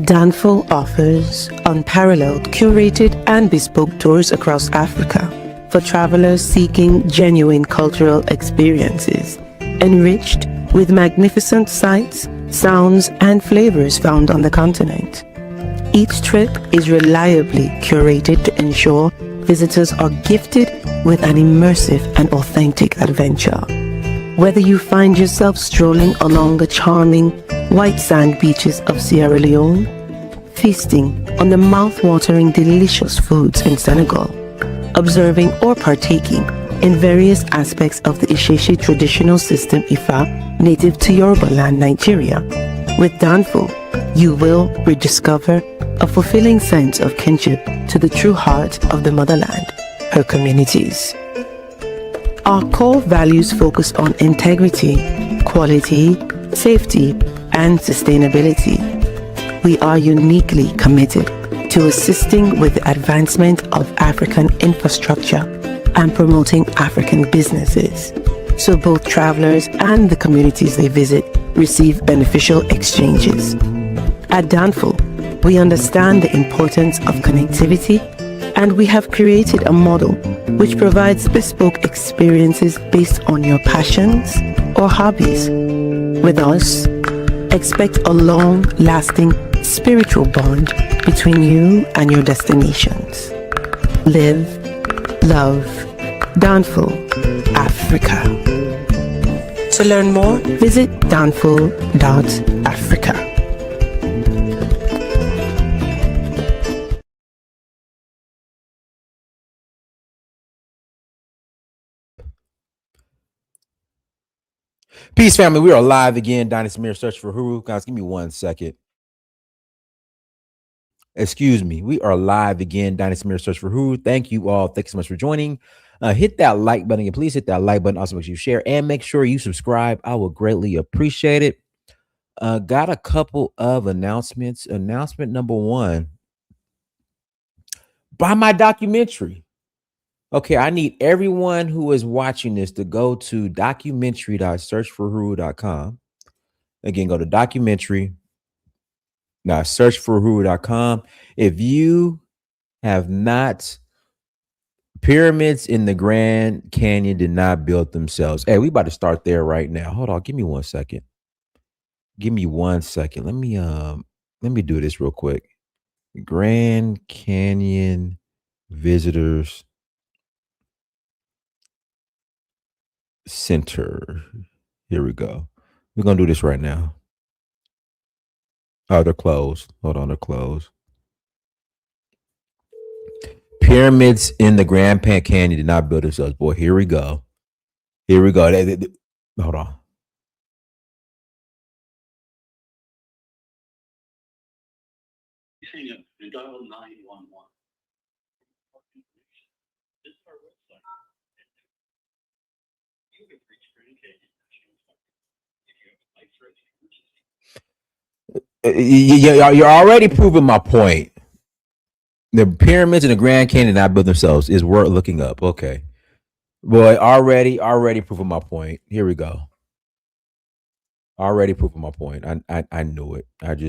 Danful offers unparalleled, curated, and bespoke tours across Africa for travelers seeking genuine cultural experiences, enriched with magnificent sights, sounds, and flavors found on the continent. Each trip is reliably curated to ensure visitors are gifted with an immersive and authentic adventure. Whether you find yourself strolling along the charming white sand beaches of Sierra Leone, feasting on the mouth-watering delicious foods in Senegal, observing or partaking in various aspects of the Isheshi traditional system Ifa native to Yoruba land, Nigeria, with Danful, you will rediscover a fulfilling sense of kinship to the true heart of the motherland, her communities. Our core values focus on integrity, quality, safety, and sustainability. We are uniquely committed to assisting with the advancement of African infrastructure and promoting African businesses, so both travelers and the communities they visit receive beneficial exchanges. At Danful, we understand the importance of connectivity, and we have created a model which provides bespoke experiences based on your passions or hobbies. With us, expect a long-lasting spiritual bond between you and your destinations. Live, love, Danful, Africa. To learn more, visit danful.africa. Peace, family. We are live again. Dynasty Mirror Search for Huru. Guys, give me 1 second. Excuse me. We are live again. Dynasty Mirror Search for Huru. Thank you all. Thank you so much for joining. Hit that like button and please hit that like button. Also, make sure you share and make sure you subscribe. I will greatly appreciate it. Got a couple of announcements. Announcement number one: buy my documentary. Okay, I need everyone who is watching this to go to documentary.searchforhuru.com. Again, go to documentary.searchforhuru.com. If you have not, pyramids in the Grand Canyon did not build themselves. Hey, we about to start there right now. Hold on, give me 1 second. Give me 1 second. Let me do this real quick. Grand Canyon Visitors Center. Here we go. We're gonna do this right now. Oh, they're closed. Hold on, they're closed. Pyramids in the Grand Canyon did not build themselves. Boy, here we go. Here we go. Hold on. Hang up and dial 911. This is our website. You have reached Grand Canyon National Park. If you have a life-threatening emergency. You're already proving my point. The pyramids in the Grand Canyon not built themselves is worth looking up. Okay. Boy, already proving my point. Here we go. Already proving my point. I knew it. I knew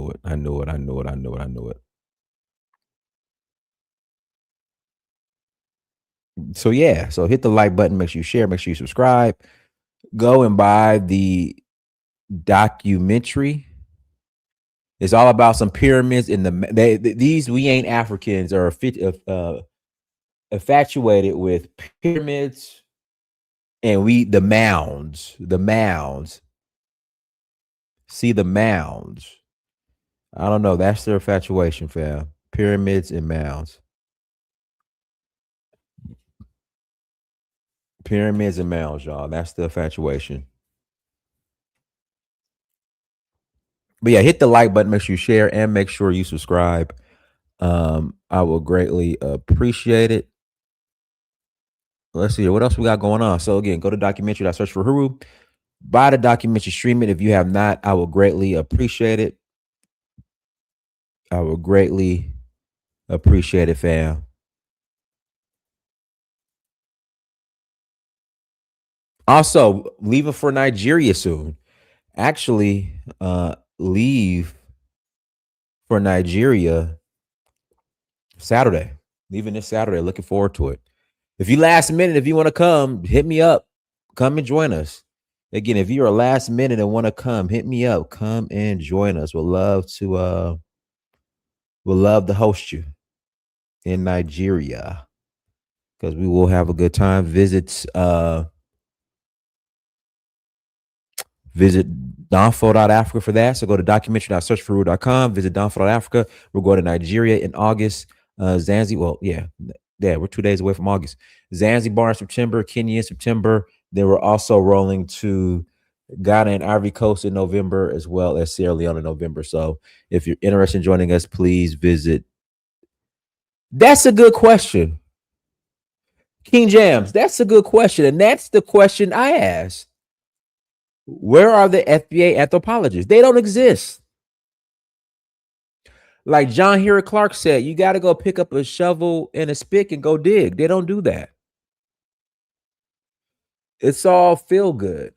it. I knew it. So yeah, so hit the like button, make sure you share, make sure you subscribe. Go and buy the documentary. It's all about some pyramids in these we ain't Africans are infatuated with pyramids and the mounds. See the mounds. I don't know. That's their infatuation, fam. Pyramids and mounds. Pyramids and mounds, y'all. That's the infatuation. But yeah, hit the like button, make sure you share, and make sure you subscribe. I will greatly appreciate it. Let's see what else we got going on. So again, go to documentary.search for Huru. Buy the documentary, stream it. If you have not, I will greatly appreciate it. I will greatly appreciate it, fam. Also, leaving for Nigeria soon. actually leave for Nigeria Saturday. Leaving this Saturday. Looking forward to it. If you last minute, if you want to come, hit me up. Come and join us. Again, if you're a last minute and want to come, hit me up. Come and join us. We'll love to host you in Nigeria because we will have a good time. Visit donfo.africa for that. So go to documentary.searchforru.com, visit donfo.africa. We'll go to Nigeria in August. Zanzibar, well, yeah, we're 2 days away from August. Zanzibar in September, Kenya in September. Then we're also rolling to Ghana and Ivory Coast in November, as well as Sierra Leone in November. So if you're interested in joining us, please visit. That's a good question. King Jams, that's a good question. And that's the question I asked. Where are the FBA anthropologists? They don't exist. Like John Hero Clark said, you got to go pick up a shovel and a spick and go dig. They don't do that. It's all feel good.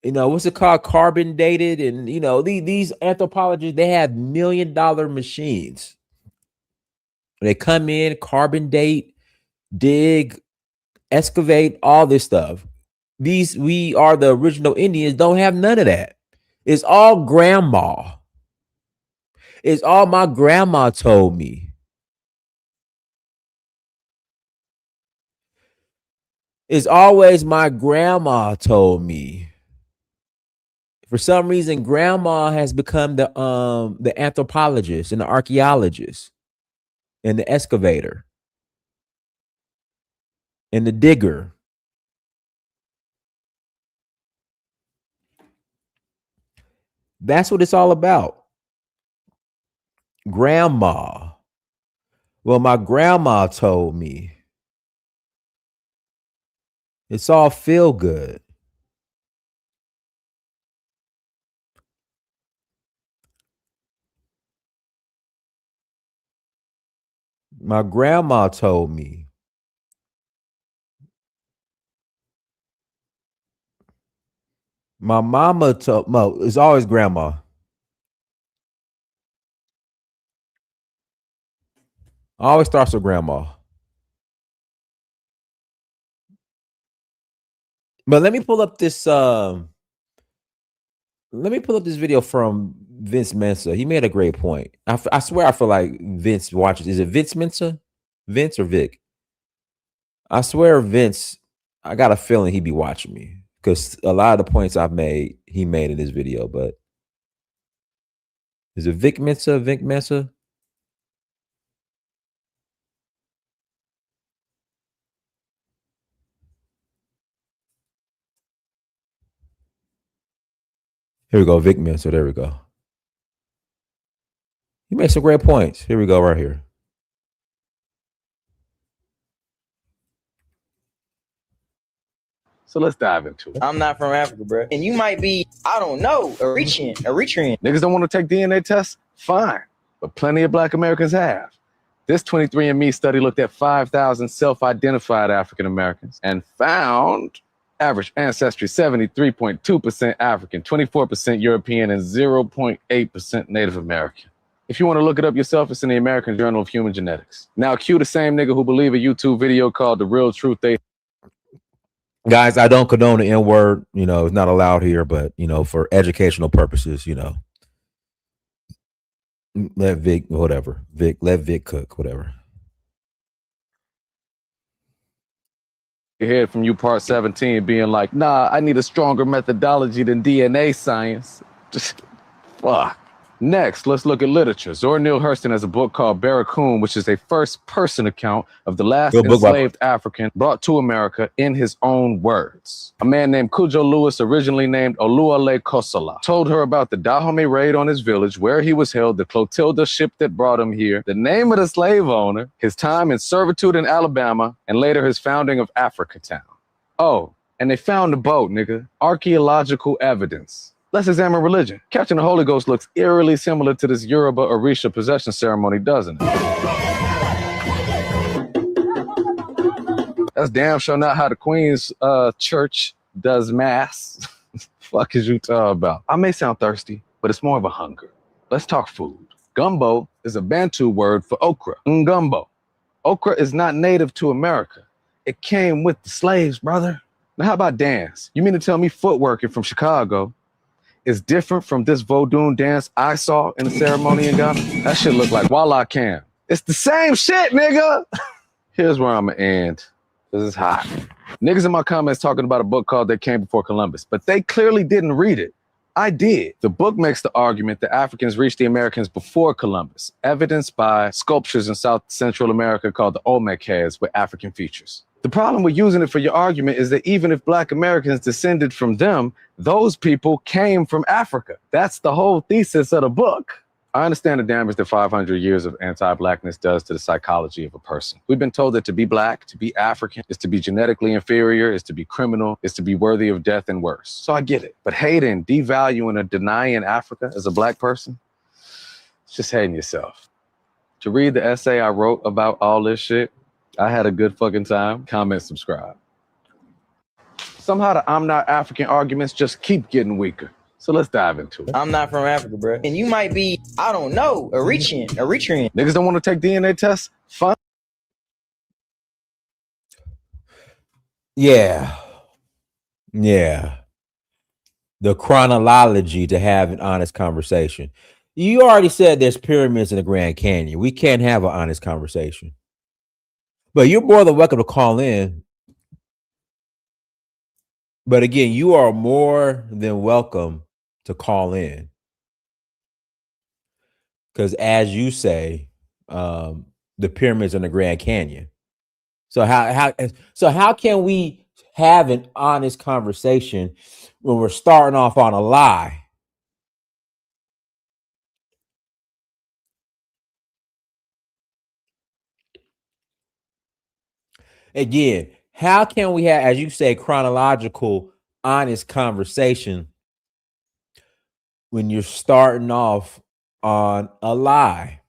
You know, what's it called? Carbon dated. And, you know, these anthropologists, they have $1 million machines. They come in, carbon date, dig, excavate, all this stuff. We are the original Indians, don't have none of that. It's all grandma. It's all my grandma told me. It's always my grandma told me. For some reason, grandma has become the anthropologist and the archaeologist and the excavator and the digger. That's what it's all about. Grandma. Well, my grandma told me. It's all feel good. My grandma told me. My mama told Mo, it's always grandma. Always starts with grandma. But let me pull up this video from Vince Mensa. He made a great point. I swear I feel like Vince watches. Is it Vince Mensa? Vince or Vic? I swear Vince, I got a feeling he'd be watching me because a lot of the points I've made, he made in this video. But is it Vic Mensa? Vic Mensa? Here we go, Vic Mensa. There we go. He made some great points. Here we go, right here. So let's dive into it. I'm not from Africa, bro. And you might be, I don't know, Eritrean. Niggas don't want to take DNA tests? Fine. But plenty of Black Americans have. This 23andMe study looked at 5,000 self-identified African Americans and found average ancestry 73.2% African, 24% European, and 0.8% Native American. If you want to look it up yourself, it's in the American Journal of Human Genetics. Now cue the same nigga who believe a YouTube video called The Real Truth They. Guys, I don't condone the N-word. You know, it's not allowed here, but, you know, for educational purposes, you know, let Vic, whatever. Let Vic cook, whatever. Heard from you part 17 being like, nah, I need a stronger methodology than DNA science. Just fuck. Next, let's look at literature. Zora Neale Hurston has a book called Barracoon, which is a first-person account of the last enslaved African brought to America in his own words. A man named Cujo Lewis, originally named Oluwale Kosola, told her about the Dahomey raid on his village, where he was held, the Clotilda ship that brought him here, the name of the slave owner, his time in servitude in Alabama, and later his founding of Africatown. Oh, and they found the boat, nigga. Archaeological evidence. Let's examine religion. Catching the Holy Ghost looks eerily similar to this Yoruba Orisha possession ceremony, doesn't it? That's damn sure not how the Queen's church does mass. Fuck is you talking about? I may sound thirsty, but it's more of a hunger. Let's talk food. Gumbo is a Bantu word for okra. Ngumbo. Okra is not native to America. It came with the slaves, brother. Now, how about dance? You mean to tell me footworking from Chicago is different from this Vodun dance I saw in the ceremony in Ghana? That shit look like Walla Cam. It's the same shit, nigga. Here's where I'm gonna end. This is hot. Niggas in my comments talking about a book called They Came Before Columbus, but they clearly didn't read it. I did. The book makes the argument that Africans reached the Americans before Columbus, evidenced by sculptures in South Central America called the Olmec heads with African features. The problem with using it for your argument is that even if Black Americans descended from them, those people came from Africa. That's the whole thesis of the book. I understand the damage that 500 years of anti-Blackness does to the psychology of a person. We've been told that to be Black, to be African, is to be genetically inferior, is to be criminal, is to be worthy of death and worse. So I get it. But hating, devaluing, or denying Africa as a Black person, it's just hating yourself. To read the essay I wrote about all this shit, I had a good fucking time. Comment, subscribe. Somehow the I'm not African arguments just keep getting weaker. So let's dive into it. I'm not from Africa, bro. And you might be, I don't know, Eritrean. Niggas don't want to take DNA tests? Fine. Yeah. The chronology to have an honest conversation. You already said there's pyramids in the Grand Canyon. We can't have an honest conversation. But you're more than welcome to call in. But again, you are more than welcome to call in. Because as you say, the pyramids in the Grand Canyon. So how can we have an honest conversation when we're starting off on a lie? Again, how can we have, as you say, chronological, honest conversation when you're starting off on a lie?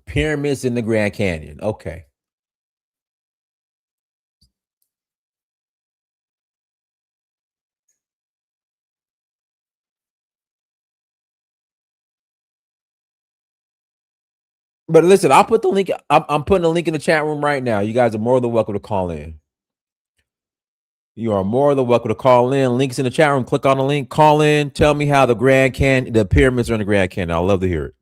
Pyramids in the Grand Canyon. Okay. But listen, I'll put the link. I'm putting a link in the chat room right now. You guys are more than welcome to call in. You are more than welcome to call in. Links in the chat room. Click on the link. Call in. Tell me how the pyramids are in the Grand Canyon. I'd love to hear it.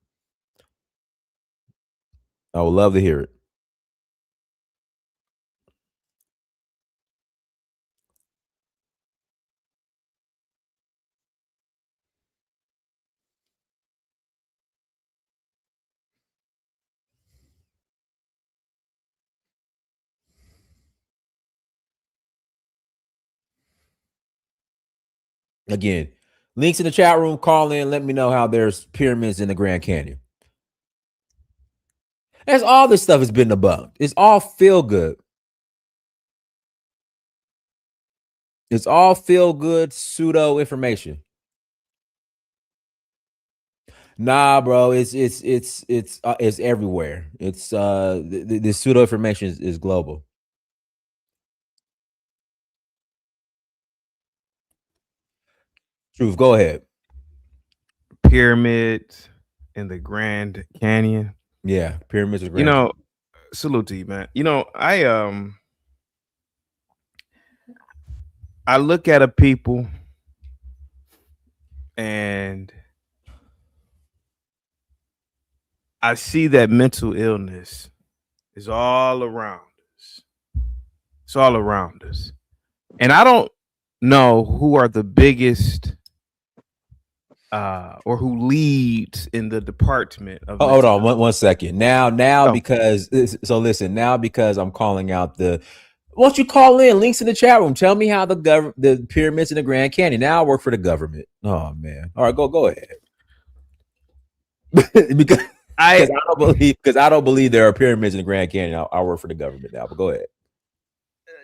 I would love to hear it. Again, links in the chat room. Call in. Let me know how there's pyramids in the Grand Canyon. That's all this stuff has been debunked. It's all feel good. It's all feel good pseudo information. Nah, bro, it's everywhere. It's the pseudo information is global. Truth, go ahead. Pyramids in the Grand Canyon. Yeah, pyramids. You know, salute to you, man. You know, I look at a people and I see that mental illness is all around us. It's all around us. And I don't know who are the biggest or who leads in the department of hold on one second. Now because I'm calling out why don't you call in? Links in the chat room. Tell me how the pyramids in the Grand Canyon. Now I work for the government. Oh man. All right, go ahead. because I don't believe there are pyramids in the Grand Canyon. I work for the government now, but go ahead.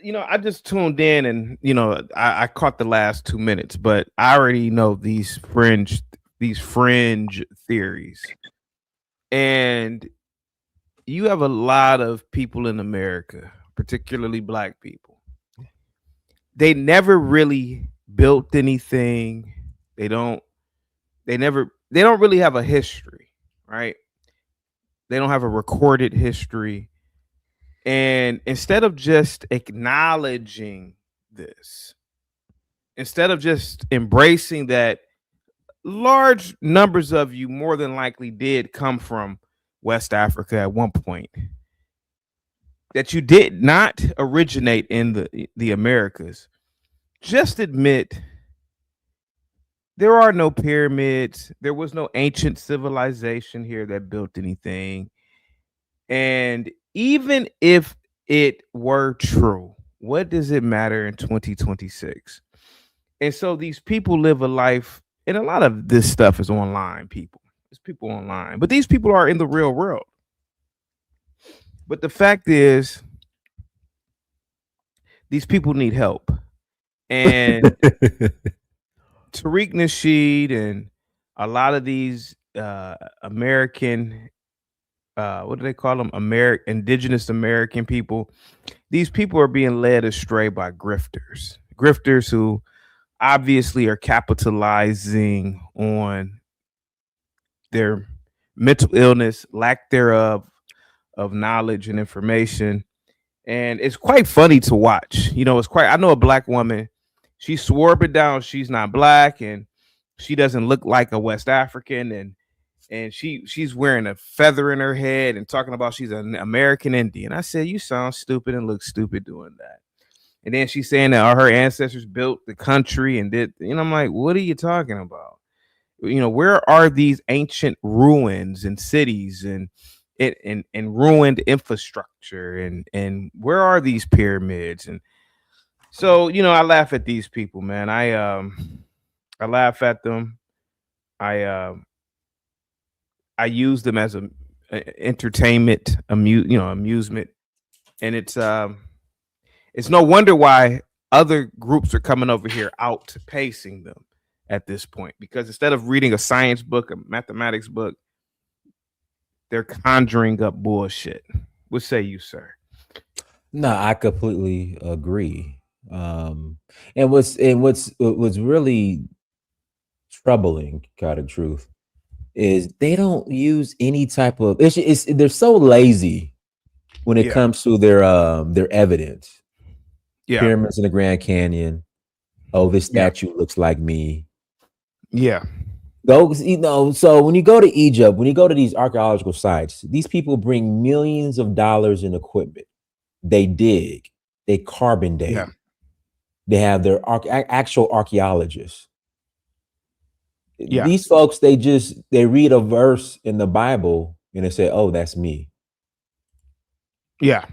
You know, I just tuned in and, you know, I caught the last 2 minutes, but I already know these fringe theories. And you have a lot of people in America, particularly black people. They never really built anything. They don't really have a history, right? They don't have a recorded history. And instead of just acknowledging this, instead of just embracing that large numbers of you more than likely did come from West Africa at one point, that you did not originate in the Americas, just admit there are no pyramids. There was no ancient civilization here that built anything. And even if it were true, what does it matter in 2026? And so these people live a life, and a lot of this stuff is online, people. It's people online. But these people are in the real world. But the fact is, these people need help. And Tariq Nasheed and a lot of these American, what do they call them? Indigenous American people. These people are being led astray by grifters who obviously are capitalizing on their mental illness, lack thereof of knowledge and information. And it's quite funny to watch. You know, I know a black woman, she swore up and down she's not black and she doesn't look like a West African, and she's wearing a feather in her head and talking about she's an American Indian. I said, you sound stupid and look stupid doing that. And then she's saying that her ancestors built the country and did, I'm like, what are you talking about? Where are these ancient ruins and cities and ruined infrastructure and where are these pyramids? And so, I laugh at these people, man. I laugh at them. I use them as a entertainment, amusement, and it's no wonder why other groups are coming over here outpacing them at this point, because instead of reading a science book, a mathematics book, they're conjuring up bullshit. What say you, sir? No, I completely agree. And what's really troubling, kind of truth, is they don't use any type of. They're so lazy when it comes to their evidence. Yeah, pyramids in the Grand Canyon. Oh, this statue looks like me. Yeah. So when you go to Egypt, when you go to these archaeological sites, these people bring millions of dollars in equipment. They dig, they carbon date. Yeah. They have their actual archaeologists. Yeah. These folks, they read a verse in the Bible and they say, oh, that's me. Yeah.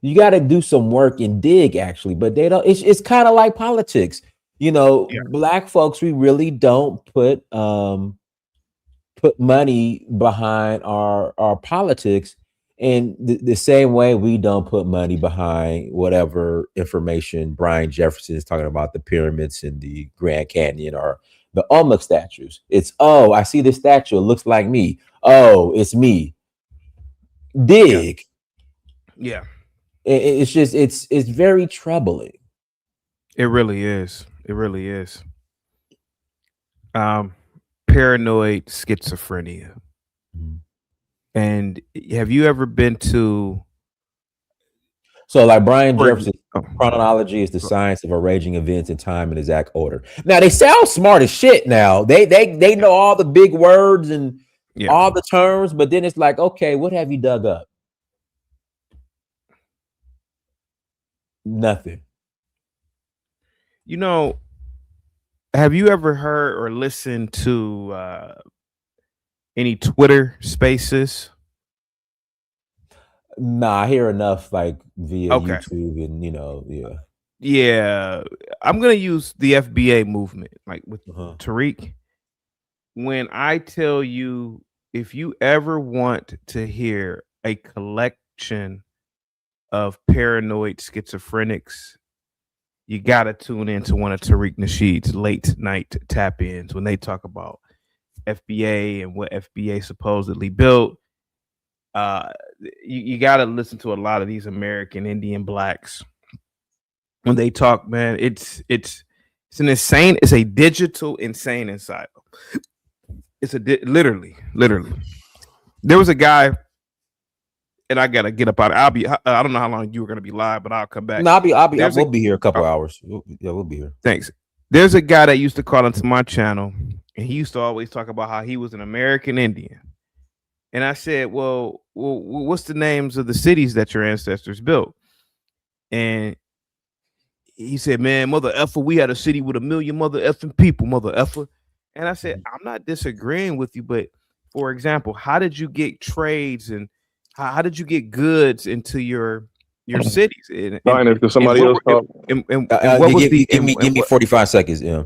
You got to do some work and dig, actually, but they don't. It's kind of like politics. Black folks, we really don't put money behind our politics in the same way we don't put money behind whatever information Brian Jefferson is talking about, the pyramids in the Grand Canyon or the Olmec statues. It's, oh, I see this statue. It looks like me. Oh, it's me. Dig. Yeah. It's just, it's very troubling. It really is. It really is. Paranoid schizophrenia. Mm-hmm. And have you ever been to? So, like Brian Jefferson, chronology is the science of arranging events in time and exact order. Now, they sound smart as shit. Now they know all the big words and all the terms, but then it's like, okay, what have you dug up? Nothing. Have you ever heard or listened to any Twitter Spaces? Nah, I hear enough like via YouTube and Yeah, I'm gonna use the FBA movement, like with Tariq. When I tell you, if you ever want to hear a collection of paranoid schizophrenics, you gotta tune into one of Tariq Nasheed's late night tap-ins when they talk about FBA and what FBA supposedly built. you got to listen to a lot of these American Indian blacks when they talk, man. It's a digital insane asylum. It's literally. There was a guy, and I gotta get up out. I don't know how long you were gonna be live, but I'll come back. No, we'll be here a couple hours. We'll be here. Thanks. There's a guy that used to call into my channel, and he used to always talk about how he was an American Indian. And I said, well, what's the names of the cities that your ancestors built? And he said, man, mother effer, we had a city with 1 million mother effing people, mother effer. And I said, I'm not disagreeing with you, but for example, how did you get trades and how did you get goods into your cities? And somebody else talk? Give me 45 seconds. Yeah.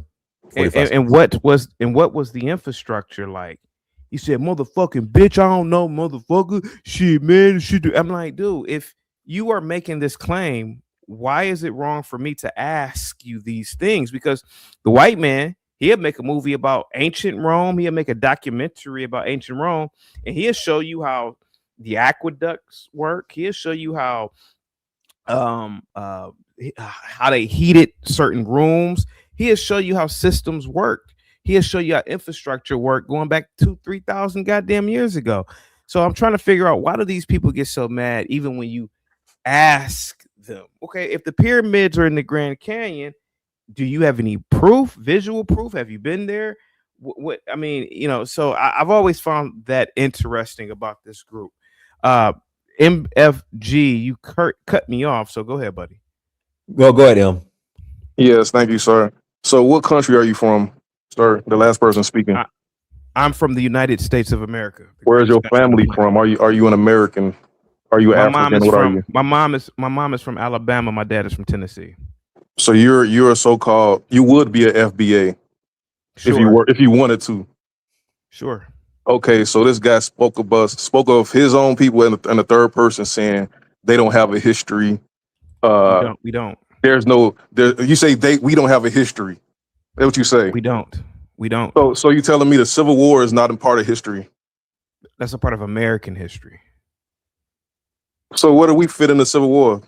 And what was the infrastructure like? He said, motherfucking bitch, I don't know, motherfucker. Shit, man, shit. I'm like, dude, if you are making this claim, why is it wrong for me to ask you these things? Because the white man, he'll make a movie about ancient Rome. He'll make a documentary about ancient Rome, and he'll show you how the aqueducts work. He'll show you how they heated certain rooms. He'll show you how systems worked. He'll show you how infrastructure worked going back 2,000-3,000 goddamn years ago. So I'm trying to figure out, why do these people get so mad even when you ask them? Okay, if the pyramids are in the Grand Canyon, do you have any proof, visual proof? Have you been there? What I mean, so I've always found that interesting about this group. MFG, you cut me off, so go ahead, buddy. Well, go ahead, M. Yes, thank you, sir. So what country are you from, sir? The last person speaking. I'm from the United States of America. Where's your family from? Are you an American? Are you African? What are you? My mom is from Alabama. My dad is from Tennessee. So you're a so-called, you would be an FBA if you wanted to. Sure. Okay, so this guy spoke of his own people and the third person saying they don't have a history. We don't. You say we don't have a history. That's what you say. We don't. So you telling me the Civil War is not a part of history? That's a part of American history. So where do we fit in the Civil War?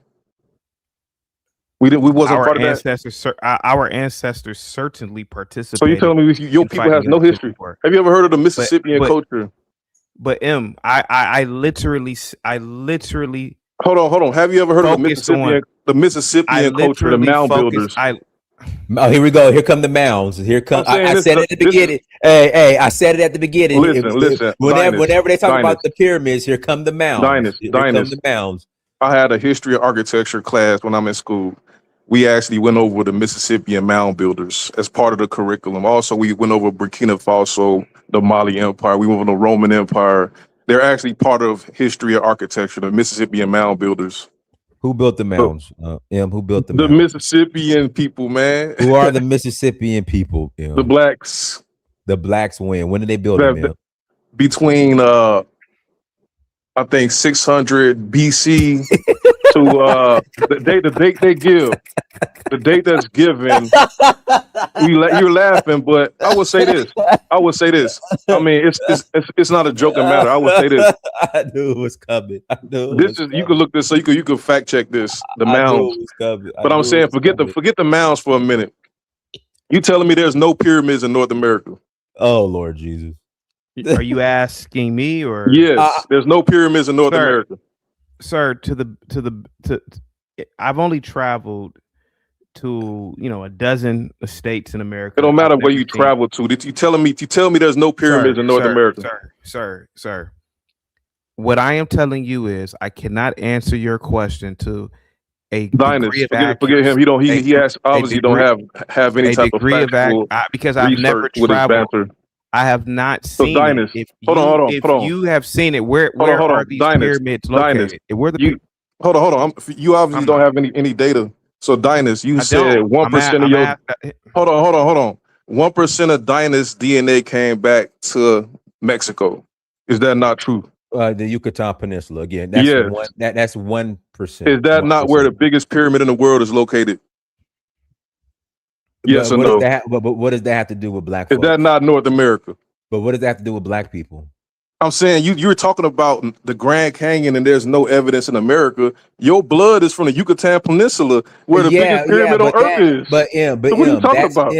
We wasn't part of that. Our ancestors certainly participated. So you telling me your people has no history? Have you ever heard of the Mississippian culture? But I literally. Hold on. Have you ever heard of the Mississippian culture, the mound builders? Oh, here we go. Here come the mounds. Here come. I said it at the beginning. Hey, I said it at the beginning. Listen. Whenever they talk about the pyramids, here come the mounds. Here come the mounds. I had a history of architecture class when I'm in school. We actually went over the Mississippian mound builders as part of the curriculum. Also, we went over Burkina Faso, the Mali Empire. We went over the Roman Empire. They're actually part of history of architecture, the Mississippian mound builders. Who built the mounds? Who built the mounds? The Mississippian people, man. Who are the Mississippian people? The blacks. The blacks when? When did they build them? Between I think 600 BC to the date they give. The date that's given. You're laughing, but I would say this. I mean, it's not a joking matter. I would say this. I knew it was coming. You could look this, so you could fact check this. The mounds. But I'm saying, forget the mounds for a minute. You telling me there's no pyramids in North America? Oh Lord Jesus. Are you asking me or? Yes, there's no pyramids in North America. Sir, I've only traveled to a dozen states in America. It don't matter where you travel to. You telling me there's no pyramids in North America? Sir. What I am telling you is I cannot answer your question to a degree of accuracy. Forget him. He obviously don't have any type of factual because I've never traveled. I have not seen it. Hold on. You have seen it. Where are these pyramids located? Hold on. You obviously don't have any data. So Dinus, you said 1% of your. Hold on. 1% of Dinus DNA came back to Mexico. Is that not true? The Yucatan Peninsula again. That's 1%. Is that not where the biggest pyramid in the world is located? Yes or no? But what does that have to do with black folks? Is that not North America? But what does that have to do with black people? I'm saying you were talking about the Grand Canyon and there's no evidence in America. Your blood is from the Yucatan Peninsula where the Yeah, biggest pyramid on earth is. So what are you talking about?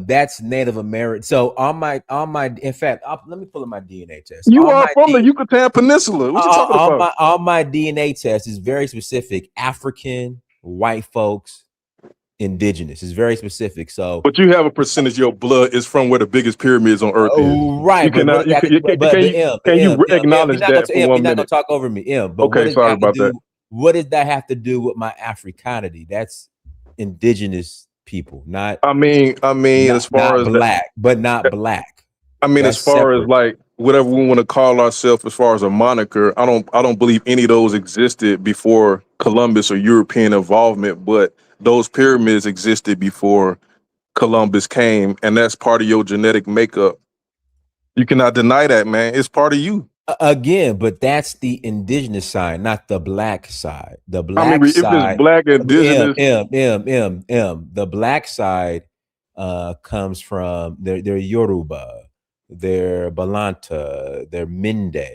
that's Native American. So in fact, let me pull up my DNA test. You are from the Yucatan Peninsula. What you talking about? On my DNA test is very specific. African, white folks, indigenous. It's very specific. So, But you have a percentage of your blood is from where the biggest pyramids on earth is. right. You cannot. Can you acknowledge that for 1 You're not minute? gonna talk over me, But Okay, sorry about that. What does that have to do with my Africanity? That's indigenous people, not. I mean, as far as black, but not black. I mean, That's as far separate. as like whatever we want to call ourselves, as far as a moniker, I don't believe any of those existed before Columbus or European involvement. But those pyramids existed before Columbus came, and that's part of your genetic makeup. You cannot deny that, man. It's part of you. Again, but that's the indigenous side, not the black side. The black I mean, side, if it's black indigenous, the black side comes from they're Yoruba, they're Balanta, they're Mende.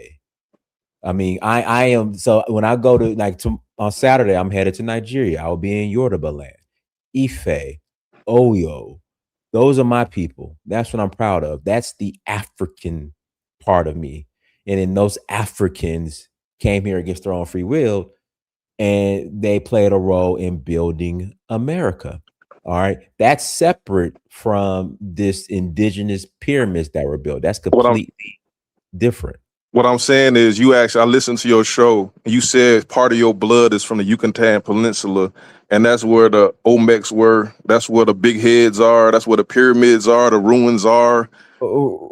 I mean, I am. So when I go to on Saturday, I'm headed to Nigeria. I will be in Yoruba land, Ife, Oyo. Those are my people. That's what I'm proud of. That's the African part of me. And then those Africans came here against their own free will, and they played a role in building America. All right. That's separate from this indigenous pyramids that were built. That's completely different. What I'm saying is, I listened to your show, and you said part of your blood is from the Yucatan Peninsula, and that's where the Olmecs were. That's where the big heads are. That's where the pyramids are. The ruins are.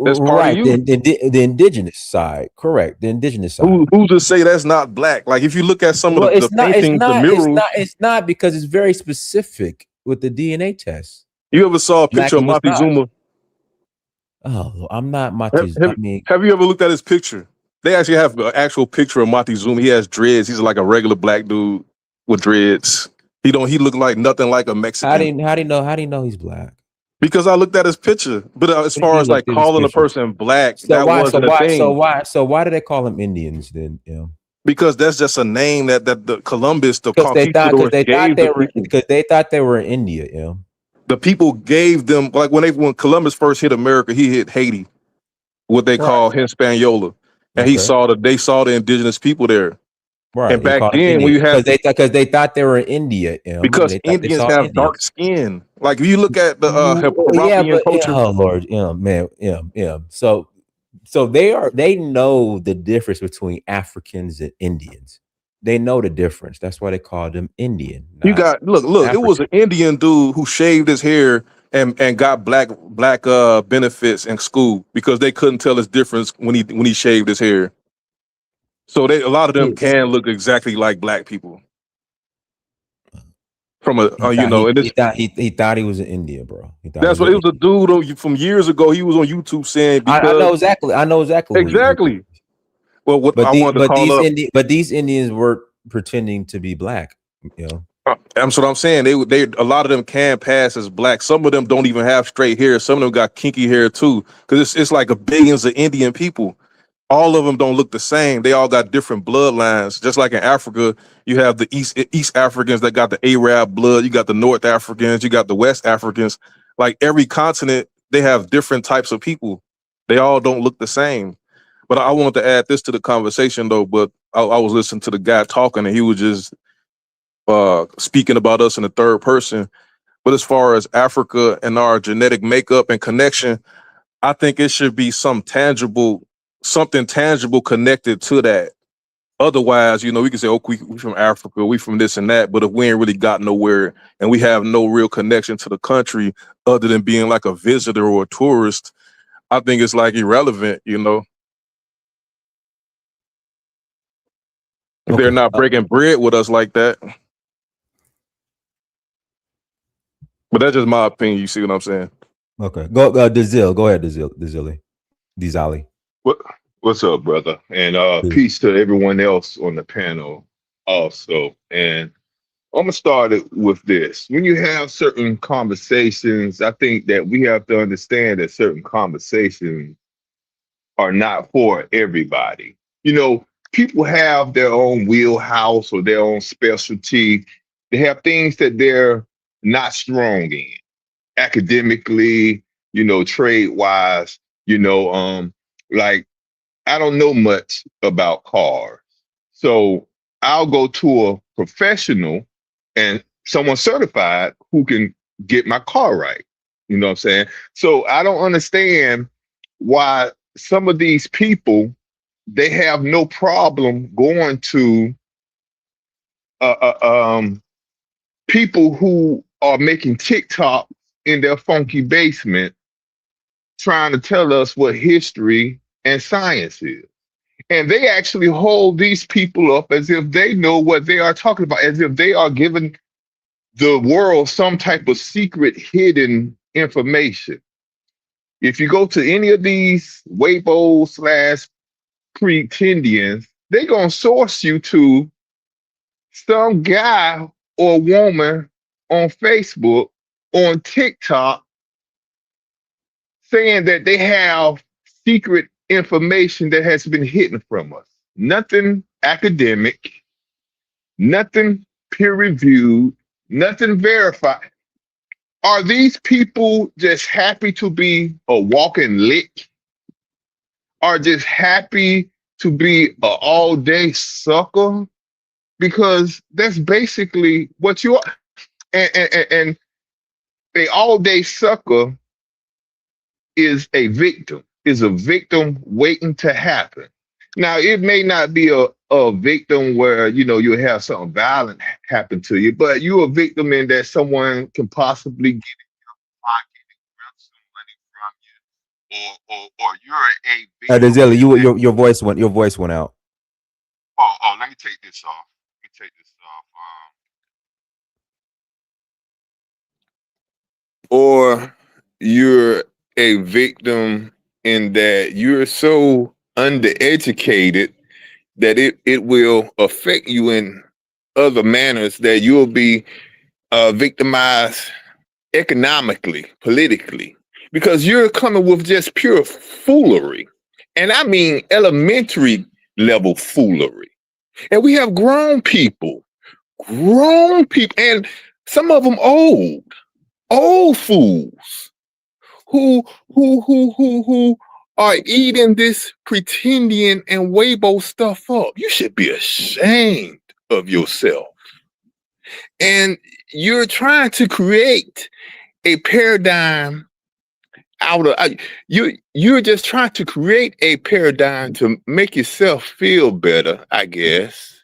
That's part of you. The indigenous side, correct? The indigenous side. Who to say that's not black? Like if you look at some of the paintings, the murals, it's not because it's very specific with the DNA test. You ever saw a picture of Montezuma? Oh, I'm not Montezuma. Have you ever looked at his picture? They actually have an actual picture of Montezuma. He has dreads. He's like a regular black dude with dreads. He look like nothing like a Mexican. How do you know he's black? Because I looked at his picture. But as far as like calling a person black, that wasn't a thing. So why do they call them Indians then? Because that's just a name that the Columbus, because they thought they were in India. The people gave them, like when Columbus first hit America, he hit Haiti, what they call Hispaniola, and they saw the indigenous people there. Right. And back then, when you had because they thought they were in India. Because Indians have dark skin. Like if you look at the Harappan culture. Oh Lord, So they know the difference between Africans and Indians. They know the difference. That's why they call them Indian. You got look. African. It was an Indian dude who shaved his hair and got black benefits in school because they couldn't tell his difference when he shaved his hair. So a lot of them can look exactly like black people. From he thought he was in India, bro. That's what it was. A dude from years ago. He was on YouTube saying, I know exactly. Exactly. Well, but these Indians were pretending to be black. That's what I'm saying. They a lot of them can pass as black. Some of them don't even have straight hair. Some of them got kinky hair too. Because it's like billions of Indian people. All of them don't look the same. They all got different bloodlines. Just like in Africa, you have the East Africans that got the Arab blood. You got the North Africans. You got the West Africans. Like every continent, they have different types of people. They all don't look the same. But I wanted to add this to the conversation, though. But I was listening to the guy talking, and he was just speaking about us in the third person. But as far as Africa and our genetic makeup and connection, I think it should be something tangible connected to that. Otherwise, we can say, oh, we from Africa, we from this and that. But if we ain't really got nowhere and we have no real connection to the country other than being like a visitor or a tourist, I think it's like irrelevant, If they're not breaking bread with us like that. But that's just my opinion. You see what I'm saying? Okay. Go Dazil. Go ahead, Dizali. What's up, brother? And peace to everyone else on the panel also. And I'm gonna start it with this. When you have certain conversations, I think that we have to understand that certain conversations are not for everybody. You know, people have their own wheelhouse or their own specialty. They have things that they're not strong in academically, you know, trade wise, you know, like I don't know much about cars. So I'll go to a professional and someone certified who can get my car right. You know what I'm saying? So I don't understand why some of these people they have no problem going to uh, uh, um, people who are making TikTok in their funky basement trying to tell us what history and science is. And they actually hold these people up as if they know what they are talking about, as if they are giving the world some type of secret hidden information. If you go to any of these Weibo slash pretendians, they're going to source you to some guy or woman on Facebook, on TikTok, saying that they have secret information that has been hidden from us. Nothing academic, nothing peer reviewed, nothing verified. Are these people just happy to be a walking lick? Are just happy to be an all day sucker? Because that's basically what you are. And a all day sucker is a victim waiting to happen. Now, it may not be a victim where, you know, you have something violent happen to you, but you're a victim in that someone can possibly get in your pocket and grab some money from you, or you're a victim. Dazella, your voice went out. Oh, let me take this off. Or you're a victim in that you're so undereducated that it will affect you in other manners, that you'll be victimized economically, politically, because you're coming with just pure foolery. And I mean elementary level foolery. And we have grown people, and some of them old fools who are eating this pretendian and Weibo stuff up. You should be ashamed of yourself. And you're trying to create a paradigm out of you're just trying to create a paradigm to make yourself feel better, I guess.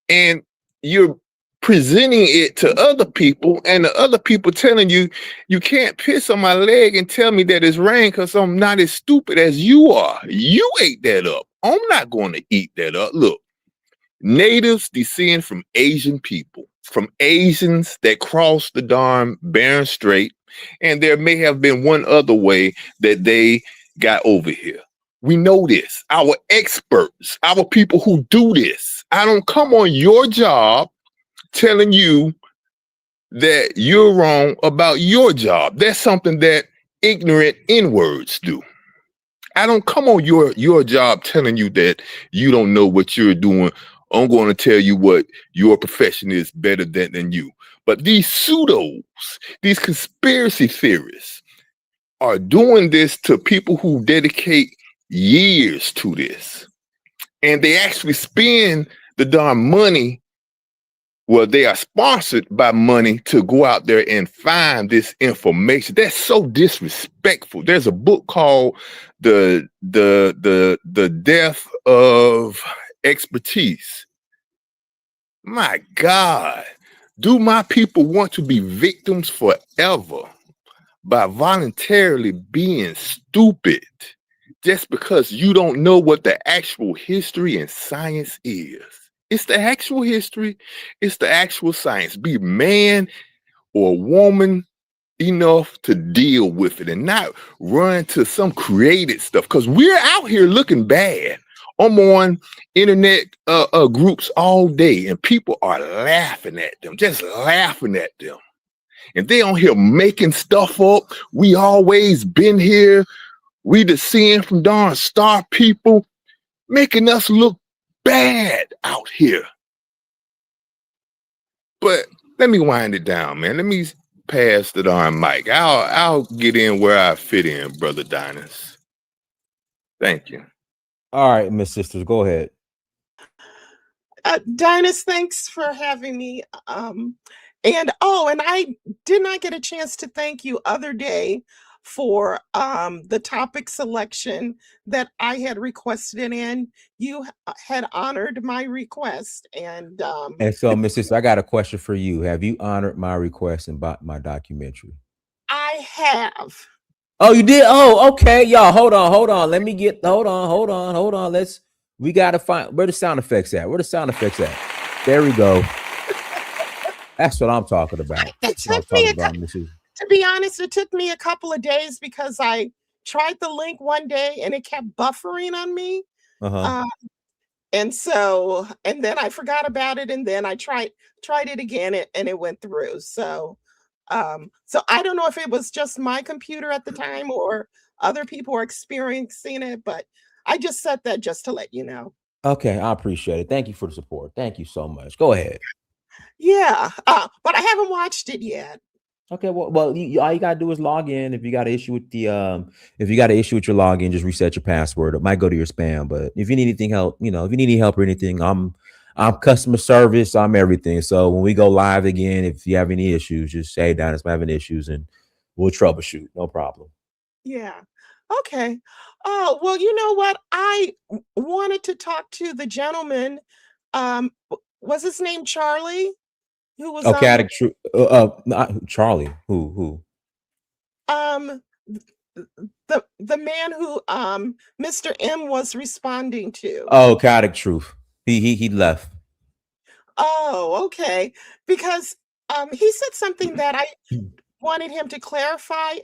And you're presenting it to other people, and the other people telling you, you can't piss on my leg and tell me that it's rain because I'm not as stupid as you are. You ate that up. I'm not going to eat that up. Look, natives descend from Asian people, from Asians that crossed the darn Bering Strait, and there may have been one other way that they got over here. We know this. Our experts, our people who do this. I don't come on your job telling you that you're wrong about your job. That's something that ignorant N-words do. I don't come on your job telling you that you don't know what you're doing. I'm going to tell you what your profession is better than you. But these pseudos, these conspiracy theorists are doing this to people who dedicate years to this. And they actually spend the darn money. Well, they are sponsored by money to go out there and find this information. That's so disrespectful. There's a book called The Death of Expertise. My God, do my people want to be victims forever by voluntarily being stupid just because you don't know what the actual history and science is? It's the actual history. It's the actual science. Be man or woman enough to deal with it and not run to some created stuff, because we're out here looking bad. I'm on internet groups all day and people are laughing at them, just laughing at them. And they on here making stuff up. We always been here. We descend from darn star people, making us look bad out here. But let me wind it down, man. Let me pass the darn mic. I'll get in where I fit in, Brother Dinas. Thank you. All right, Miss Sisters, go ahead. Dinas, thanks for having me. And I did not get a chance to thank you other day for the topic selection that I had requested, and you had honored my request. And so, Miss Sister, I got a question for you. Have you honored my request about my documentary? I have. Oh, you did? Oh, okay. Y'all, hold on. Let me get, hold on. We got to find, where the sound effects at? There we go. That's what I'm talking about. To be honest, it took me a couple of days because I tried the link one day and it kept buffering on me. And then I forgot about it, and then I tried it again and it went through. So I don't know if it was just my computer at the time or other people are experiencing it, but I just said that just to let you know. Okay, I appreciate it. Thank you for the support. Thank you so much. Go ahead. Yeah, but I haven't watched it yet. Okay, well, all you gotta do is log in. If you got an issue with your login, just reset your password. It might go to your spam, but if you need anything help, if you need any help or anything, I'm customer service. I'm everything. So when we go live again, if you have any issues, just say Dinas, I'm having issues, and we'll troubleshoot. No problem. Yeah. Okay. Oh, well, you know what? I wanted to talk to the gentleman. Was his name Charlie? Who was not Charlie. Who? The man who Mr. M was responding to. Oh, Chaotic Truth. He left. Oh, okay. Because he said something that I wanted him to clarify,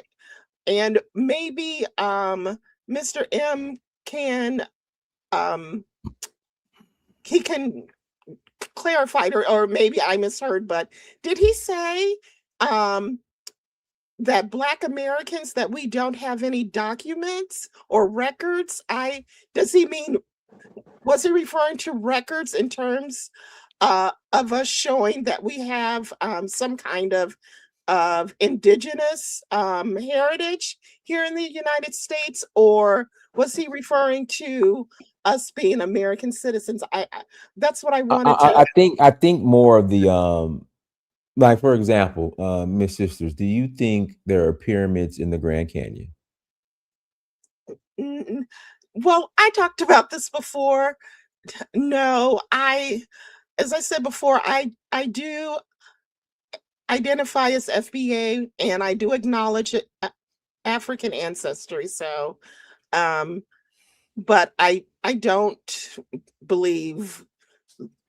and maybe Mr. M can he can clarify it, or maybe I misheard, but did he say that Black Americans, that we don't have any documents or records? Was he referring to records in terms of us showing that we have some kind of indigenous heritage here in the United States, or was he referring to us being American citizens? That's what I wanted to. I think more of the like, for example, Miss Sisters, do you think there are pyramids in the Grand Canyon? Well, I talked about this before. No, as I said before, I do identify as FBA, and I do acknowledge African ancestry. So, but I don't believe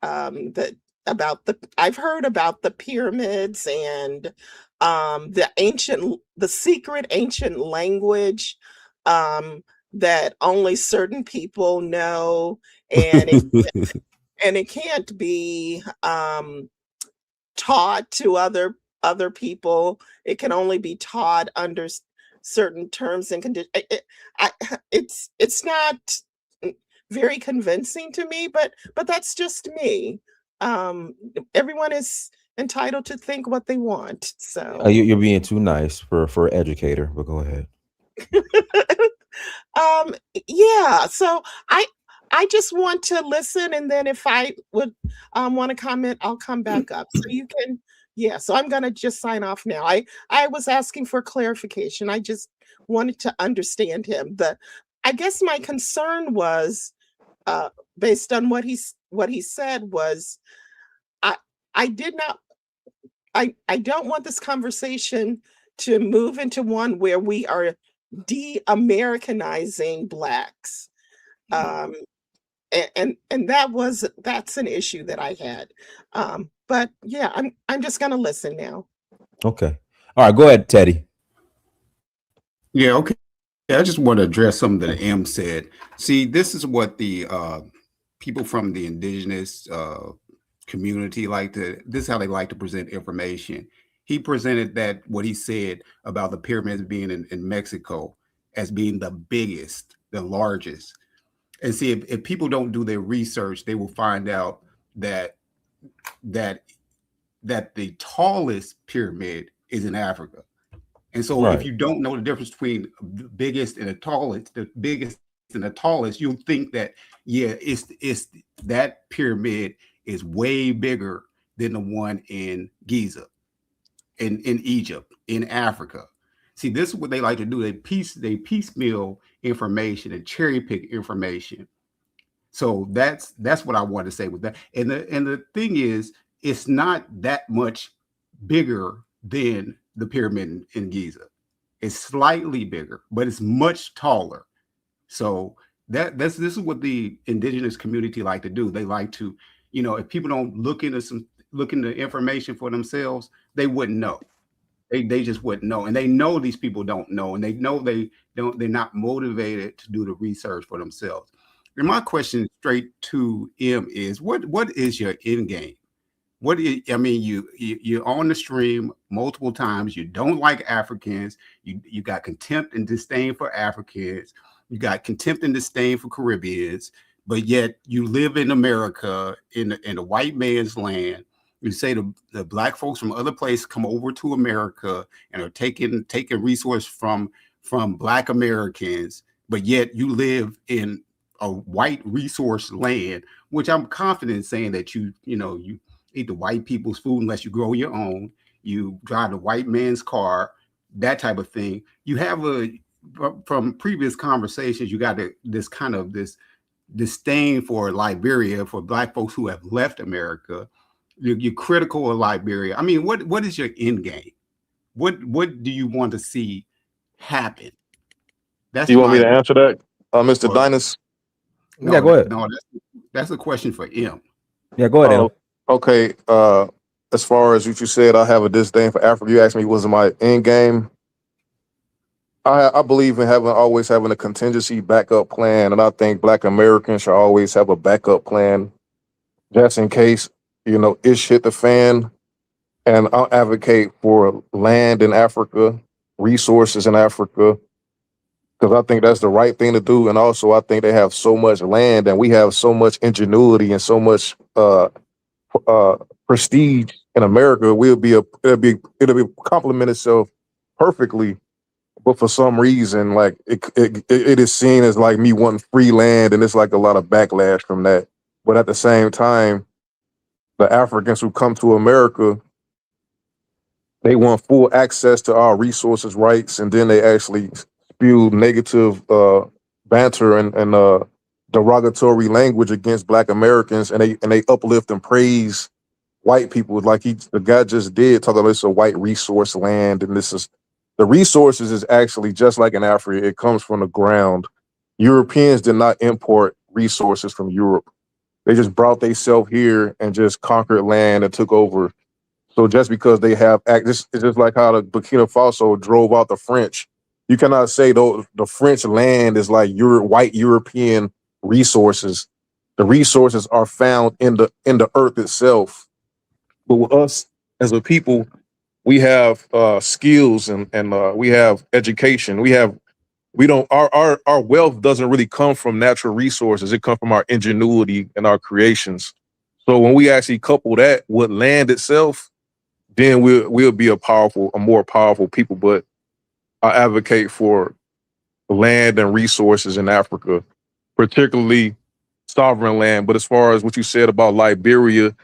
that I've heard about the pyramids and the secret ancient language that only certain people know, and it can't be taught to other people. It can only be taught under certain terms and conditions. It's not very convincing to me, but that's just me. Everyone is entitled to think what they want. So you're being too nice for an educator, but go ahead. Yeah, so I just want to listen, and then if I would want to comment, I'll come back up. So you can, yeah, so I'm gonna just sign off now. I was asking for clarification. I just wanted to understand him. I guess my concern was based on what he said was, I don't want this conversation to move into one where we are de-Americanizing Blacks. And that's an issue that I had. But yeah, I'm just gonna listen now. Okay. All right, go ahead, Teddy. Yeah, okay. I just want to address something that M said. See, this is what the people from the indigenous community this is how they like to present information. He presented that what he said about the pyramids being in Mexico. as being the biggest, the largest. And see, if people don't do their research, they will find out that that the tallest pyramid is in Africa. And so if Right. you don't know the difference between the biggest and the biggest and the tallest, you'll think that, yeah, it's that pyramid is way bigger than the one in Giza, in Egypt, in Africa. See, this is what they like to do. They piecemeal information and cherry pick information. So that's what I want to say with that. And the thing is, it's not that much bigger than the pyramid in Giza. It's slightly bigger, but it's much taller. So this is what the indigenous community like to do. They like to, if people don't look into information for themselves, they wouldn't know. They just wouldn't know. And they know these people don't know, and they know they're not motivated to do the research for themselves. And my question straight to M is, what is your end game? You're on the stream multiple times. You don't like Africans. You got contempt and disdain for Africans. You got contempt and disdain for Caribbeans, but yet you live in America in the white man's land. You say the black folks from other places come over to America and are taking resource from black Americans, but yet you live in a white resource land, which I'm confident in saying that you eat the white people's food unless you grow your own. You drive the white man's car, that type of thing. You have from previous conversations, you got this disdain for Liberia, for black folks who have left America. You're critical of Liberia. I mean, what is your end game? What do you want to see happen? You want me to answer that, Mr. Dinas? No, yeah, go ahead. No, that's a question for M. Yeah, go ahead. Okay. As far as what you said, I have a disdain for Africa. You asked me, was my end game? I believe in always having a contingency backup plan, and I think Black Americans should always have a backup plan just in case ish hit the fan. And I'll advocate for land in Africa, resources in Africa, because I think that's the right thing to do. And also, I think they have so much land, and we have so much ingenuity and so much prestige in America. It'll complement itself perfectly. But for some reason, like it is seen as like me wanting free land, and it's like a lot of backlash from that. But at the same time, the Africans who come to America, they want full access to our resources, rights, and then they actually spew negative banter and derogatory language against Black Americans, and they uplift and praise white people, like the guy just did, talking about it's a white resource land, and the resources is actually just like in Africa. It comes from the ground. Europeans did not import resources from Europe. They just brought themselves here and just conquered land and took over. So just because they have it's just like how the Burkina Faso drove out the French. You cannot say the French land is like white European resources. The resources are found in the earth itself. But with us as a people, we have skills and we have education. Our wealth doesn't really come from natural resources. It comes from our ingenuity and our creations. So when we actually couple that with land itself, then we'll be a more powerful people. But I advocate for land and resources in Africa, particularly sovereign land. But as far as what you said about Liberia,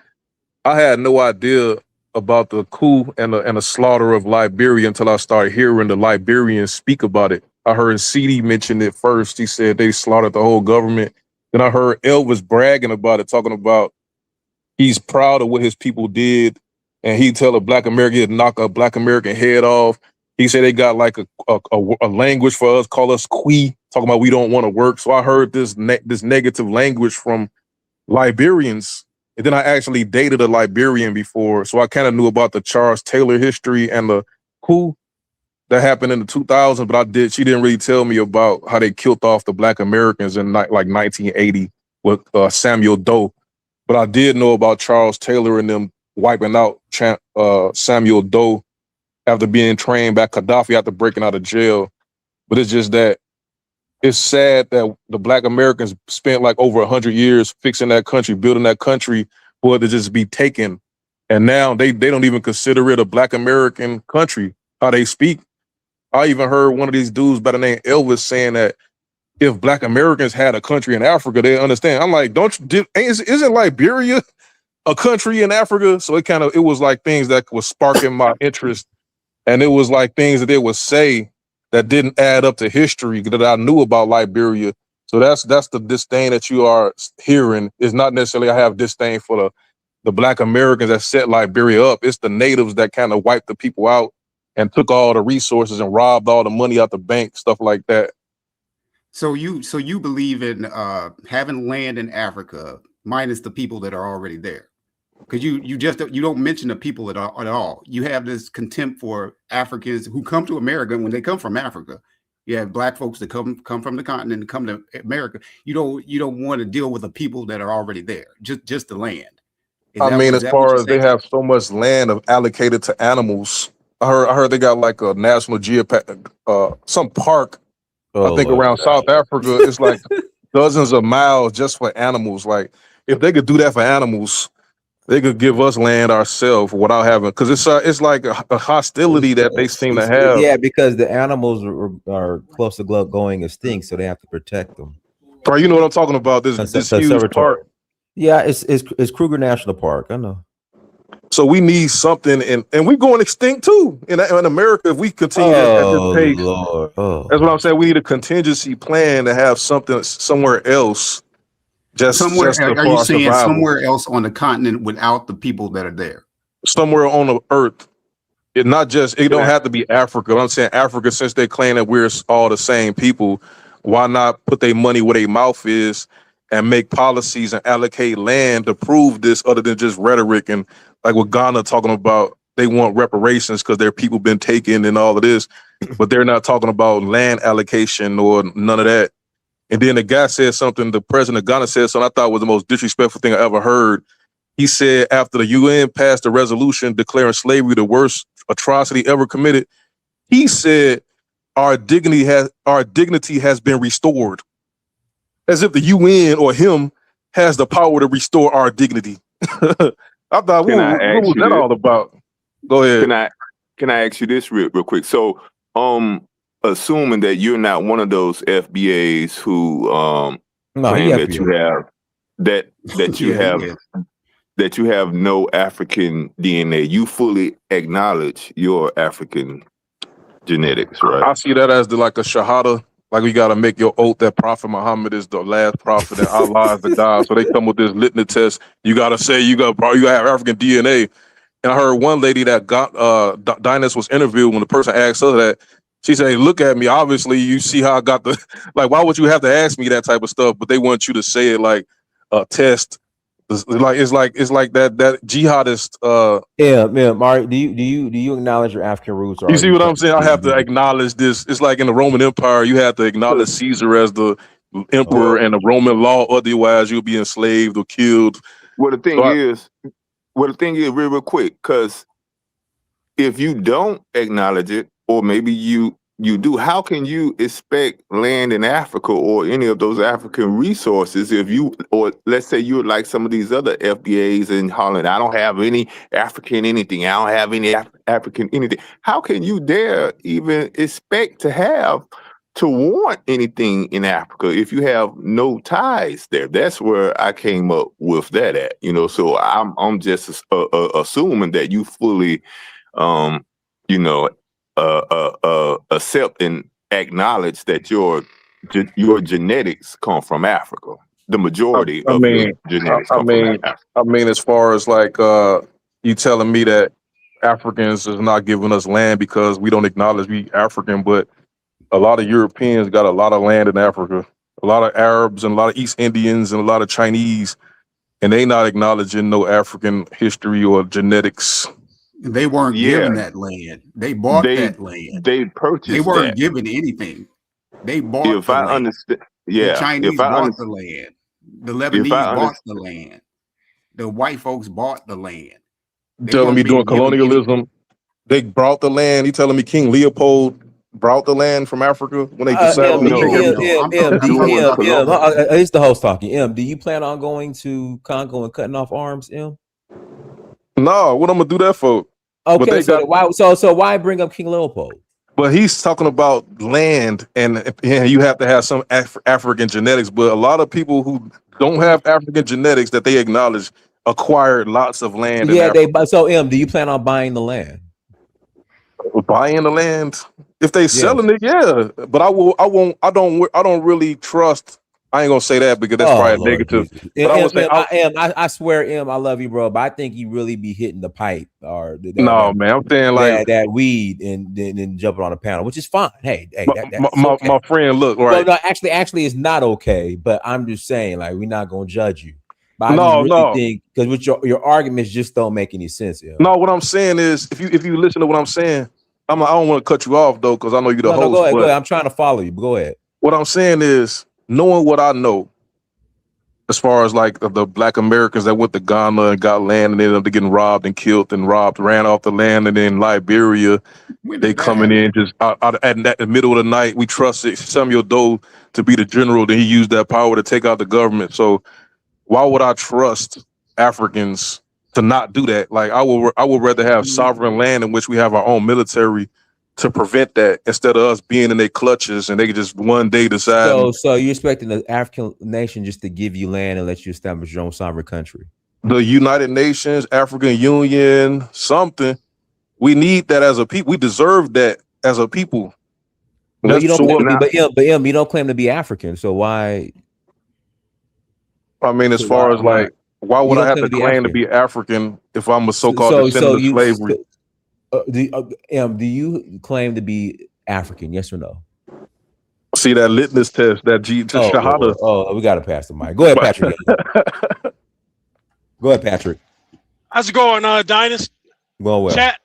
I had no idea about the coup and the slaughter of Liberia until I started hearing the Liberians speak about it. I heard CD mention it first. He said they slaughtered the whole government. Then I heard Elvis bragging about it, talking about he's proud of what his people did, and he tell a Black American he'd knock a Black American head off. He said they got like a language for us, call us Kui, talking about we don't want to work. So I heard this negative language from Liberians. And then I actually dated a Liberian before, so I kind of knew about the Charles Taylor history and the coup that happened in the 2000s, but she didn't really tell me about how they killed off the Black Americans in like 1980 with Samuel Doe. But I did know about Charles Taylor and them wiping out Samuel Doe after being trained by Gaddafi after breaking out of jail. But it's just that it's sad that the Black Americans spent like over 100 years fixing that country, building that country, for it to just be taken. And now they don't even consider it a Black American country, how they speak. I even heard one of these dudes by the name Elvis saying that if Black Americans had a country in Africa, they understand. I'm like, isn't Liberia a country in Africa? So it was like things that was sparking my interest. And it was like things that they would say that didn't add up to history that I knew about Liberia. So that's the disdain that you are hearing. Is not necessarily I have disdain for the Black Americans that set Liberia up. It's the natives that kind of wiped the people out and took all the resources and robbed all the money out the bank, stuff like that. So you believe in having land in Africa minus the people that are already there? Because you don't mention the people at all. You have this contempt for Africans who come to America. When they come from Africa, you have Black folks that come from the continent and come to America. You don't want to deal with the people that are already there. Just the land. As far as they have so much land allocated to animals, I heard they got like a National Geographic, some park. I think around South Africa, it's like dozens of miles just for animals. Like if they could do that for animals, they could give us land ourselves without having, because it's like a hostility that they seem to have. Yeah, because the animals are close to going extinct, so they have to protect them. Right, you know what I'm talking about? This huge park. Yeah, it's Kruger National Park. I know. So we need something, and we're going extinct too in America if we continue at this pace. Lord. That's what I'm saying. We need a contingency plan to have something somewhere else. Somewhere, are you saying somewhere else on the continent without the people that are there? Somewhere on the earth. It don't have to be Africa. I'm saying Africa, since they claim that we're all the same people, why not put their money where their mouth is and make policies and allocate land to prove this, other than just rhetoric? And like what Ghana talking about, they want reparations because their people been taken and all of this, but they're not talking about land allocation or none of that. And then the guy said something, the president of Ghana said something I thought was the most disrespectful thing I ever heard. He said after the UN passed a resolution declaring slavery the worst atrocity ever committed, he said our dignity has been restored. As if the UN or him has the power to restore our dignity. I thought, what was that all about? Go ahead. Can I ask you this real quick? So, assuming that you're not one of those FBAs who claim that you have that you have no African DNA, you fully acknowledge your African genetics, right? I see that as like a shahada. Like we got to make your oath that Prophet Muhammad is the last prophet and Allah is the God. So they come with this litmus test. You got to say you got to have African DNA. And I heard one lady that got Dinus was interviewed, when the person asked her that, she said, hey, look at me. Obviously, you see how I got the, like, why would you have to ask me that type of stuff? But they want you to say it like a test. It's like that jihadist. Yeah, Mari, do you acknowledge your African roots? You see what I'm saying? I have to acknowledge this. It's like in the Roman Empire, you have to acknowledge Caesar as the emperor and the Roman law. Otherwise, you'll be enslaved or killed. Well, the thing is, real quick, because if you don't acknowledge it, or maybe you do, how can you expect land in Africa or any of those African resources if you, or let's say you're like some of these other FBAs in Holland, I don't have any African anything, I don't have any African anything. How can you dare even expect to want anything in Africa if you have no ties there? That's where I came up with that at, so I'm just assuming that you fully, accept and acknowledge that your genetics come from Africa. The majority of your genetics come from Africa. I mean, as far as like you telling me that Africans is not giving us land because we don't acknowledge we African, but a lot of Europeans got a lot of land in Africa, a lot of Arabs and a lot of East Indians and a lot of Chinese, and they not acknowledging no African history or genetics. They weren't given that land. They bought that land. They purchased. They weren't given anything. They bought. If I understand, the Chinese bought the land. The Lebanese bought the land. The white folks bought the land. Telling me doing colonialism, they brought the land. You telling me King Leopold brought the land from Africa when they decided to take everything? I'm talking about Colombo. It's the host talking. Do you plan on going to Congo and cutting off arms, No, what I'm gonna do that for? But Okay, they got. so why bring up King Leopold? But he's talking about land, and you have to have some African genetics. But a lot of people who don't have African genetics that they acknowledge acquired lots of land in Yeah, Africa. so do you plan on buying the land? Buying the land, if they selling it, yeah. But I don't really trust. I ain't gonna say that because that's probably a Lord negative. Jesus. But I would say, I swear, I love you, bro, but I think you really be hitting the pipe or no, man. I'm saying like that weed and then jumping on a panel, which is fine. Hey, that's okay. my friend, look, right? Well, no, actually, it's not okay. But I'm just saying, like, we're not gonna judge you. But I just No, really think because with your arguments just don't make any sense. No, what I'm saying is, if you listen to what I'm saying, I don't want to cut you off though, because I know you're the host. Go ahead, go ahead. I'm trying to follow you. But go ahead. What I'm saying is, knowing what I know, as far as like the Black Americans that went to Ghana and got land and ended up getting robbed and killed and ran off the land, and then Liberia, they coming in just out at the middle of the night. We trusted Samuel Doe to be the general, then he used that power to take out the government. So why would I trust Africans to not do that? Like I would rather have sovereign land in which we have our own military to prevent that, instead of us being in their clutches and they could just one day decide. So you're expecting the African nation just to give you land and let you establish your own sovereign country? The United Nations, African Union, something. We need that as a people. We deserve that as a people. But you don't claim to be, but you don't claim to be African. So why? I mean, as far as like, why would I have to claim to be African if I'm a so-called descendant of slavery? Do you claim to be African? Yes or no? See that litmus test, that Shahada. Oh, we got to pass the mic. Go ahead, Patrick. Go ahead, Patrick. How's it going, Dynast? Going well. Chat.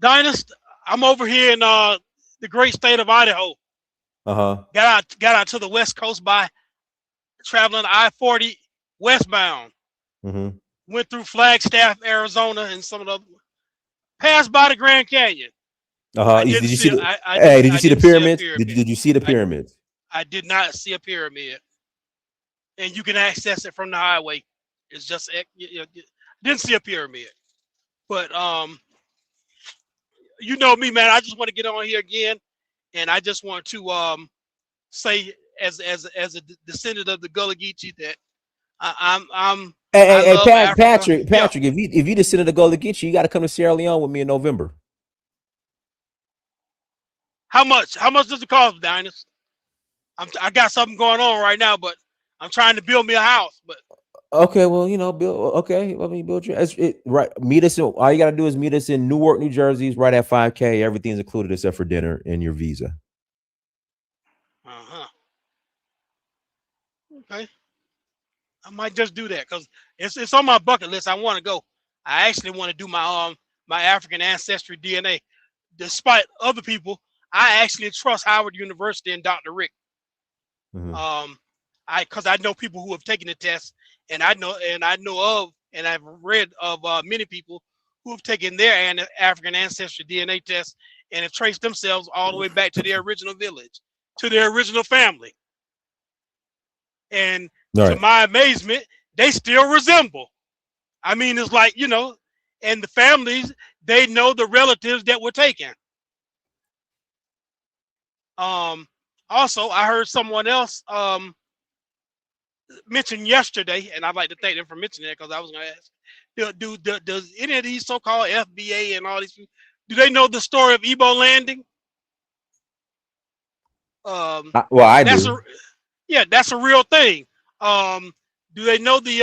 Dynast, I'm over here in the great state of Idaho. Got out to the West Coast by traveling I-40 westbound. Went through Flagstaff, Arizona, and some of the passed by the Grand Canyon. Did you see the pyramids? Did you see the pyramids? I did not see a pyramid, and you can access it from the highway. It's just didn't see a pyramid, but you know me, man. I just want to get on here again, and I just want to say, as a descendant of the Gullah Geechee, that I'm. Hey, Patrick, if you descended the Gullah Geechee, you got to come to Sierra Leone with me in November. How much does it cost, Dynast? I got something going on right now, but I'm trying to build me a house. But okay, well, build. Okay, let me build you. Right, meet us. All you got to do is meet us in Newark, New Jersey. It's right at 5K. Everything's included except for dinner and your visa. Okay. I might just do that because it's on my bucket list. I want to go. I actually want to do my my African ancestry DNA. Despite other people, I actually trust Howard University and Dr. Rick. Because I know people who have taken the test, and I've read of many people who have taken their African ancestry DNA test and have traced themselves all the way back to their original village, to their original family. And to my amazement, they still resemble. I mean, it's like, and the families, they know the relatives that were taken. Also, I heard someone else mention yesterday, and I'd like to thank them for mentioning that, because I was going to ask, does any of these so-called FBA and all these people, do they know the story of Igbo landing? Well, I do. Yeah, that's a real thing. Do they know the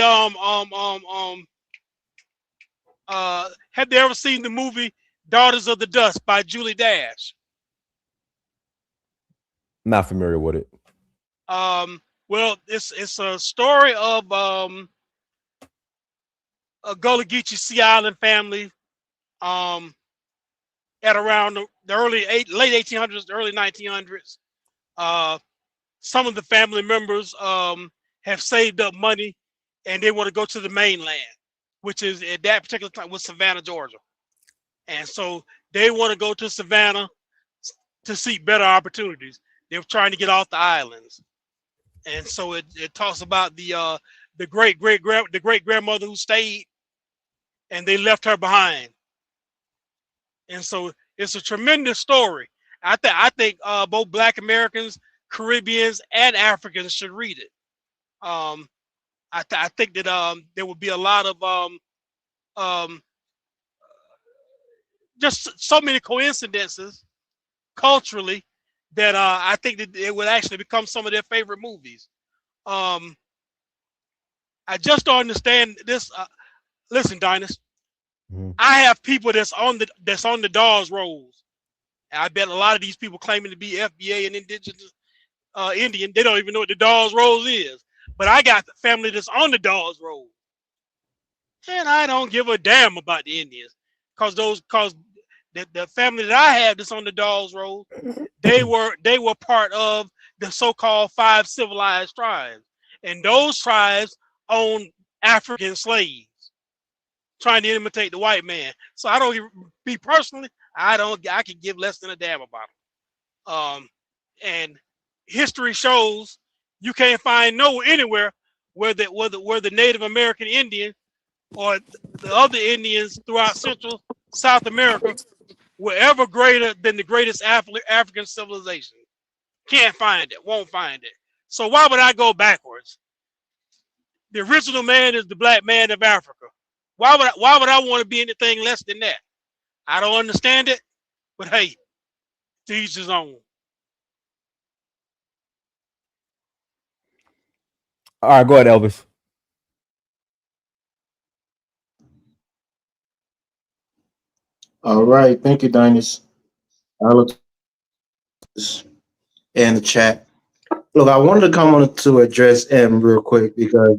have they ever seen the movie Daughters of the Dust by Julie Dash? Not familiar with it. Well, it's a story of a Gullah Geechee Sea Island family at around the late 1800s, early 1900s. Some of the family members have saved up money, and they want to go to the mainland, which is at that particular time was Savannah, Georgia. And so they want to go to Savannah. to seek better opportunities. They were trying to get off the islands, and so it talks about the great grandmother who stayed, and they left her behind. And so it's a tremendous story. I think both Black Americans, Caribbeans, and Africans should read it. I think that there would be a lot of just so many coincidences culturally that I think that it would actually become some of their favorite movies. I just don't understand this. Listen, Dinus, I have people that's on the Dawes rolls. And I bet a lot of these people claiming to be FBA and indigenous Indian, they don't even know what the Dawes rolls is. But I got the family that's on the Dawes roll, and I don't give a damn about the Indians, cause the family that I have that's on the Dawes roll, they were part of the so-called 5 civilized tribes, and those tribes owned African slaves, trying to imitate the white man. So I don't, me personally, I could give less than a damn about them. And history shows you can't find anywhere where the Native American Indian or the other Indians throughout Central South America were ever greater than the greatest African civilization. Can't find it, won't find it. So why would I go backwards? The original man is the black man of Africa. Why would I want to be anything less than that? I don't understand it, but hey, to each his own. All right, go ahead, Elvis. All right, thank you, Dinus. I look in the chat. Look, I wanted to come on to address M real quick because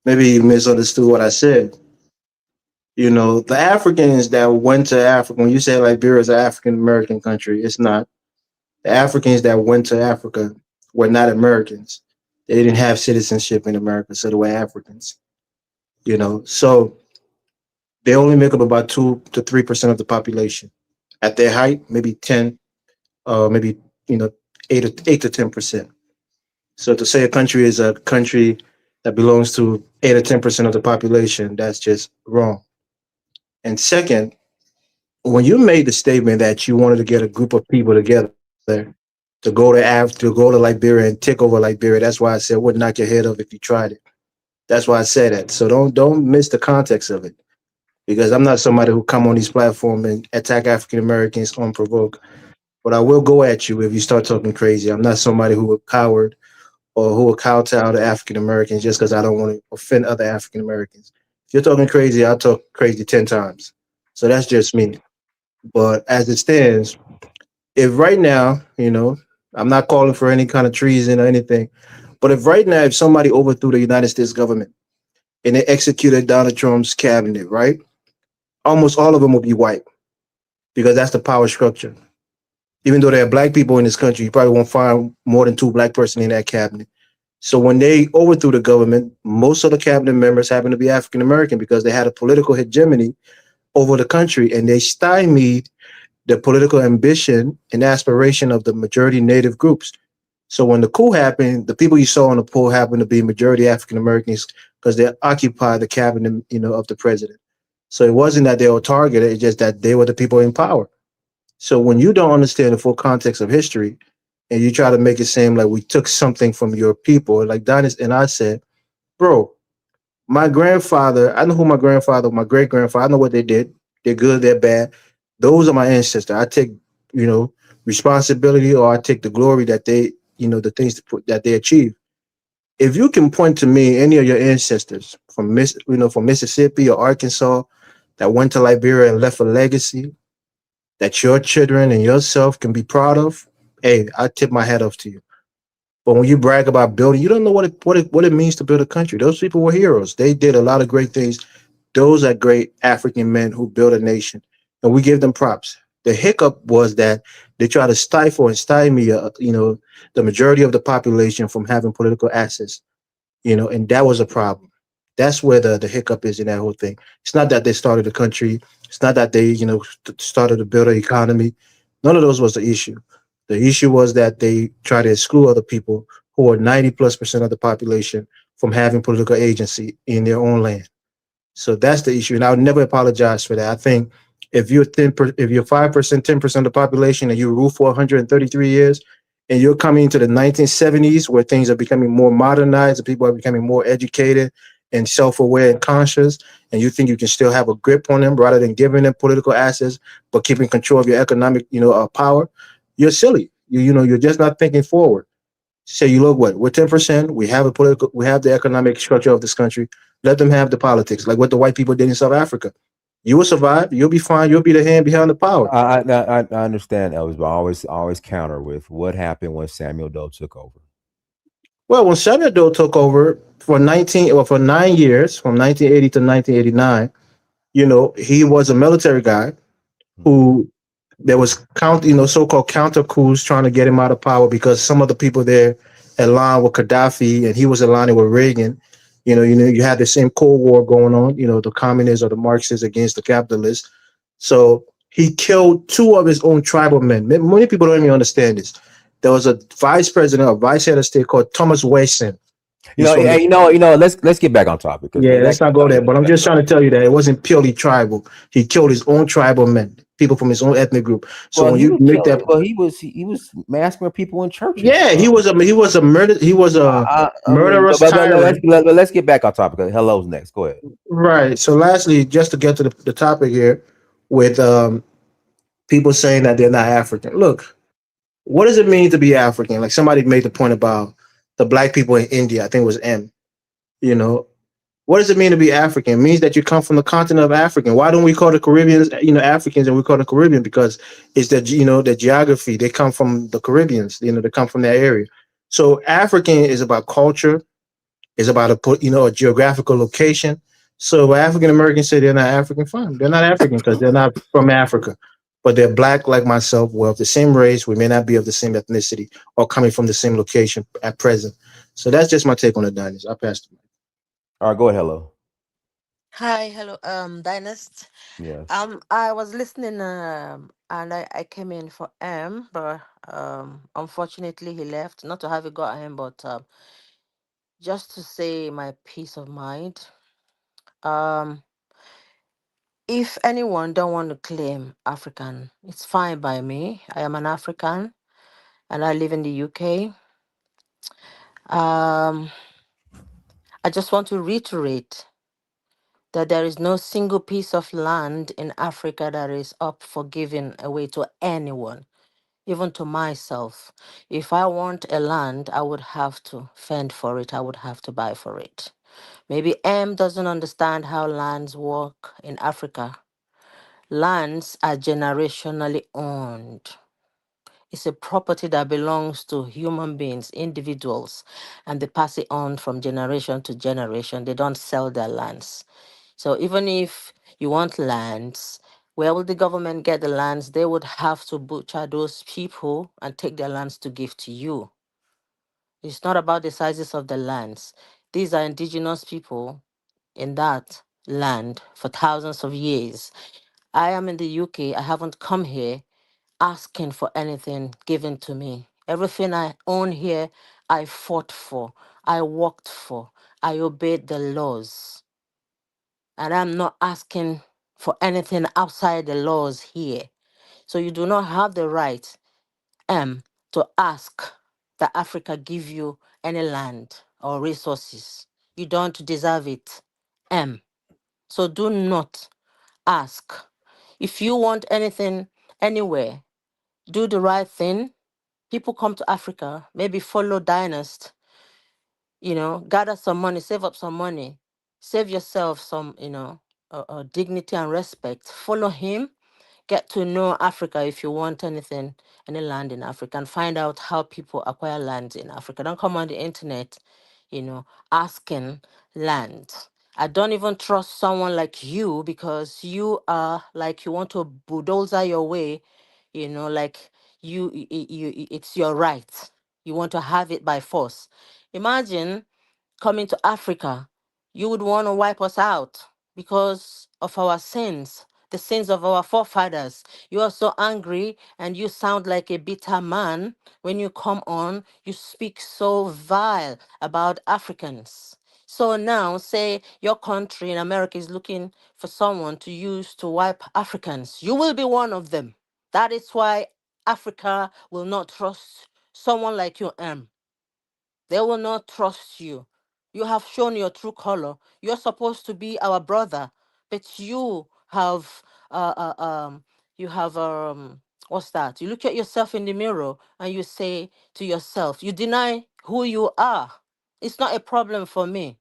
maybe you misunderstood what I said. You know, the Africans that went to Africa, when you say Liberia is an African American country, it's not. The Africans that went to Africa were not Americans. They didn't have citizenship in America, so they were Africans. You know, so they only make up about 2 to 3% of the population. At their height, maybe 10, maybe 8 to 10%. So to say a country is a country that belongs to 8 or 10% of the population, that's just wrong. And second, when you made the statement that you wanted to get a group of people together to go to Liberia and take over Liberia, that's why I said would knock your head off if you tried it. That's why I said that. So don't miss the context of it, because I'm not somebody who come on these platforms and attack African Americans unprovoked. But I will go at you if you start talking crazy. I'm not somebody who would coward or who will kowtow to African Americans just because I don't want to offend other African Americans. If you're talking crazy, I'll talk crazy 10 times. So that's just me. But as it stands, if right now, I'm not calling for any kind of treason or anything, but if somebody overthrew the United States government and they executed Donald Trump's cabinet, right? Almost all of them will be white because that's the power structure. Even though there are black people in this country, you probably won't find more than 2 black persons in that cabinet. So when they overthrew the government, most of the cabinet members happen to be African American because they had a political hegemony over the country, and they stymied the political ambition and aspiration of the majority native groups. So when the coup happened, the people you saw on the poll happened to be majority African Americans because they occupied the cabinet, of the president. So it wasn't that they were targeted; it's just that they were the people in power. So when you don't understand the full context of history, and you try to make it seem like we took something from your people, like Donis and I said, bro, my grandfather, I know who my grandfather, my great grandfather, I know what they did. They're good, they're bad. Those are my ancestors. I take, responsibility, or I take the glory that they, the things that they achieved. If you can point to me any of your ancestors from Mississippi or Arkansas that went to Liberia and left a legacy that your children and yourself can be proud of, hey, I tip my hat off to you. But when you brag about building, you don't know what it means to build a country. Those people were heroes. They did a lot of great things. Those are great African men who built a nation, and we give them props. The hiccup was that they try to stifle and stymie, the majority of the population from having political access, and that was a problem. That's where the hiccup is in that whole thing. It's not that they started a country. It's not that they, started to build an economy. None of those was the issue. The issue was that they try to exclude other people who are 90+% of the population from having political agency in their own land. So that's the issue, and I would never apologize for that. I think if you're 5%, 10% of the population, and you rule for 133 years, and you're coming into the 1970s where things are becoming more modernized, and people are becoming more educated and self-aware and conscious, and you think you can still have a grip on them rather than giving them political assets, but keeping control of your economic, power, you're silly. You're just not thinking forward. Say, you look what we're 10%. We have the economic structure of this country. Let them have the politics, like what the white people did in South Africa. You will survive. You'll be fine. You'll be the hand behind the power. I understand, Elvis, but I always counter with what happened when Samuel Doe took over. Well, when Samuel Doe took over for 9 years, from 1980 to 1989, he was a military guy who there was so-called counter coups trying to get him out of power because some of the people there aligned with Gaddafi and he was aligning with Reagan. You had the same Cold War going on, the communists or the Marxists against the capitalists. So he killed two of his own tribal men. Many people don't even understand this. There was a vice head of state called Thomas Wayson. Let's get back on topic. Yeah, let's not go there. But I'm just trying to tell you that it wasn't purely tribal. He killed his own tribal men, people from his own ethnic group. So when you make that, he was massacring people in churches. Yeah, he was a murderous tyrant. Let's get back on topic. Hello's next. Go ahead. Right. So lastly, just to get to the topic here, with people saying that they're not African. Look, what does it mean to be African? Like somebody made the point about the black people in India. I think it was M. What does it mean to be African? It means that you come from the continent of African. Why don't we call the Caribbeans, Africans, and we call them Caribbean? Because it's the geography. They come from the Caribbeans. They come from that area. So African is about culture. It's about a geographical location. So when African Americans say they're not African, fine. They're not African because they're not from Africa. But they're black like myself. We're of the same race. We may not be of the same ethnicity or coming from the same location at present. So that's just my take on the dynasty. I'll pass the mic. All right, go ahead. Hello. Hi, hello, Dynast. Yes. I was listening, and I came in for M, but unfortunately he left. Not to have it got him, but just to say my peace of mind. Um, if anyone don't want to claim African, it's fine by me. I am an African, and I live in the UK. Um, I just want to reiterate that there is no single piece of land in Africa that is up for giving away to anyone, even to myself. If I want a land, I would have to fend for it, I would have to buy for it. Maybe M doesn't understand how lands work in Africa. Lands are generationally owned. It's a property that belongs to human beings, individuals, and they pass it on from generation to generation. They don't sell their lands. So even if you want lands, where will the government get the lands? They would have to butcher those people and take their lands to give to you. It's not about the sizes of the lands. These are indigenous people in that land for thousands of years. I am in the UK. I haven't come here asking for anything given to me. Everything I own here, I fought for, I worked for, I obeyed the laws. And I'm not asking for anything outside the laws here. So you do not have the right, to ask that Africa give you any land or resources. You don't deserve it, So do not ask. If you want anything anywhere, do the right thing. People come to Africa, maybe follow Dynast, gather some money, save up some money, save yourself some, dignity and respect. Follow him, get to know Africa if you want anything, any land in Africa, and find out how people acquire land in Africa. Don't come on the internet, asking land. I don't even trust someone like you because you are like you want to bulldozer your way, like it's your right. You want to have it by force. Imagine coming to Africa, you would want to wipe us out because of our sins. the sins of our forefathers. You are so angry and you sound like a bitter man. When you come on, you speak so vile about Africans. So now, say your country in America is looking for someone to use to wipe Africans. You will be one of them. That is why Africa will not trust someone like you, M. They will not trust you. You have shown your true color. You're supposed to be our brother, but you have what's that? You look at yourself in the mirror and you say to yourself, you deny who you are. It's not a problem for me.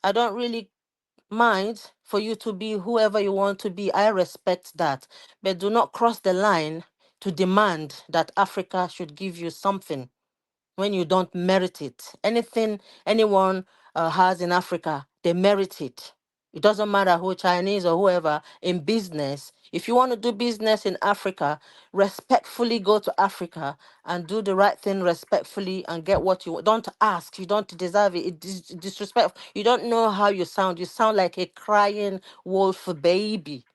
I don't really mind for you to be whoever you want to be. I respect that. But do not cross the line to demand that Africa should give you something when you don't merit it. Anything anyone has in Africa, they merit it. It doesn't matter who, Chinese or whoever, in business. If you want to do business in Africa, respectfully go to Africa and do the right thing respectfully and get what you want. Don't ask. You don't deserve it. It's disrespectful. You don't know how you sound. You sound like a crying wolf baby,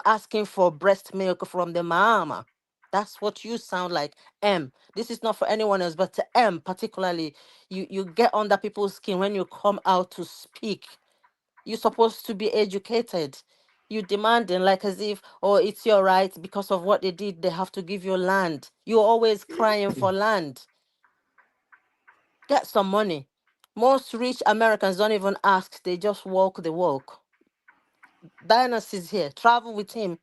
asking for breast milk from the mama. That's what you sound like, M. This is not for anyone else, but to M particularly, you get under people's skin when you come out to speak. You're supposed to be educated. You demanding like as if, oh, it's your right because of what they did, they have to give you land. You're always crying for land. Get some money. Most rich Americans don't even ask, they just walk the walk. Dynasty's here. Travel with him.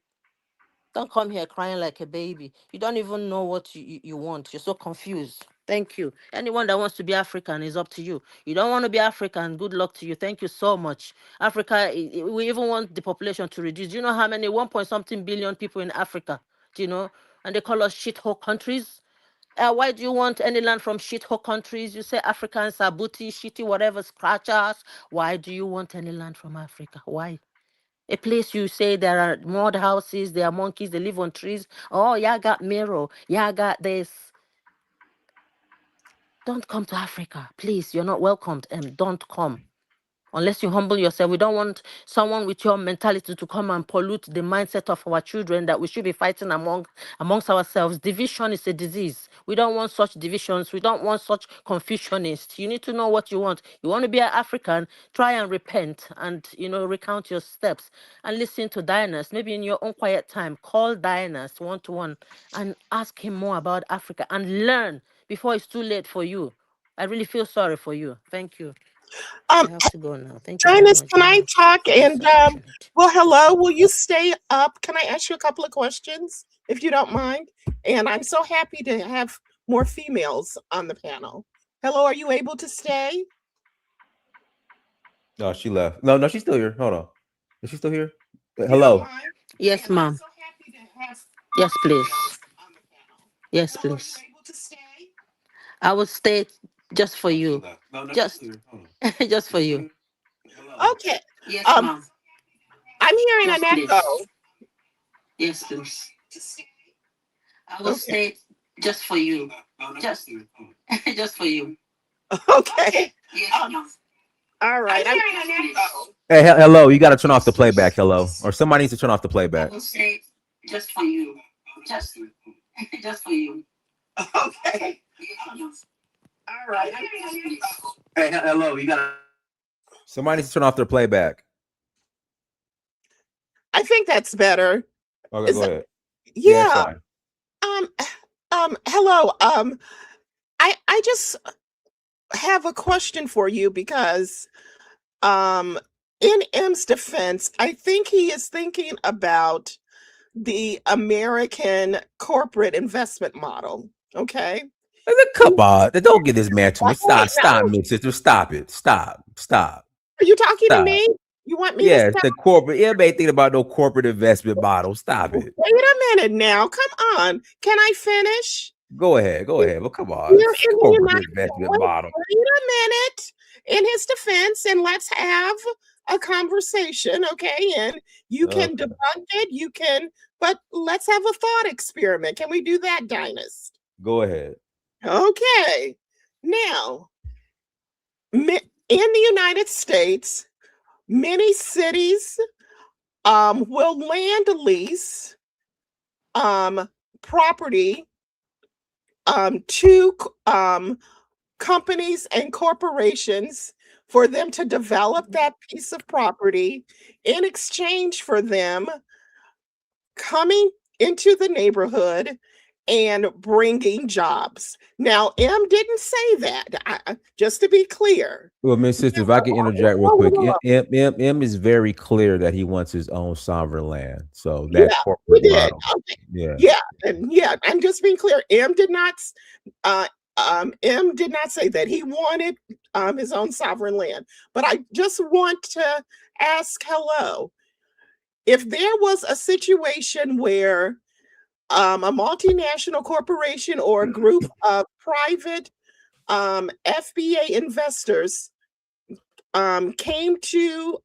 Don't come here crying like a baby. You don't even know what you want. You're so confused. Thank you. Anyone that wants to be African is up to you. You don't want to be African, good luck to you. Thank you so much. Africa, we even want the population to reduce. Do you know how many 1 point something billion people in Africa? Do you know? And they call us shithole countries. Why do you want any land from shithole countries? You say Africans are booty, shitty, whatever, scratchers. Why do you want any land from Africa? Why? A place you say there are mud houses, there are monkeys, they live on trees. Oh, yeah, I got mirror. Yeah, I got this. Don't come to Africa. Please, you're not welcomed. Don't come. Unless you humble yourself. We don't want someone with your mentality to come and pollute the mindset of our children that we should be fighting amongst ourselves. Division is a disease. We don't want such divisions. We don't want such confusionists. You need to know what you want. You want to be an African, try and repent and, recount your steps and listen to Dinas. Maybe in your own quiet time, call Dinas one-to-one and ask him more about Africa and learn before it's too late for you. I really feel sorry for you. Thank you. I have to go now. Thank you very Janice, much. can I talk? And Well, hello. Will you stay up? Can I ask you a couple of questions, if you don't mind? And I'm so happy to have more females on the panel. Hello, are you able to stay? No, she left. No, she's still here. Hold on. Is she still here? Hello. Yes, ma'am. Yes, please. Yes, please. I will stay just for you. Just, just for you. Okay. Yes, ma'am. I'm hearing Yes, an echo. Yes, please. I will stay just for you. Just, just for you. Okay. All right. Hey, hello. You got to turn off the playback. Hello, or somebody needs to turn off the playback. I will stay just for you. Just, just for you. Okay. All right. Hey, hello. You got to. Somebody needs to turn off their playback. I think that's better. Okay, go ahead. Yeah. Hello. I just have a question for you because in M's defense, I think he is thinking about the American corporate investment model. Okay. Come on. Don't get this man too much. Stop, Miss Sister. Stop it. Stop. Are you talking to me? You want me to Yes, stop? the corporate. Everybody thinking about no corporate investment model. Stop it. Wait a minute now. Come on. Can I finish? Go ahead. Well, come on. Corporate investment model. Wait a minute. In his defense, and let's have a conversation, okay? And you can debunk it. But let's have a thought experiment. Can we do that, Dynast? Go ahead. Okay. Now, in the United States, many cities will land lease property to companies and corporations for them to develop that piece of property in exchange for them coming into the neighborhood and bringing jobs. Now, M didn't say that, just to be clear. Well, Miss Sister, if I can interject real quick, M is very clear that he wants his own sovereign land. So that Yeah, he corporate did. model, Okay. yeah. Yeah, I'm just being clear. M did not say that. He wanted his own sovereign land. But I just want to ask hello. If there was a situation where a multinational corporation or a group of private FBA investors came to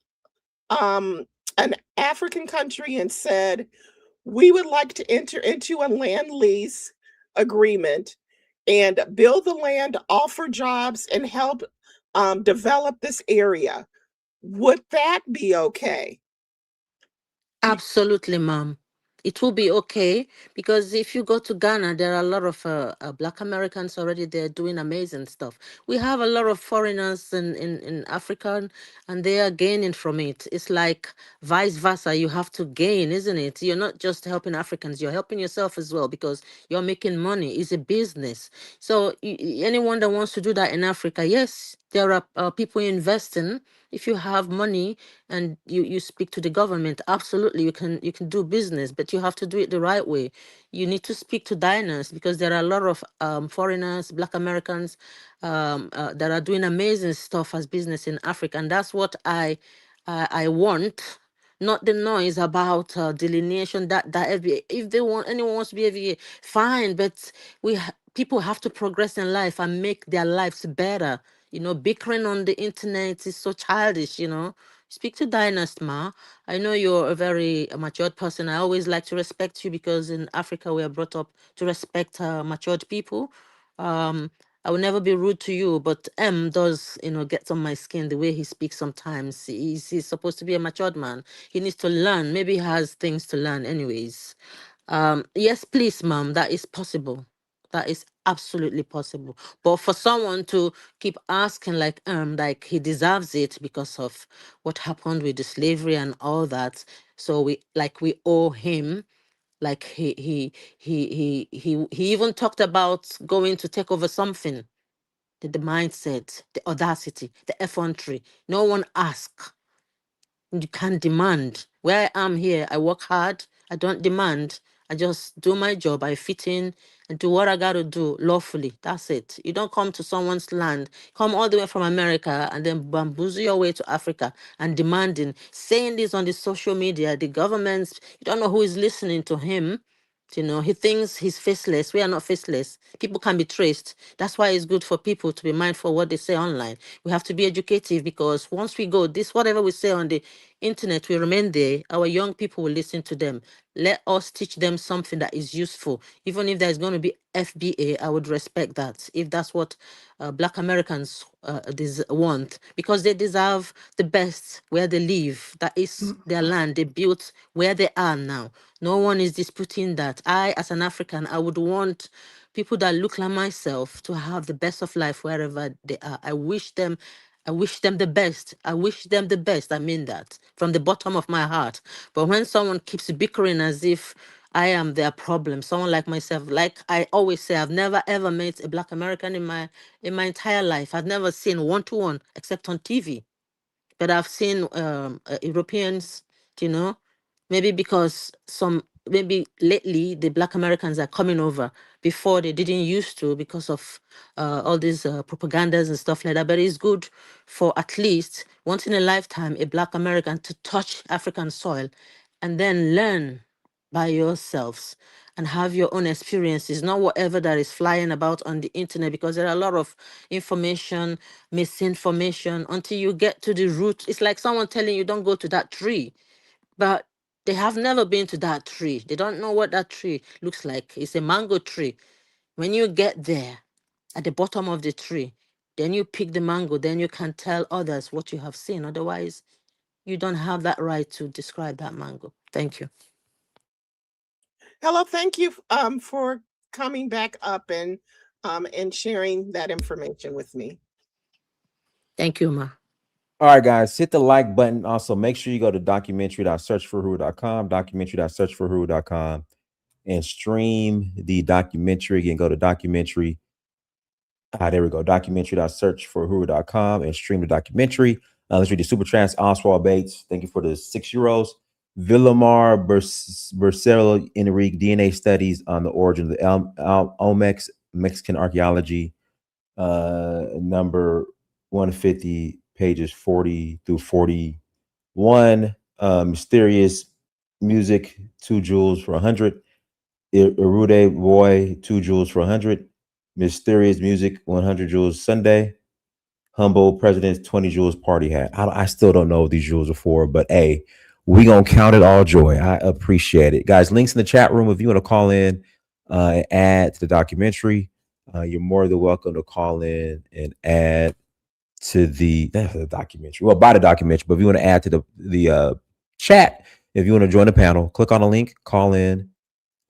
an African country and said, we would like to enter into a land lease agreement and build the land, offer jobs, and help develop this area, would that be okay? Absolutely, ma'am. It will be okay because if you go to Ghana, there are a lot of Black Americans already there doing amazing stuff. We have a lot of foreigners in Africa and they are gaining from it. It's like vice versa. You have to gain, isn't it? You're not just helping Africans, you're helping yourself as well because you're making money. It's a business. So anyone that wants to do that in Africa, yes, there are people investing. If you have money and you speak to the government, absolutely you can do business, but you have to do it the right way. You need to speak to diners because there are a lot of foreigners, Black Americans, that are doing amazing stuff as business in Africa, and that's what I want. Not the noise about delineation that FBA. If they want, anyone wants to be FBA, fine. But people have to progress in life and make their lives better. Bickering on the internet is so childish. Speak to Dynast, Ma. I know you're a very matured person. I always like to respect you because in Africa we are brought up to respect matured people. I will never be rude to you, but M does, gets on my skin the way he speaks sometimes. He's supposed to be a matured man. He needs to learn. Maybe he has things to learn anyways. Yes, please, ma'am, that is possible. That is absolutely possible. But for someone to keep asking like he deserves it because of what happened with the slavery and all that, so we owe him. Like he even talked about going to take over something. The mindset, the audacity, the effrontery. No one asked. You can't demand. Where I am here, I work hard. I don't demand. I just do my job. I fit in and do what I got to do lawfully. That's it. You don't come to someone's land, come all the way from America and then bamboozle your way to Africa and demanding, saying this on the social media, the governments, you don't know who is listening to him. He thinks he's faceless. We are not faceless. People can be traced. That's why it's good for people to be mindful of what they say online. We have to be educative because once we go, whatever we say on the internet will remain there. Our young people will listen to them. Let us teach them something that is useful. Even if there's going to be FBA, I would respect that. If that's what Black Americans want, because they deserve the best where they live. That is their land. They built where they are now. No one is disputing that. I, as an African, I would want people that look like myself to have the best of life wherever they are. I wish them the best. I wish them the best. I mean that from the bottom of my heart. But when someone keeps bickering as if I am their problem, someone like myself, like I always say, I've never ever met a Black American in my entire life. I've never seen one to one except on TV. But I've seen Europeans, you know, maybe because maybe lately the Black Americans are coming over. Before they didn't used to because of all these propagandas and stuff like that. But it's good for at least once in a lifetime a Black American to touch African soil and then learn by yourselves and have your own experiences, not whatever that is flying about on the internet, because there are a lot of information, misinformation until you get to the root. It's like someone telling you don't go to that tree, but they have never been to that tree. They don't know what that tree looks like. It's a mango tree. When you get there at the bottom of the tree, then you pick the mango, then you can tell others what you have seen. Otherwise, You don't have that right to describe that, Mango. Thank you. Hello, thank you for coming back up and sharing that information with me. Thank you, Ma. All right, guys, hit the like button. Also, make sure you go to documentary.searchforwho.com, documentary.searchforwho.com, and stream the documentary. Again, go to documentary. There we go. Documentary.searchforwho.com and stream the documentary. Let's read the super chats. Oswald Bates, thank you for the €6. Villamar Bercero Enrique, DNA studies on the origin of the Olmecs, Mexican archaeology, number 150, pages 40 through 41. Mysterious music, 2 jewels for 100. Erude Boy, 2 jewels for 100. Mysterious music, 100 jewels Sunday. Humble President's 20 jewels party hat. I still don't know what these jewels are for, but hey, we gonna count it all joy. I appreciate it. Guys, links in the chat room. If you want to call in and add to the documentary, you're more than welcome to call in and add to the documentary. Well, buy the documentary, but if you want to add to the chat, if you want to join the panel, click on the link, call in.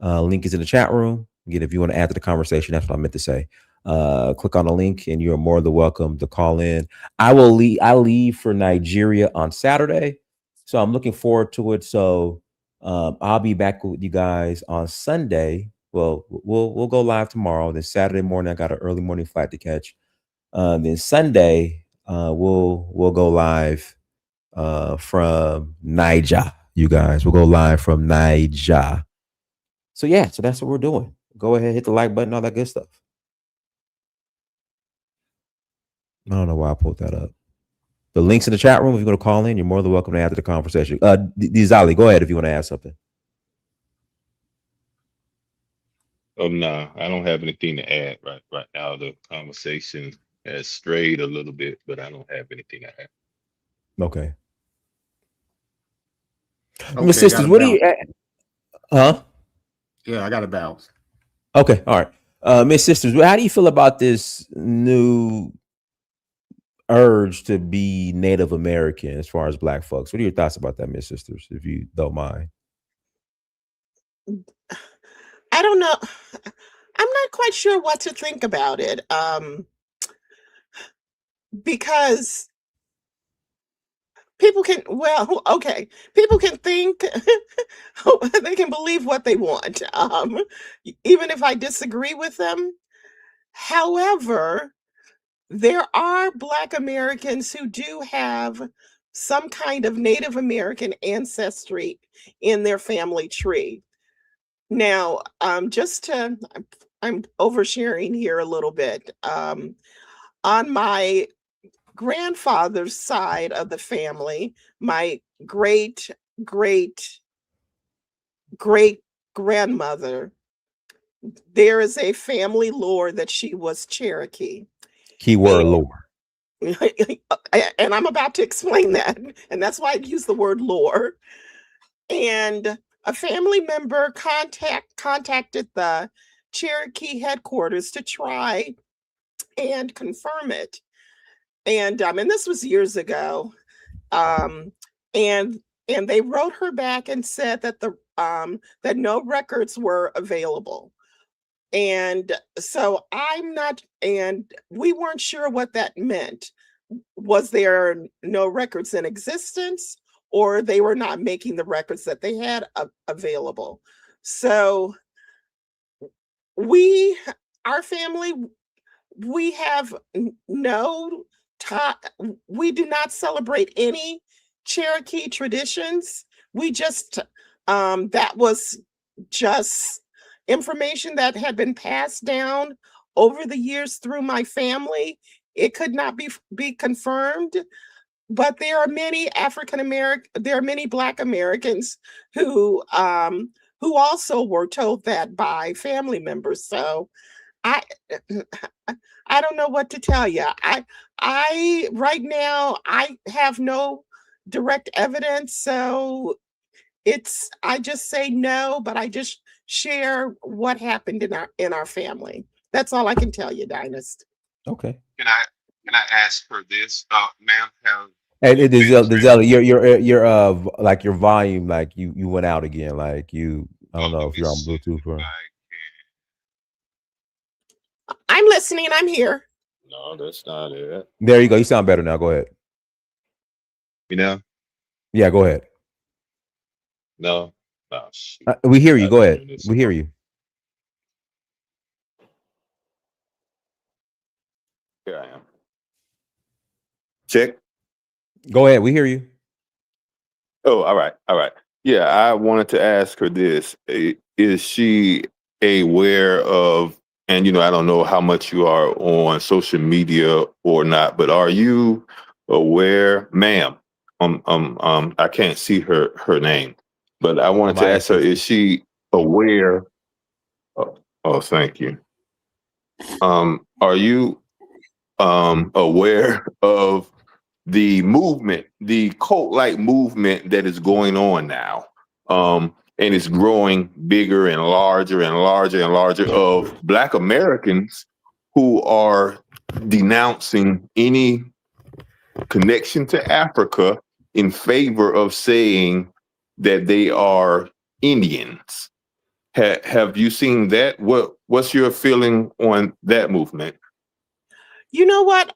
Link is in the chat room. Again, if you want to add to the conversation, that's what I meant to say. Click on the link and you're more than welcome to call in. I leave for Nigeria on Saturday, so I'm looking forward to it. So I'll be back with you guys on Sunday. Well, we'll go live tomorrow. Then Saturday morning, I got an early morning flight to catch. Then Sunday, we'll go live from Niger. You guys, we'll go live from Niger. So yeah, so that's what we're doing. Go ahead, hit the like button, all that good stuff. I don't know why I pulled that up. The links in the chat room. If you're going to call in, you're more than welcome to add to the conversation. Dizali, go ahead if you want to add something. Oh no, I don't have anything to add right now. The conversation has strayed a little bit, but I don't have anything to add. Okay. Okay, Sisters, what do you add? Huh? Yeah, I got to bounce. Okay, all right. Miss Sisters, how do you feel about this new urge to be Native American as far as Black folks? What are your thoughts about that, Miss Sisters, if you don't mind? I don't know. I'm not quite sure what to think about it. Because people can, people can think, they can believe what they want, even if I disagree with them. However, there are Black Americans who do have some kind of Native American ancestry in their family tree. Now, I'm oversharing here a little bit. On my grandfather's side of the family, my great grandmother, there is a family lore that she was Cherokee. Keyword lore. And I'm about to explain that. And that's why I use the word lore. And a family member contacted the Cherokee headquarters to try and confirm it. And this was years ago. And they wrote her back and said that that no records were available. And so we weren't sure what that meant. Was there no records in existence, or they were not making the records that they had available? So our family, we have we do not celebrate any Cherokee traditions. We just, that was just information that had been passed down over the years through my family. It could not be confirmed, but there are many there are many Black Americans who also were told that by family members. So I don't know what to tell you. I right now I have no direct evidence, so I just say no, but I just share what happened in our family. That's all I can tell you, Dynast. Okay. Can I ask for this, ma'am? And Dizella, your like your volume, like you went out again, like you. I don't know if you're on Bluetooth or. I'm listening. I'm here. No, that's not it. There you go. You sound better now. Go ahead. You know? Yeah, go ahead. No. Oh, shoot. We hear you. Go ahead. We hear you. Here I am. Check. Go ahead. We hear you. Oh, all right. All right. Yeah, I wanted to ask her this. Is she aware of, and I don't know how much you are on social media or not, but are you aware, ma'am? I can't see her name, but I wanted to ask her, is she aware? Oh, thank you. Are you aware of the movement, the cult-like movement that is going on now, and it's growing bigger and larger and larger and larger, of Black Americans who are denouncing any connection to Africa in favor of saying that they are Indians? Have you seen that? What's your feeling on that movement? You know what?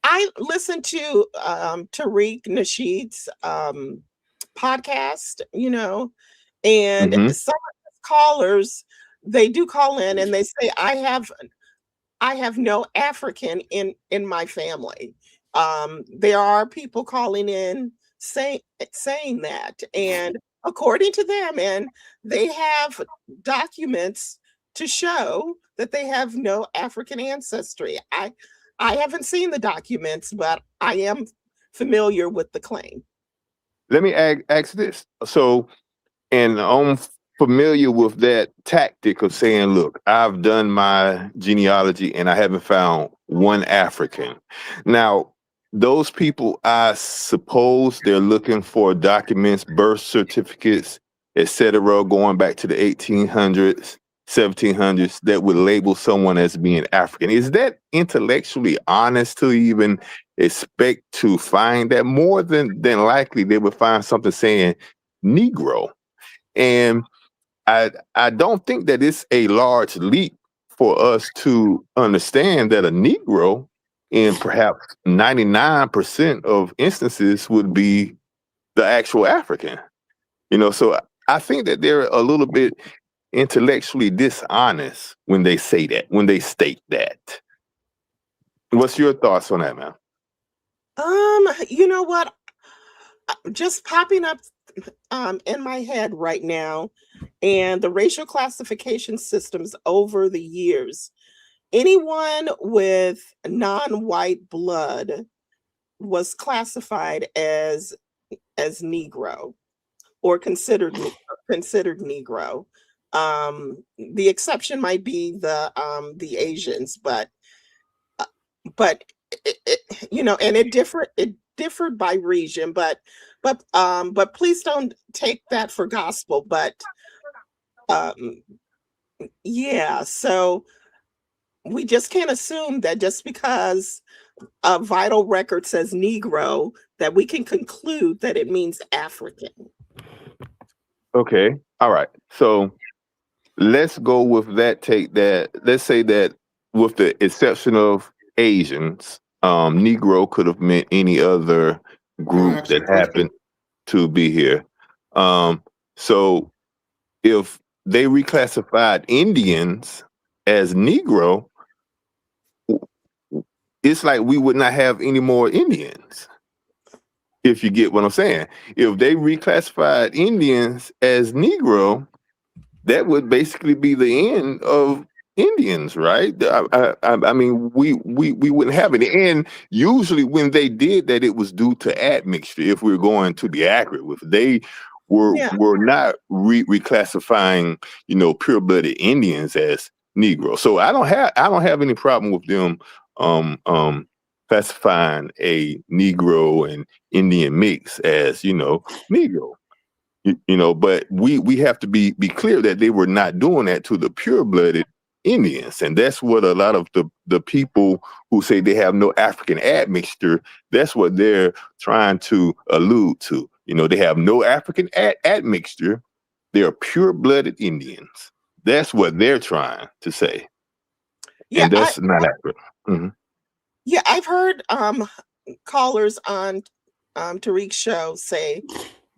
I listened to Tariq Nasheed's podcast, and some of his callers, they do call in and they say, I have no African in my family. There are people calling in saying that, and according to them, and they have documents to show that they have no African ancestry. I haven't seen the documents, but I am familiar with the claim. Let me ask this. So, and I'm familiar with that tactic of saying, look, I've done my genealogy and I haven't found one African. Now, those people, I suppose they're looking for documents, birth certificates, etc., going back to the 1800s, 1700s, that would label someone as being African. Is that intellectually honest to even expect to find that? More than likely they would find something saying Negro. And I don't think that it's a large leap for us to understand that a Negro in perhaps 99% of instances would be the actual African. So I think that they're a little bit intellectually dishonest when they say that, when they state that. What's your thoughts on that, man? You know what? Just popping up in my head right now, and the racial classification systems over the years, anyone with non-white blood was classified as Negro or considered Negro. The exception might be the Asians, but and it differed by region, but please don't take that for gospel. But yeah, so we just can't assume that just because a vital record says Negro, that we can conclude that it means African. Okay. All right. So let's go with that take, that let's say that with the exception of Asians, Negro could have meant any other group that happened to be here. So if they reclassified Indians as Negro, it's like we would not have any more Indians, if you get what I'm saying. If they reclassified Indians as Negro, that would basically be the end of Indians, right? I mean, we wouldn't have any. And usually when they did that, it was due to admixture, if we're going to be accurate with it. They were not reclassifying, pure-blooded Indians as Negro. So I don't have any problem with them classifying a Negro and Indian mix as, Negro. But we have to be clear that they were not doing that to the pure-blooded Indians. And that's what a lot of the people who say they have no African admixture, that's what they're trying to allude to. You know, they have no African admixture. They're pure-blooded Indians. That's what they're trying to say. Yeah, and that's not accurate. Mm-hmm. Yeah, I've heard callers on Tariq's show say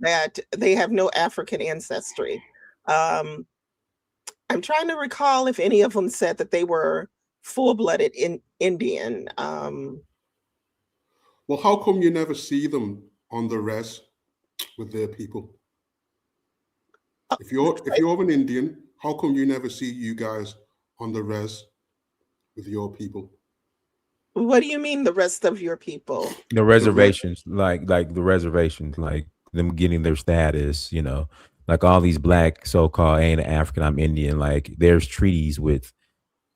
that they have no African ancestry. I'm trying to recall if any of them said that they were full-blooded Indian. Well, how come you never see them on the res with their people? If you're an Indian, how come you never see you guys on the res with your people? What do you mean the rest of your people? The reservations, like the reservations, like them getting their status, you know, like all these black so-called, ain't African, I'm Indian. Like there's treaties with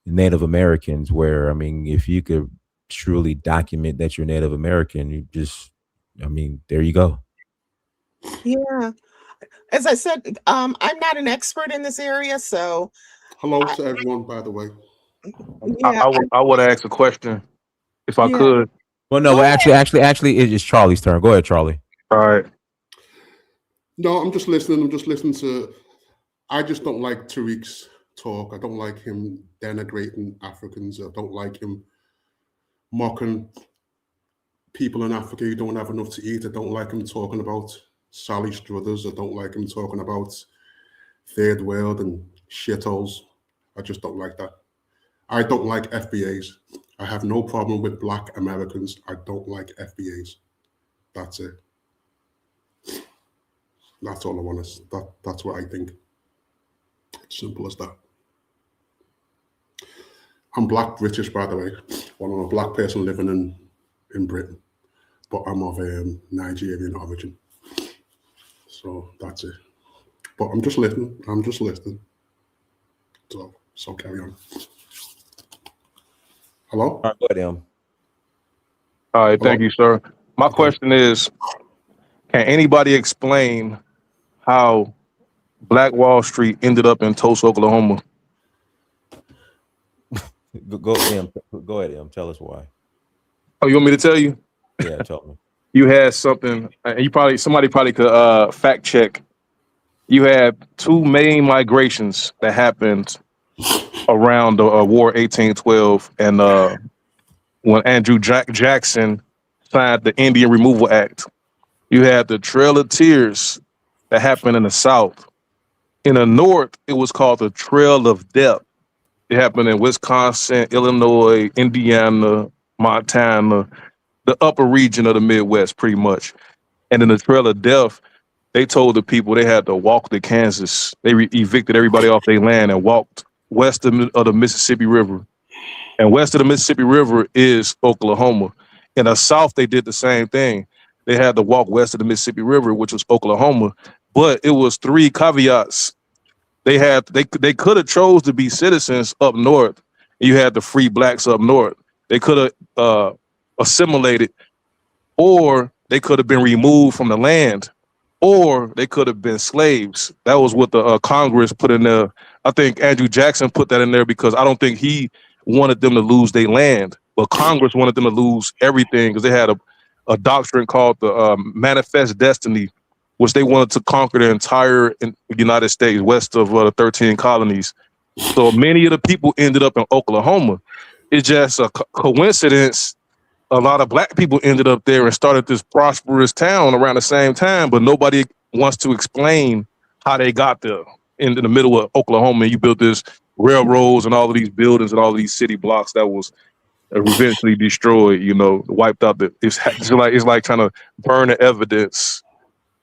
Native Americans where, I mean, if you could truly document that you're Native American, you just, I mean, there you go. Yeah. As I said, I'm not an expert in this area, so. Hello to everyone, by the way. Yeah, I would ask a question if I could. Well, no, well, actually, it's Charlie's turn. Go ahead, Charlie. All right. No, I'm just listening. I just don't like Tariq's talk. I don't like him denigrating Africans. I don't like him mocking people in Africa who don't have enough to eat. I don't like him talking about Sally Struthers. I don't like him talking about third world and shitholes. I just don't like that. I don't like FBAs. I have no problem with Black Americans. I don't like FBAs. That's it. That's all I want to. That's what I think. Simple as that. I'm Black British, by the way. Well, I'm a Black person living in Britain, but I'm of Nigerian origin. So that's it. But I'm just listening. So carry on. Hello? All right, go ahead, Em. All right, thank you, sir. My question is, can anybody explain how Black Wall Street ended up in Tulsa, Oklahoma? Go ahead, Em. Tell us why. Oh, you want me to tell you? Yeah, tell me. You had something, and somebody probably could fact check. You had two main migrations that happened around the War 1812, and when Andrew Jackson signed the Indian Removal Act. You had the Trail of Tears that happened in the South. In the North, it was called the Trail of Death. It happened in Wisconsin, Illinois, Indiana, Montana, the upper region of the Midwest, pretty much. And in the Trail of Death, they told the people they had to walk to Kansas. They evicted everybody off their land and walked west of the Mississippi River. And west of the Mississippi River is Oklahoma. In the South, they did the same thing. They had to walk west of the Mississippi River, which was Oklahoma. But it was three caveats. They could have chose to be citizens up north. You had the free blacks up north. They could have assimilated, or they could have been removed from the land, or they could have been slaves. That was what the Congress put in there. I think Andrew Jackson put that in there because I don't think he wanted them to lose their land, but Congress wanted them to lose everything because they had a doctrine called the Manifest Destiny, which they wanted to conquer the entire United States west of the 13 colonies. So many of the people ended up in Oklahoma. It's just a coincidence. A lot of black people ended up there and started this prosperous town around the same time, but nobody wants to explain how they got there in the middle of Oklahoma. You built this railroads and all of these buildings and all of these city blocks that was eventually destroyed, wiped out. It's like trying to burn the evidence.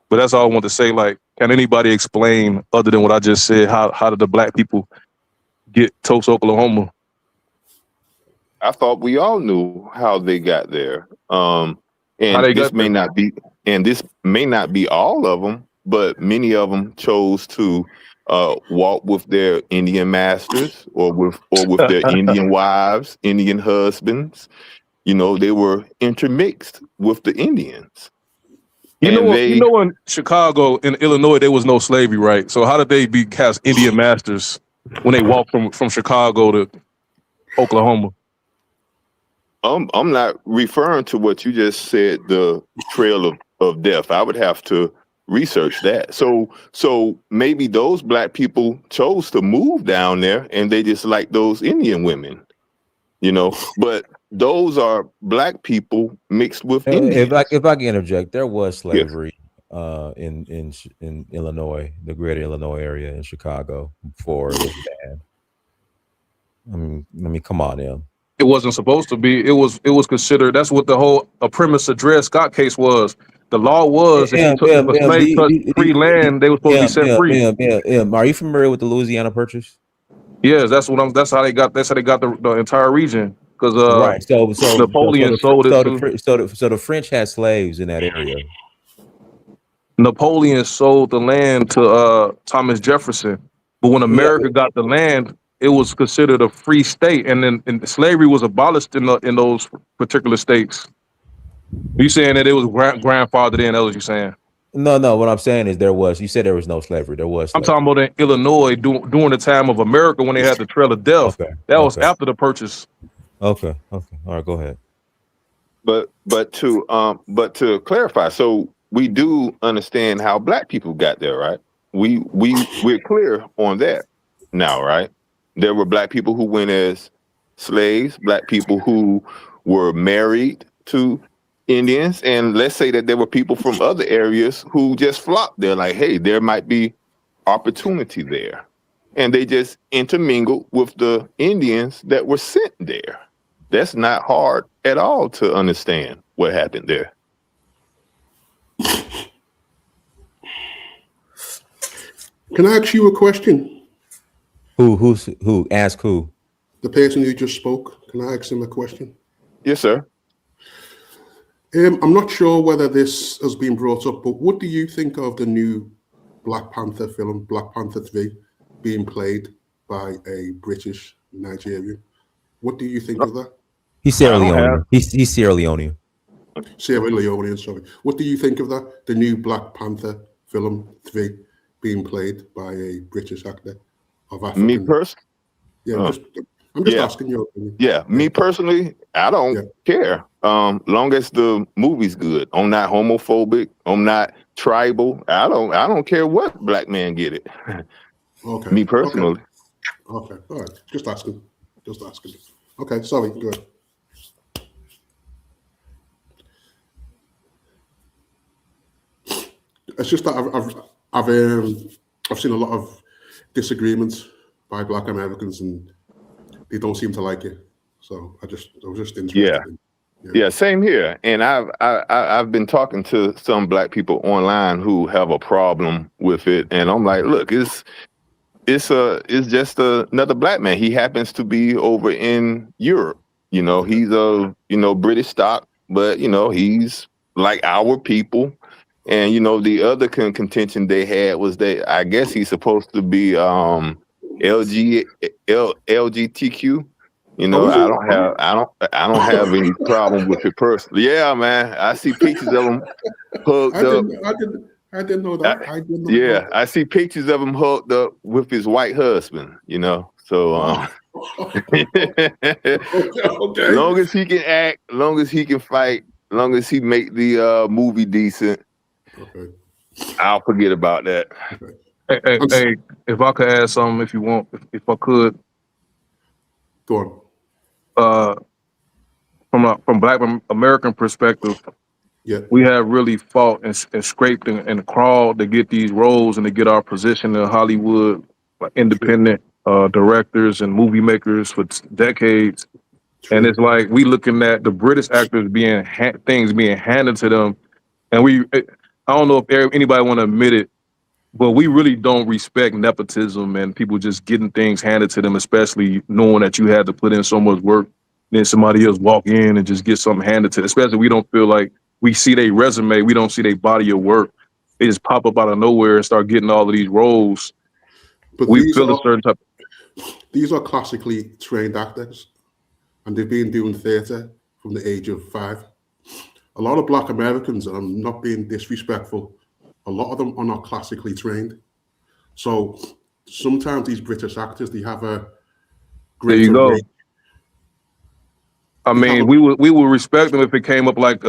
But that's all I want to say. Like, can anybody explain, other than what I just said, how did the black people get Tulsa, Oklahoma? I thought we all knew how they got there. This may not be all of them, but many of them chose to walk with their Indian masters or with their Indian wives, Indian husbands. They were intermixed with the Indians. You know, in Chicago, in Illinois, there was no slavery, right? So how did they have Indian masters? when they walk from Chicago to Oklahoma? I'm not referring to what you just said, the trail of death. I would have to research that. So maybe those black people chose to move down there and they just like those Indian women, you know, but those are black people mixed with Indians. If I can interject, there was Yes. slavery in Illinois, the greater Illinois area in Chicago before it was banned. I mean, come on, Em. It wasn't supposed to be. It was touched. That's what the whole premise of Dred Scott case was. The law was if a slave touched free land, they were supposed to be set free. Are you familiar with the Louisiana Purchase? Yes, that's how they got the entire region, because right. So Napoleon sold it. So the French had slaves in that area. Napoleon sold the land to Thomas Jefferson, but when America got the land, it was considered a free state, and then slavery was abolished in those particular states. You saying that it was grandfathered in? That's what you're saying? No. What I'm saying is you said there was no slavery. There was slavery. I'm talking about in Illinois during the time of America when they had the Trail of Death. That was after the purchase. Okay. All right, go ahead. But to clarify, so we do understand how black people got there, right? We're clear on that now, right? There were black people who went as slaves, black people who were married to Indians, and let's say that there were people from other areas who just flocked there, like, hey, there might be opportunity there. And they just intermingled with the Indians that were sent there. That's not hard at all to understand what happened there. Can I ask you a question? Who? Ask who? The person who just spoke. Can I ask him a question? Yes, sir. I'm not sure whether this has been brought up, but what do you think of the new Black Panther film, Black Panther 3, being played by a British Nigerian? What do you think of that? He's Sierra Leone. He's Sierra Leone. Sierra Leone, sorry. What do you think of that? The new Black Panther film 3 being played by a British actor of African. Me personally? Yeah, I'm just asking your opinion. Yeah, me personally, I don't care. Long as the movie's good. I'm not homophobic. I'm not tribal. I don't care what black man get it. Okay. Me personally. Okay. All right. Just asking. Okay. Sorry. Good. It's just that I've seen a lot of disagreements by Black Americans, and they don't seem to like it. So I was just interested. Yeah, same here. And I've been talking to some black people online who have a problem with it, and I'm like, look, it's just another black man. He happens to be over in Europe. You know, he's of British stock, but he's like our people. And the other contention they had was that I guess he's supposed to be LGBTQ. I don't have any problem with it personally. Yeah, man. I see pictures of him hugged up. I didn't know that. I see pictures of him hugged up with his white husband, So okay. Long as he can act, long as he can fight, long as he make the movie decent, I'll forget about that. Hey, if I could add something, if you want, if I could. Go on. From Black American perspective, we have really fought and scraped and crawled to get these roles and to get our position in Hollywood, like independent directors and movie makers for decades. And it's like we looking at the British actors things being handed to them, and I don't know if anybody want to admit it, but we really don't respect nepotism and people just getting things handed to them, especially knowing that you had to put in so much work, then somebody else walk in and just get something handed to them. Especially we don't feel like we see their resume, we don't see their body of work. They just pop up out of nowhere and start getting all of these roles. But we feel a certain type. These are classically trained actors, and they've been doing theatre from the age of 5. A lot of Black Americans, and I'm not being disrespectful, a lot of them are not classically trained. So sometimes these British actors, they have a There greater you go. range. I mean, we would respect him if it came up like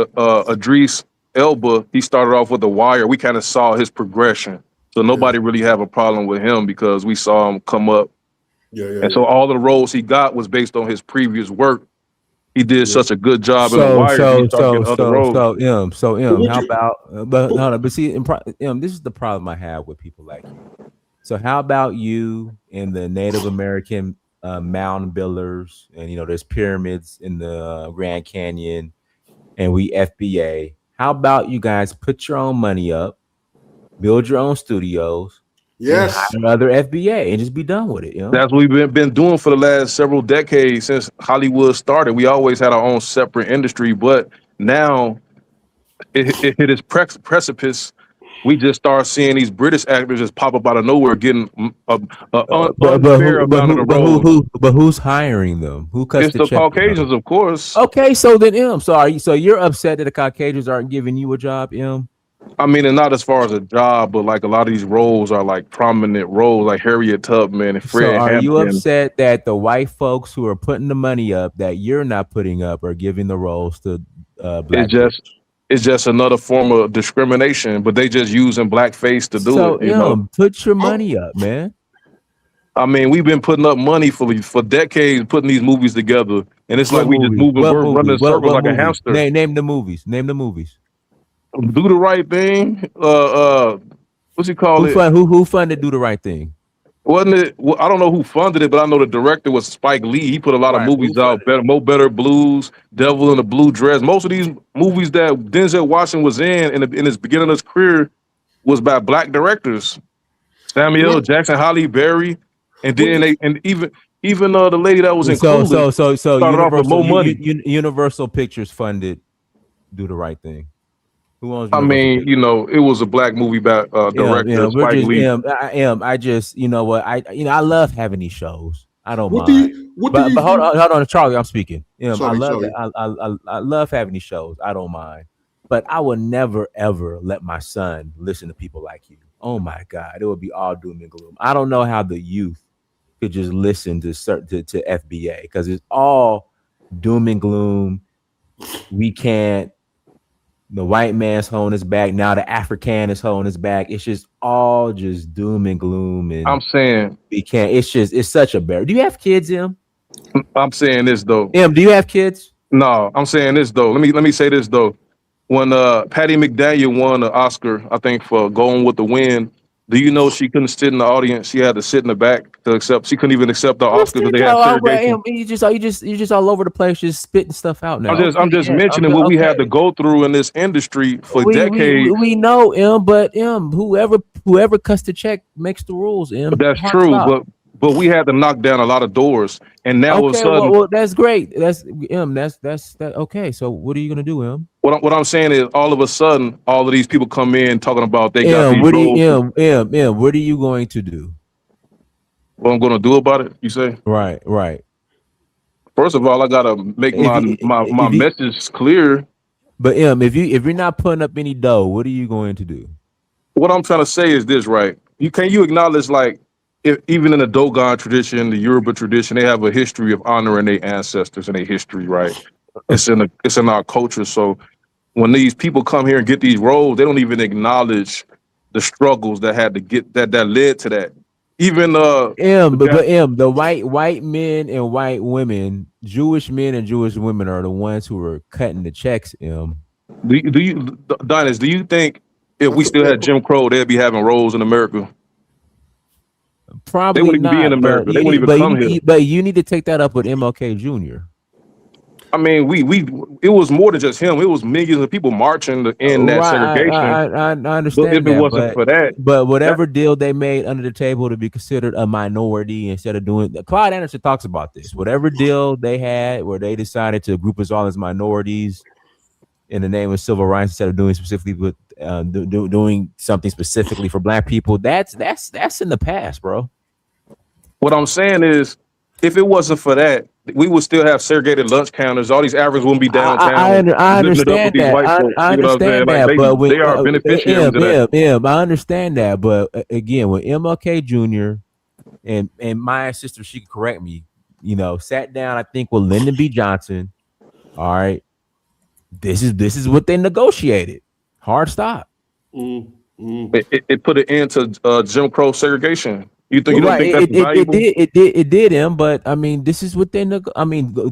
Idris Elba. He started off with The Wire. We kind of saw his progression, so nobody really have a problem with him because we saw him come up. And so all the roles he got was based on his previous work. He did such a good job in The Wire. He started getting other roles. How about? But no, but see, this is the problem I have with people like you. So how about you and the Native American mound builders, and there's pyramids in the Grand Canyon, and we FBA. How about you guys put your own money up, build your own studios, and hire another FBA, and just be done with it? That's what we've been doing for the last several decades since Hollywood started. We always had our own separate industry, but now it hit its precipice. We just start seeing these British actors just pop up out of nowhere, getting unfair amount of the roles. But who's hiring them? Who cuts It's the the check? Caucasians, of course. Okay, so then so you're upset that the Caucasians aren't giving you a job, I mean, and not as far as a job, but like a lot of these roles are like prominent roles, like Harriet Tubman and Fred So are Hampton. you upset that the white folks who are putting the money up that you're not putting up are giving the roles to black? It's just another form of discrimination, but they just using blackface to do it. Put your money up, man. I mean, we've been putting up money for decades, putting these movies together, and it's like we just we're running in circles like a hamster. Name the movies. Name the movies. Do the Right Thing. What's he call it? Who funded Do the Right Thing? Wasn't it? Well, I don't know who funded it, but I know the director was Spike Lee. He put a lot of movies out. Better Blues, Devil in a Blue Dress. Most of these movies that Denzel Washington was in his beginning of his career was by black directors. Samuel Jackson, Halle Berry, and then even the lady that was in Clueless started off with more money. Universal Pictures funded Do the Right Thing. Who owns? I mean, it was a black movie by director Spike Lee. I just, I love having these shows. I don't mind. But hold on, Charlie, I'm speaking. I love having these shows. I don't mind. But I would never ever let my son listen to people like you. Oh my God, it would be all doom and gloom. I don't know how the youth could just listen to FBA because it's all doom and gloom. We can't. The white man's holding his back. Now the African is holding his back. It's just all just doom and gloom. And I'm saying we can't. It's such a barrier. Do you have kids, Em? I'm saying this though. Em, do you have kids? No, I'm saying this though. Let me say this though. When Patty McDaniel won an Oscar, I think for Going with the Wind, do you know she couldn't sit in the audience? She had to sit in the back to accept. She couldn't even accept the Oscar because they had segregation. You just all over the place, just spitting stuff out now. I'm just mentioning what we had to go through in this industry for decades. We know, Em, but whoever cuts the check makes the rules, Em. That's true, but we had to knock down a lot of doors, and now all of a sudden, well, that's great. That's Em. That's okay. So what are you gonna do, Em? What I'm saying is, all of a sudden, all of these people come in talking about they got these roles. What are you going to do? What I'm going to do about it? You say? Right. First of all, I gotta make my message clear. But if you're not putting up any dough, what are you going to do? What I'm trying to say is this, right? You acknowledge, like, even in the Dogon tradition, the Yoruba tradition, they have a history of honoring their ancestors and their history, right? It's in our culture. So when these people come here and get these roles, they don't even acknowledge the struggles that had to get that led to that. Even the white men and white women, Jewish men and Jewish women are the ones who are cutting the checks. Do you, Donis, do you think if we still had Jim Crow, they'd be having roles in America? Probably they wouldn't not, be in America. They wouldn't even come here. But you need to take that up with MLK Jr. I mean, it was more than just him. It was millions of people marching to end that segregation. I understand. But if it wasn't for that, but whatever deal they made under the table to be considered a minority instead of doing, Clyde Anderson talks about this. Whatever deal they had where they decided to group us all as minorities in the name of civil rights instead of doing specifically with doing something specifically for black people, that's in the past, bro. What I'm saying is, if it wasn't for that, we would still have segregated lunch counters. All these Africans wouldn't be downtown. I understand that. I understand that. But they are beneficiaries of that. I understand that. But again, with MLK Jr., and my sister, she could correct me, sat down, I think, with Lyndon B. Johnson. All right. This is what they negotiated. Hard stop. It put an end to Jim Crow segregation. You don't think that's valuable? It did him, but I mean, this is what they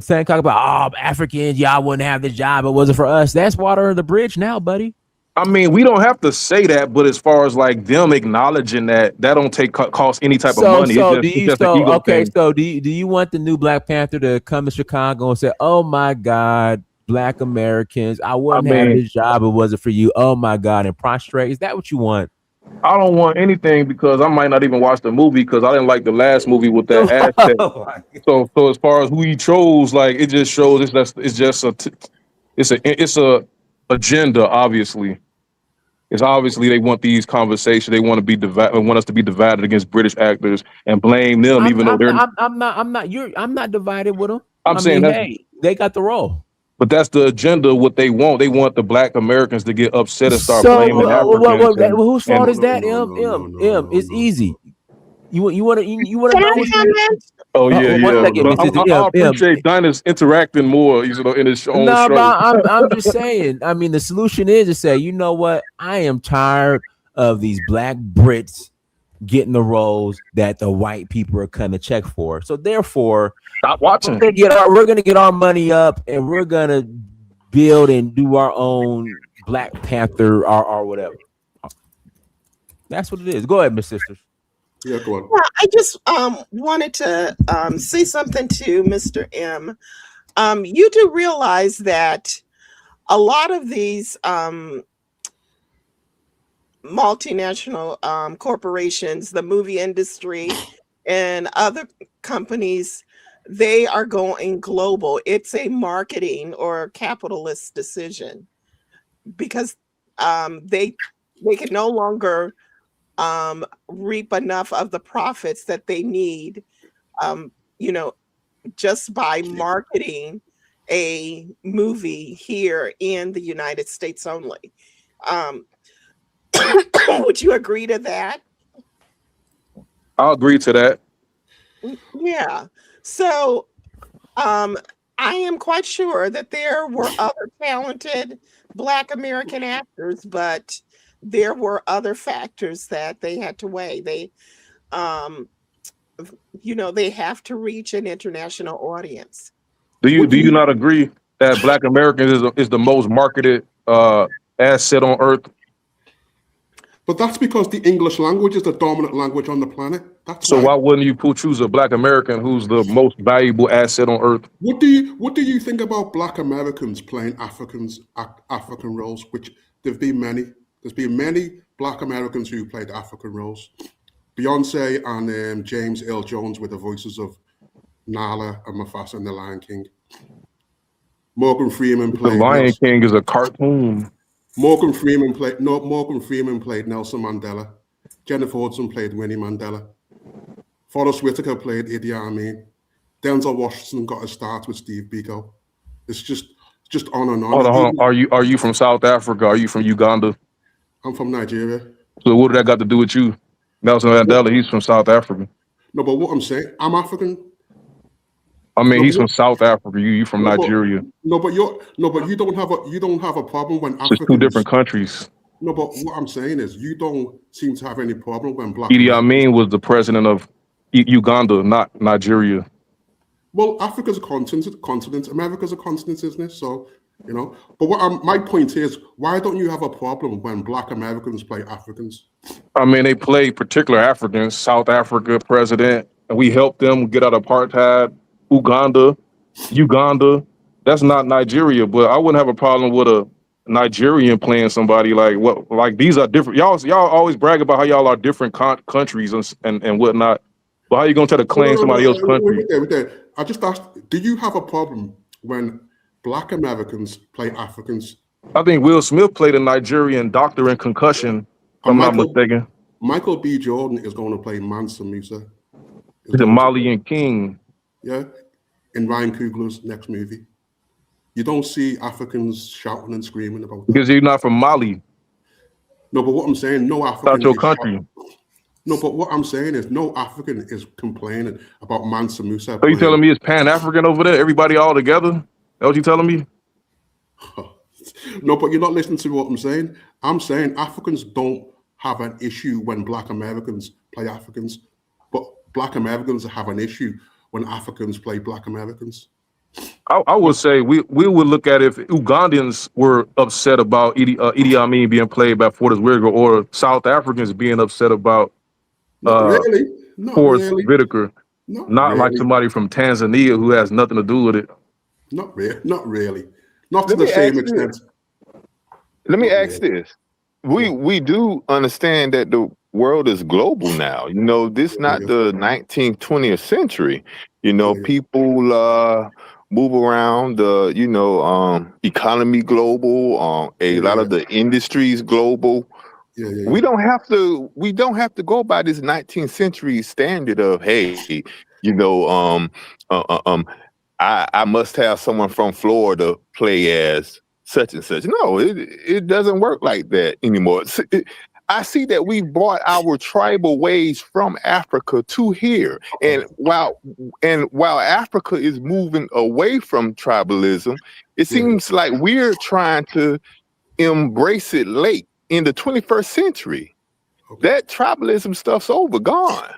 saying, talk about, Africans, y'all wouldn't have this job, it wasn't for us. That's water under the bridge now, buddy. I mean, we don't have to say that, but as far as like them acknowledging that don't cost any type of money. So do you want the new Black Panther to come to Chicago and say, oh my God, Black Americans, I wouldn't have this job, it wasn't for you. Oh my God, and prostrate? Is that what you want? I don't want anything because I might not even watch the movie because I didn't like the last movie with that Aztec. So as far as who he chose, like it just shows it's a agenda. Obviously, it's obviously they want these conversations. They want us to be divided against British actors and blame them, even though they're. I'm not divided with them. I'm saying they got the role. But that's the agenda. What they want the Black Americans to get upset and start blaming Africans. Whose fault is that? It's easy. You want to know? Oh yeah. I appreciate Dinah's interacting more, in his own show. But I'm just saying. I mean, the solution is to say, you know what? I am tired of these Black Brits getting the roles that the white people are kind of check for. So therefore, stop watching. We're gonna get our money up, and we're gonna build and do our own Black Panther or whatever. That's what it is. Go ahead, Miss Sisters. Yeah, go on. Yeah, I just wanted to say something to Mr. M. You do realize that a lot of these multinational corporations, the movie industry, and other companies, they are going global. It's a marketing or capitalist decision because they can no longer reap enough of the profits that they need, just by marketing a movie here in the United States only. Would you agree to that? I'll agree to that. Yeah. So I am quite sure that there were other talented Black American actors, but there were other factors that they had to weigh. They have to reach an international audience. Do you not agree that Black Americans is the most marketed asset on earth? But that's because the English language is the dominant language on the planet. So why wouldn't you choose a Black American who's the most valuable asset on earth? What do you think about Black Americans playing African roles? Which there's been many. There's been many Black Americans who played African roles. Beyonce and James Earl Jones were the voices of Nala and Mufasa in The Lion King. Morgan Freeman played. The Lion King is a cartoon. Morgan Freeman played Nelson Mandela. Jennifer Hudson played Winnie Mandela. Forrest Whitaker played Idi Amin. Denzel Washington got a start with Steve Biko. It's just on and on. Hold on. Are you from South Africa? Are you from Uganda? I'm from Nigeria. So what did that got to do with you? Nelson Mandela, he's from South Africa. No, but what I'm saying, I'm African. I mean, he's from South Africa. You from Nigeria. But you don't have a problem when Africans. It's two different countries. No, but what I'm saying is you don't seem to have any problem when Black. Idi Amin was the president of Uganda, not Nigeria. Well, Africa's a continent. America's a continent, isn't it? So, But my point is, why don't you have a problem when Black Americans play Africans? I mean, they play particular Africans. South Africa president, and we helped them get out of apartheid. Uganda, that's not Nigeria, but I wouldn't have a problem with a Nigerian playing somebody like these are different. Y'all always brag about how y'all are different countries and whatnot, but how you gonna try to claim somebody else's country? Wait. I just asked, do you have a problem when Black Americans play Africans? I think Will Smith played a Nigerian doctor in Concussion, if I'm not mistaken. Michael B. Jordan is going to play Mansa Musa. The Malian king. Yeah, in Ryan Coogler's next movie. You don't see Africans shouting and screaming about that. Because you're not from Mali. No, but what I'm saying, no African. That's your country. No, but what I'm saying is no African is complaining about Mansa Musa. Are you telling me it's Pan-African over there? Everybody all together? That what you telling me? No, but you're not listening to what I'm saying. I'm saying Africans don't have an issue when Black Americans play Africans, but Black Americans have an issue when Africans play Black Americans. I would say we would look at if Ugandans were upset about Idi Amin being played by Forrest Whitaker, or South Africans being upset about Not really. Not Forrest really. Whitaker, not like really. somebody from Tanzania who has nothing to do with it. Not really. Not really. Not to Let the me same ask extent. Let me Not ask this. We do understand that the world is global now. You know, this not the 19th, 20th century. You know, people move around the, economy global, a lot of the industries global. We don't have to go by this 19th century standard of, hey, I must have someone from Florida play as such and such. No, it doesn't work like that anymore. I see that we brought our tribal ways from Africa to here, and while Africa is moving away from tribalism, it seems like we're trying to embrace it late in the 21st century. That tribalism stuff's gone.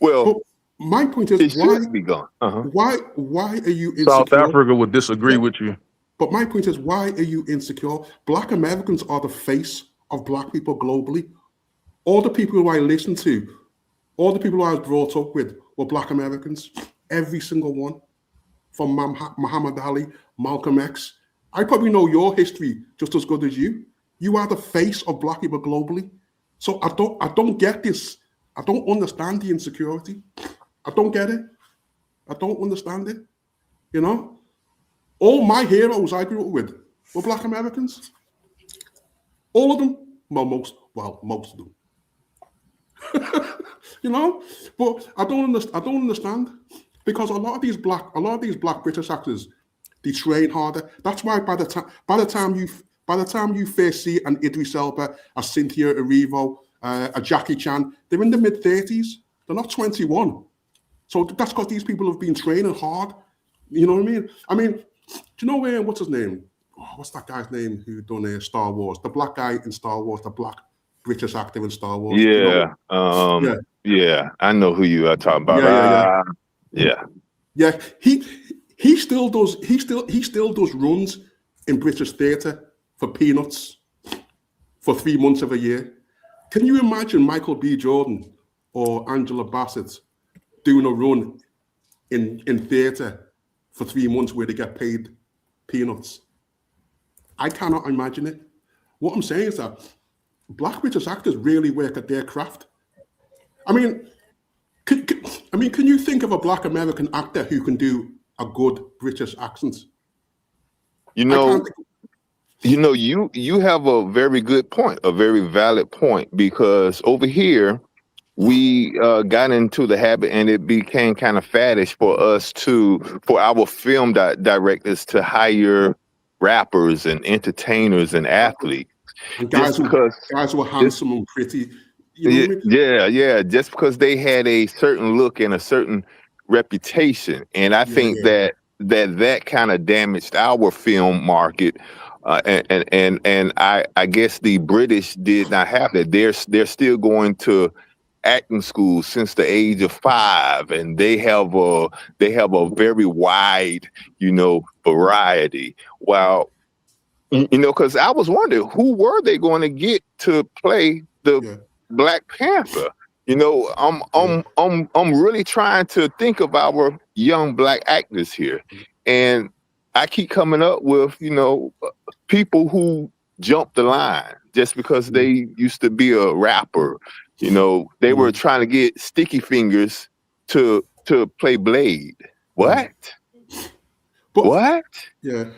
Well, my point is, it should be gone. Why are you insecure? South Africa would disagree with you. But my point is, why are you insecure? Black Americans are the face of Black people globally. All the people who I listen to, all the people who I was brought up with were Black Americans. Every single one. From Muhammad Ali, Malcolm X. I probably know your history just as good as you. You are the face of Black people globally. So I don't get this. I don't understand the insecurity. I don't get it. I don't understand it. You know? All my heroes I grew up with were Black Americans. All of them. Well, most of them. You know? But I don't understand. Because a lot of these black British actors, they train harder. That's why by the time you first see an Idris Elba, a Cynthia Erivo, a Jackie Chan, they're in the mid-30s. They're not 21. So that's because these people have been training hard. You know what I mean? I mean, do you know what's his name? Oh, what's that guy's name who done Star Wars? The black guy in Star Wars, the black British actor in Star Wars. Yeah. You know? Yeah. I know who you are talking about. Yeah. He still does runs in British theatre for peanuts for 3 months of a year. Can you imagine Michael B. Jordan or Angela Bassett doing a run in theatre for 3 months where they get paid peanuts? I cannot imagine it. What I'm saying is that Black British actors really work at their craft. I mean, can you think of a Black American actor who can do a good British accent? You have a very good point, a very valid point, because over here we got into the habit, and it became kind of faddish for our film directors to hire rappers and entertainers and athletes. And guys who are handsome and pretty. You know what I mean? Yeah. Just because they had a certain look and a certain reputation, and I think that kind of damaged our film market. And I guess the British did not have that. They're still going to acting school since the age of 5, and they have a very wide, variety. While because I was wondering, who were they going to get to play the Black Panther? I'm really trying to think of our young Black actors here, and I keep coming up with people who jump the line just because they used to be a rapper. They were trying to get Sticky Fingers to play Blade. What? What? Yeah.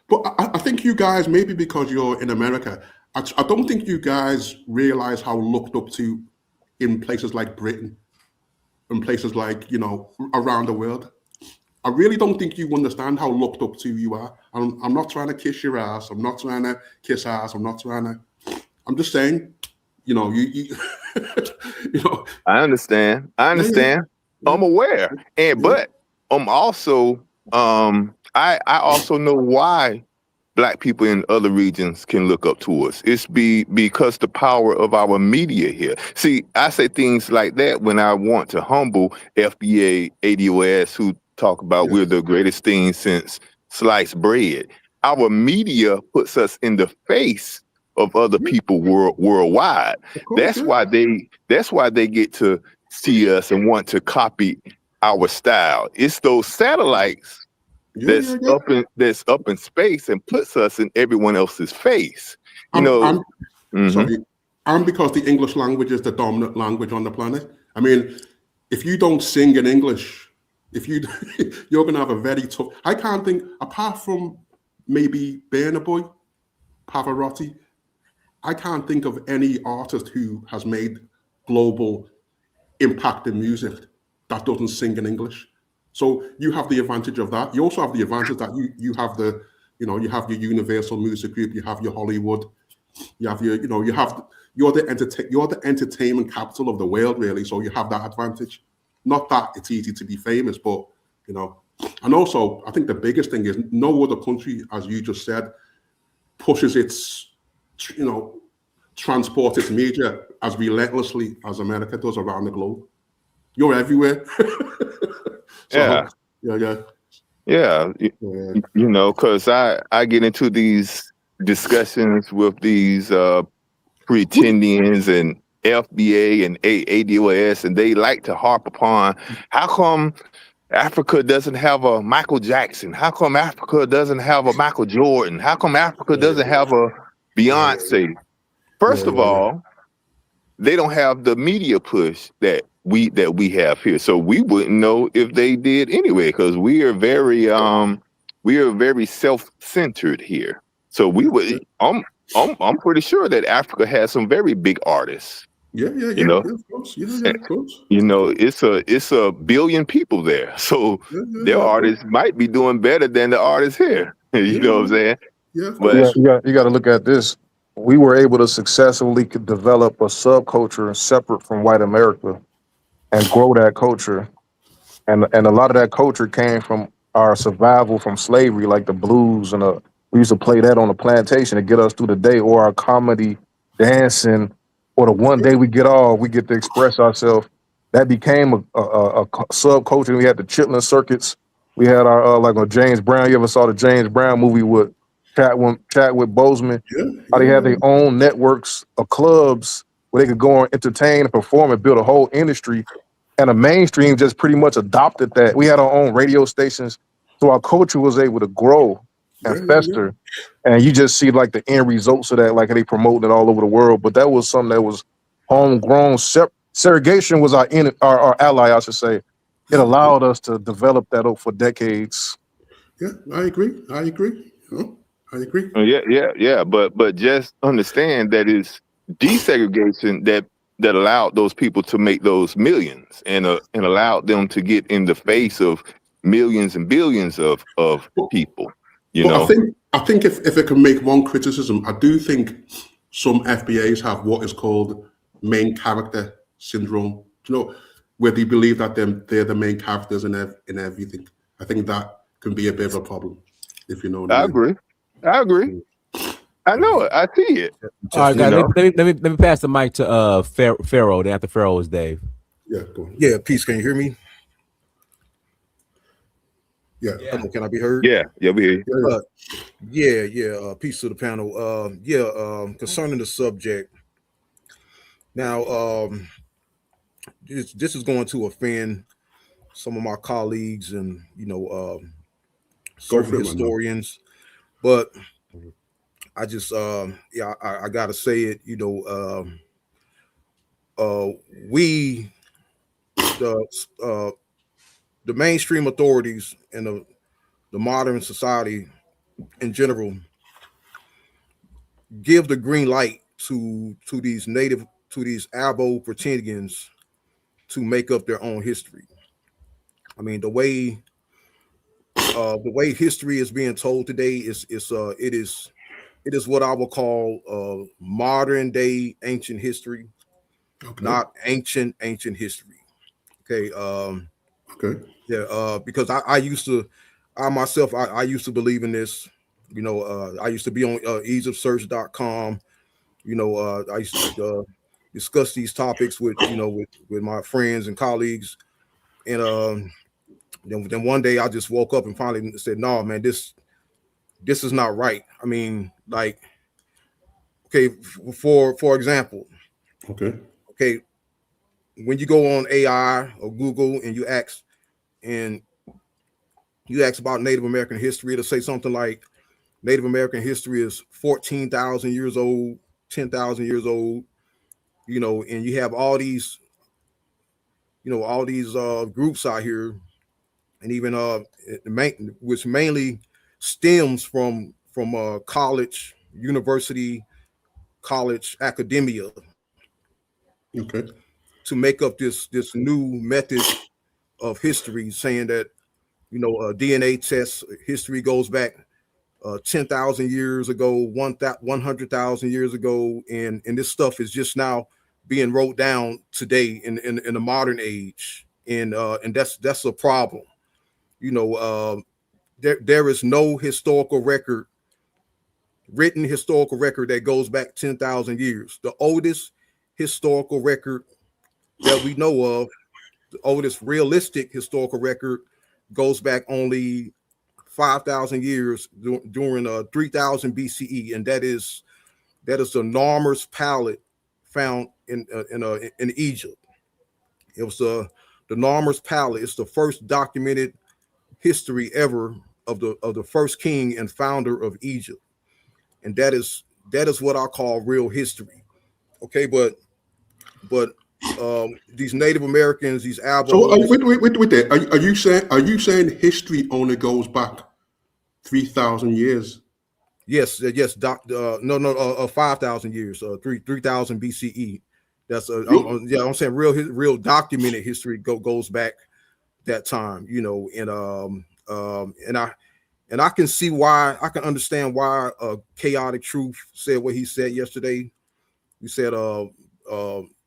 But I think you guys, maybe because you're in America, I don't think you guys realize how looked up to in places like Britain and places like, around the world. I really don't think you understand how looked up to you are. I'm not trying to kiss your ass. I'm not trying to kiss ass. I'm just saying, you know, you you know. I understand. Yeah. I'm aware. But I'm also I also know why Black people in other regions can look up to us. It's because the power of our media here. See, I say things like that when I want to humble FBA, ADOS, who talk about we're the greatest thing since sliced bread. Our media puts us in the face of other people worldwide. That's why they get to see us and want to copy our style. It's those satellites that's up in space and puts us in everyone else's face. Sorry, and because the English language is the dominant language on the planet. I mean, if you don't sing in English, you're gonna have a very tough. I can't think, apart from maybe Burna Boy, Pavarotti, I can't think of any artist who has made global impact in music that doesn't sing in English. So you have the advantage of that. You also have the advantage that you have you have your Universal Music Group, you have your Hollywood, you have your, you're the entertainment capital of the world, really. So you have that advantage. Not that it's easy to be famous, but and also I think the biggest thing is no other country, as you just said, pushes its transport its media as relentlessly as America does around the globe. You're everywhere. Yeah. Because I get into these discussions with these pretendians and FBA and ADOS, and they like to harp upon how come Africa doesn't have a Michael Jackson? How come Africa doesn't have a Michael Jordan? How come Africa doesn't have a Beyonce? First of all, they don't have the media push that we have here, so we wouldn't know if they did anyway, because we are very self-centered here. So we would. I'm pretty sure that Africa has some very big artists. Of course. Of course. It's a billion people there, so their artists might be doing better than the artists here. You know what I'm saying? But you got to look at this. We were able to successfully develop a subculture separate from white America and grow that culture. And a lot of that culture came from our survival from slavery, like the blues. And we used to play that on the plantation to get us through the day, or our comedy, dancing, or the one day we get to express ourselves. That became a subculture. We had the chitlin circuits. We had our, like on James Brown. You ever saw the James Brown movie with Chadwick Boseman? How they had their own networks of clubs where they could go and entertain and perform and build a whole industry. And the mainstream just pretty much adopted that. We had our own radio stations, so our culture was able to grow and fester. And you just see like the end results of that, like they promoting it all over the world. But that was something that was homegrown. Segregation was our ally, I should say. It allowed us to develop that for decades. Yeah, I agree. I agree. But just understand that it's desegregation that allowed those people to make those millions and allowed them to get in the face of millions and billions of people. I think if I can make one criticism, I do think some FBAs have what is called main character syndrome. Where they believe that they're the main characters in everything. I think that can be a bit of a problem, if you know what I mean. I agree. I know it. I see it. All right, guys. Let me pass the mic to Pharaoh. Then after Pharaoh is Dave. Yeah, go on. Yeah, peace. Can you hear me? Yeah. Can I be heard? Yeah, we hear you. Peace to the panel. Concerning the subject. Now, this is going to offend some of my colleagues and certain historians, but I just I gotta say it. We the mainstream authorities and the modern society in general give the green light to these Abo pretendians to make up their own history. I mean, the way history is being told today it is It is what I would call modern day ancient history, not ancient history. Okay. Okay. Yeah. Because I used to, I myself, I used to believe in this. You know, I used to be on EgyptSearch.com. You know, I used to discuss these topics with, you know, with my friends and colleagues. And then one day I just woke up and finally said, no, man, this is not right. I mean, like, okay, for example, okay, when you go on AI or Google and you ask about Native American history, it'll say something like Native American history is 14,000 years old, 10,000 years old, you know, and you have all these, you know, all these groups out here, and even which mainly stems from college, university, college academia, to make up this new method of history, saying that, you know, DNA tests history goes back 10,000 years ago, 100,000 years ago, and this stuff is just now being wrote down today in the modern age, and that's a problem. You know, there is no written historical record that goes back 10,000 years. The oldest historical record that we know of, the oldest realistic historical record, goes back only 5,000 years during 3000 BCE, and that is the Narmer's palette found in Egypt. It was the Narmer's palette. It's the first documented history ever of the first king and founder of Egypt, and that is what I call real history. Okay, but these Native Americans, these Abos. So wait there. Are you saying history only goes back 3,000 years? Yes. No, 5,000 years, 3,000 BCE. That's I'm saying real documented history goes back that time, you know, and I can see why, I can understand why Chaotic Truth said what he said yesterday. He said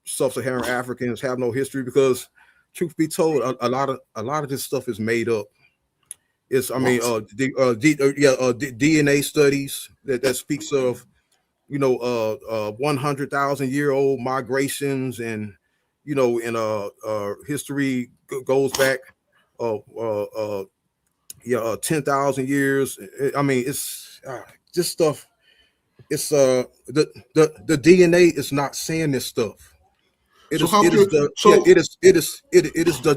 sub-Saharan Africans have no history, because truth be told, a lot of this stuff is made up. It's DNA studies that speaks of, you know, 100,000-year-old migrations, and, you know, and history goes back 10,000 years. I mean, it's this stuff. It's the DNA is not saying this stuff. It is the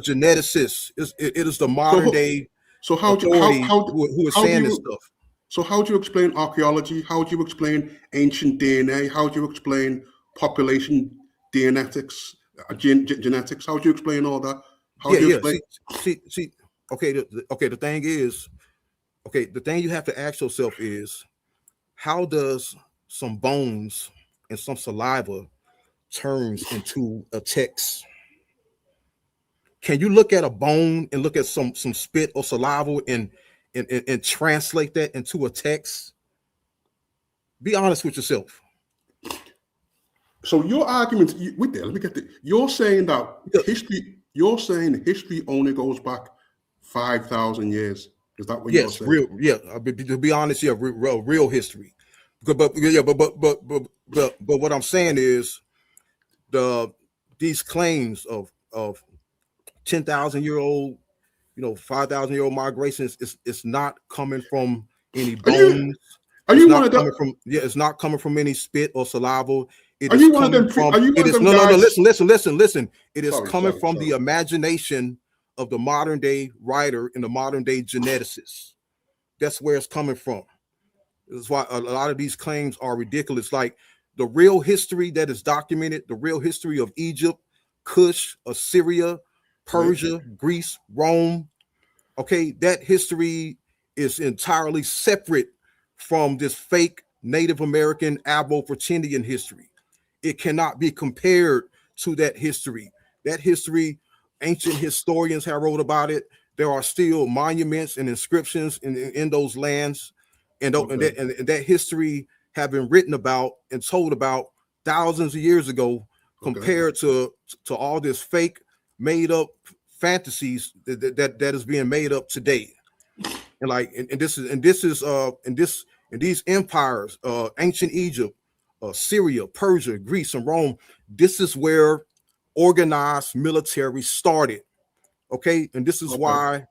geneticists. It is the modern day authority who is saying this stuff. So how do you explain archaeology? How do you explain ancient DNA? How do you explain population genetics? Genetics. How do you explain all that? How do you explain? See. Okay. The thing is, the thing you have to ask yourself is, how does some bones and some saliva turns into a text? Can you look at a bone and look at some spit or saliva and translate that into a text? Be honest with yourself. So your argument with that, let me get the. You're saying that history. You're saying history only goes back 5,000 years. Is that what you're saying? To be honest, real history. But what I'm saying is, these claims of 10,000-year-old, you know, 5,000-year-old migrations, it's not coming from any bones. It's not coming from any spit or saliva. It is coming from. Listen. It is coming from the imagination of the modern day writer and the modern day geneticist. That's where it's coming from. That's why a lot of these claims are ridiculous. Like the real history that is documented, the real history of Egypt, Kush, Assyria, Persia, Greece, Rome. Okay, that history is entirely separate from this fake Native American Afro-Pretendian history. It cannot be compared to that history. That history, ancient historians have wrote about it. There are still monuments and inscriptions in those lands, and that history have been written about and told about thousands of years ago, compared to all this fake, made up fantasies that is being made up today. And like, and these empires, ancient Egypt, Syria, Persia, Greece, and Rome, this is where organized military started. Okay, and this is why.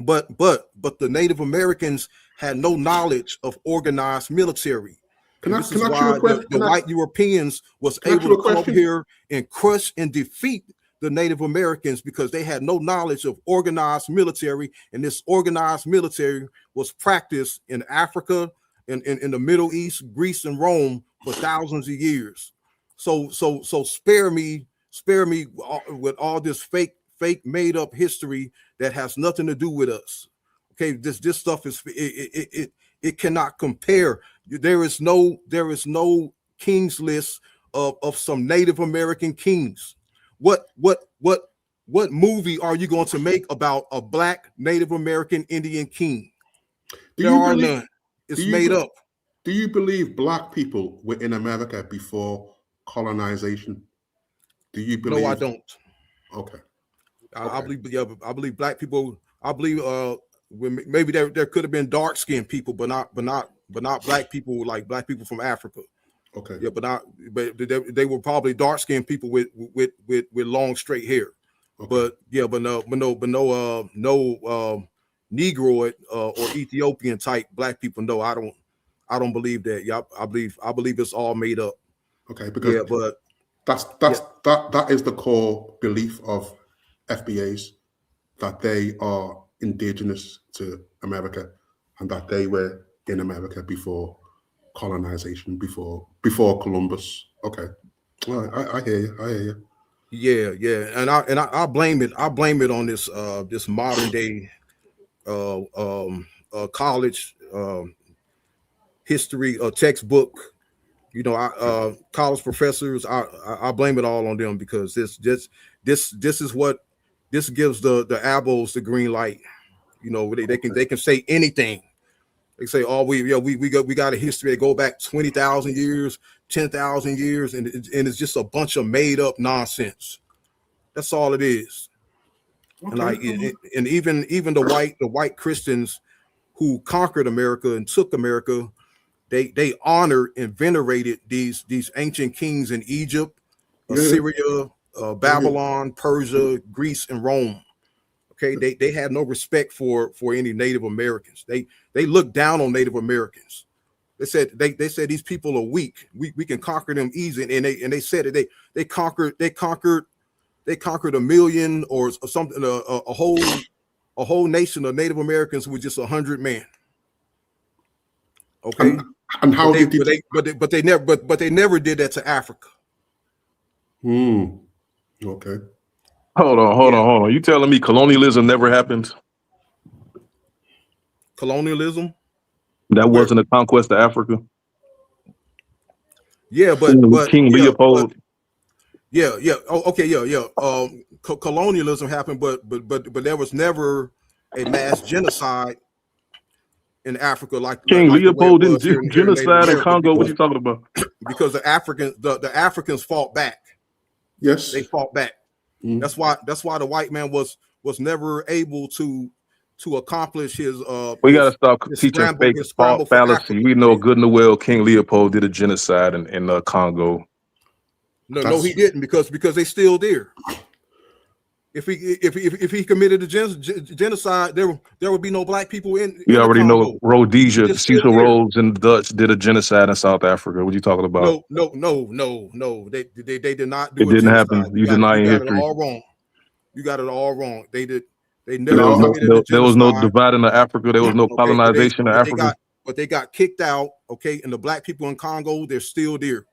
But the Native Americans had no knowledge of organized military. This is why the white Europeans was able to come over here and crush and defeat the Native Americans, because they had no knowledge of organized military, and this organized military was practiced in Africa, in the Middle East, Greece, and Rome for thousands of years. So spare me with all this fake made up history that has nothing to do with us. Okay, this stuff is it cannot compare. There is no kings list of some Native American kings. What movie are you going to make about a black Native American Indian king? There are none. It's made up. Do you believe black people were in America before colonization? Do you believe? No, I don't. Okay. I believe black people. I believe maybe there could have been dark skinned people, but not black people, like black people from Africa. Okay. Yeah, but they were probably dark skinned people with long straight hair. Okay. But no Negroid or Ethiopian type black people. No, I don't believe that. Yeah, I believe it's all made up. Okay, because that is the core belief of FBAs, that they are indigenous to America and that they were in America before colonization, before Columbus. Okay, I hear you. Yeah, and I blame it on this this modern day college history textbook. You know, college professors. I blame it all on them, because this is what this gives the abos the green light. You know, they can say anything. They say, "Oh, we got a history that go back 20,000 years, 10,000 years," and it's just a bunch of made up nonsense. That's all it is. Okay. And even the white Christians who conquered America and took America, they honored and venerated these ancient kings in Egypt, Assyria, Babylon, Persia, Greece, and Rome. Okay, they had no respect for any Native Americans. They looked down on Native Americans. They said these people are weak. We can conquer them easy. And they said that they conquered a million or something, a whole nation of Native Americans with just 100 men. Okay, and how they never did that to Africa. Okay. Hold on. You telling me colonialism never happened? Colonialism? That wasn't a conquest of Africa? Yeah, but King Leopold. Oh, okay, yeah. Colonialism happened, but there was never a mass genocide in Africa like King Leopold didn't do here genocide in Congo. What are you talking about? Because the Africans fought back. Yes, they fought back. That's why the white man was never able to accomplish his. We got to stop teaching fake fallacy. We know good and well King Leopold did a genocide in Congo. No, he didn't, because they still there. If he committed a genocide, there would be no black people in. You already know Rhodesia, Cecil Rhodes and the Dutch did a genocide in South Africa. What are you talking about? No. They did not do it. It didn't happen. You deny history. You got it all wrong. They did. They never there was no dividing of Africa. There was no colonization of Africa. But they got kicked out. Okay, and the black people in Congo, they're still there.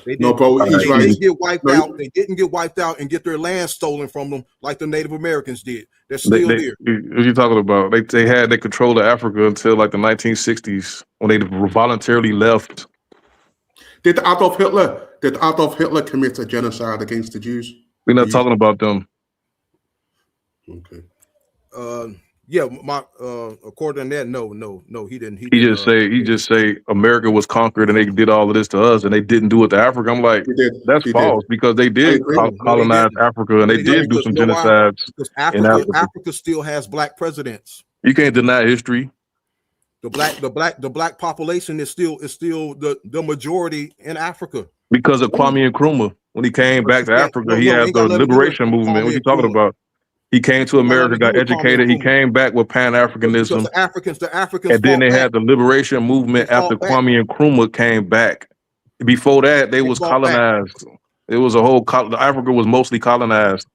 They didn't get wiped out. They didn't get wiped out and get their land stolen from them like the Native Americans did. They're still there. What are you talking about? They controlled Africa until like the 1960s when they voluntarily left. Did Adolf Hitler commit a genocide against the Jews? We're not talking about them. Okay. Yeah, my according to that, no, he didn't. He just say America was conquered and they did all of this to us and they didn't do it to Africa. I'm like, that's He did. false because they I did agree. No, they colonize didn't. Africa and they No, did do because some you know why? genocides Because in Africa. Africa still has black presidents. You can't deny history. The black population is still the majority in Africa. Because of Kwame Nkrumah. When he came back to Africa, he had ain't the got nothing to do with liberation movement. What Kwame you talking Nkrumah. about? He came to Ain't got nothing America, to do got with Kwame educated. He Nkrumah. came back with Because Pan-Africanism. the Africans And then fought they back. had the liberation movement They fought after back. Kwame Nkrumah came back. Before that, they was fought back. colonized. It was a whole Africa was mostly colonized.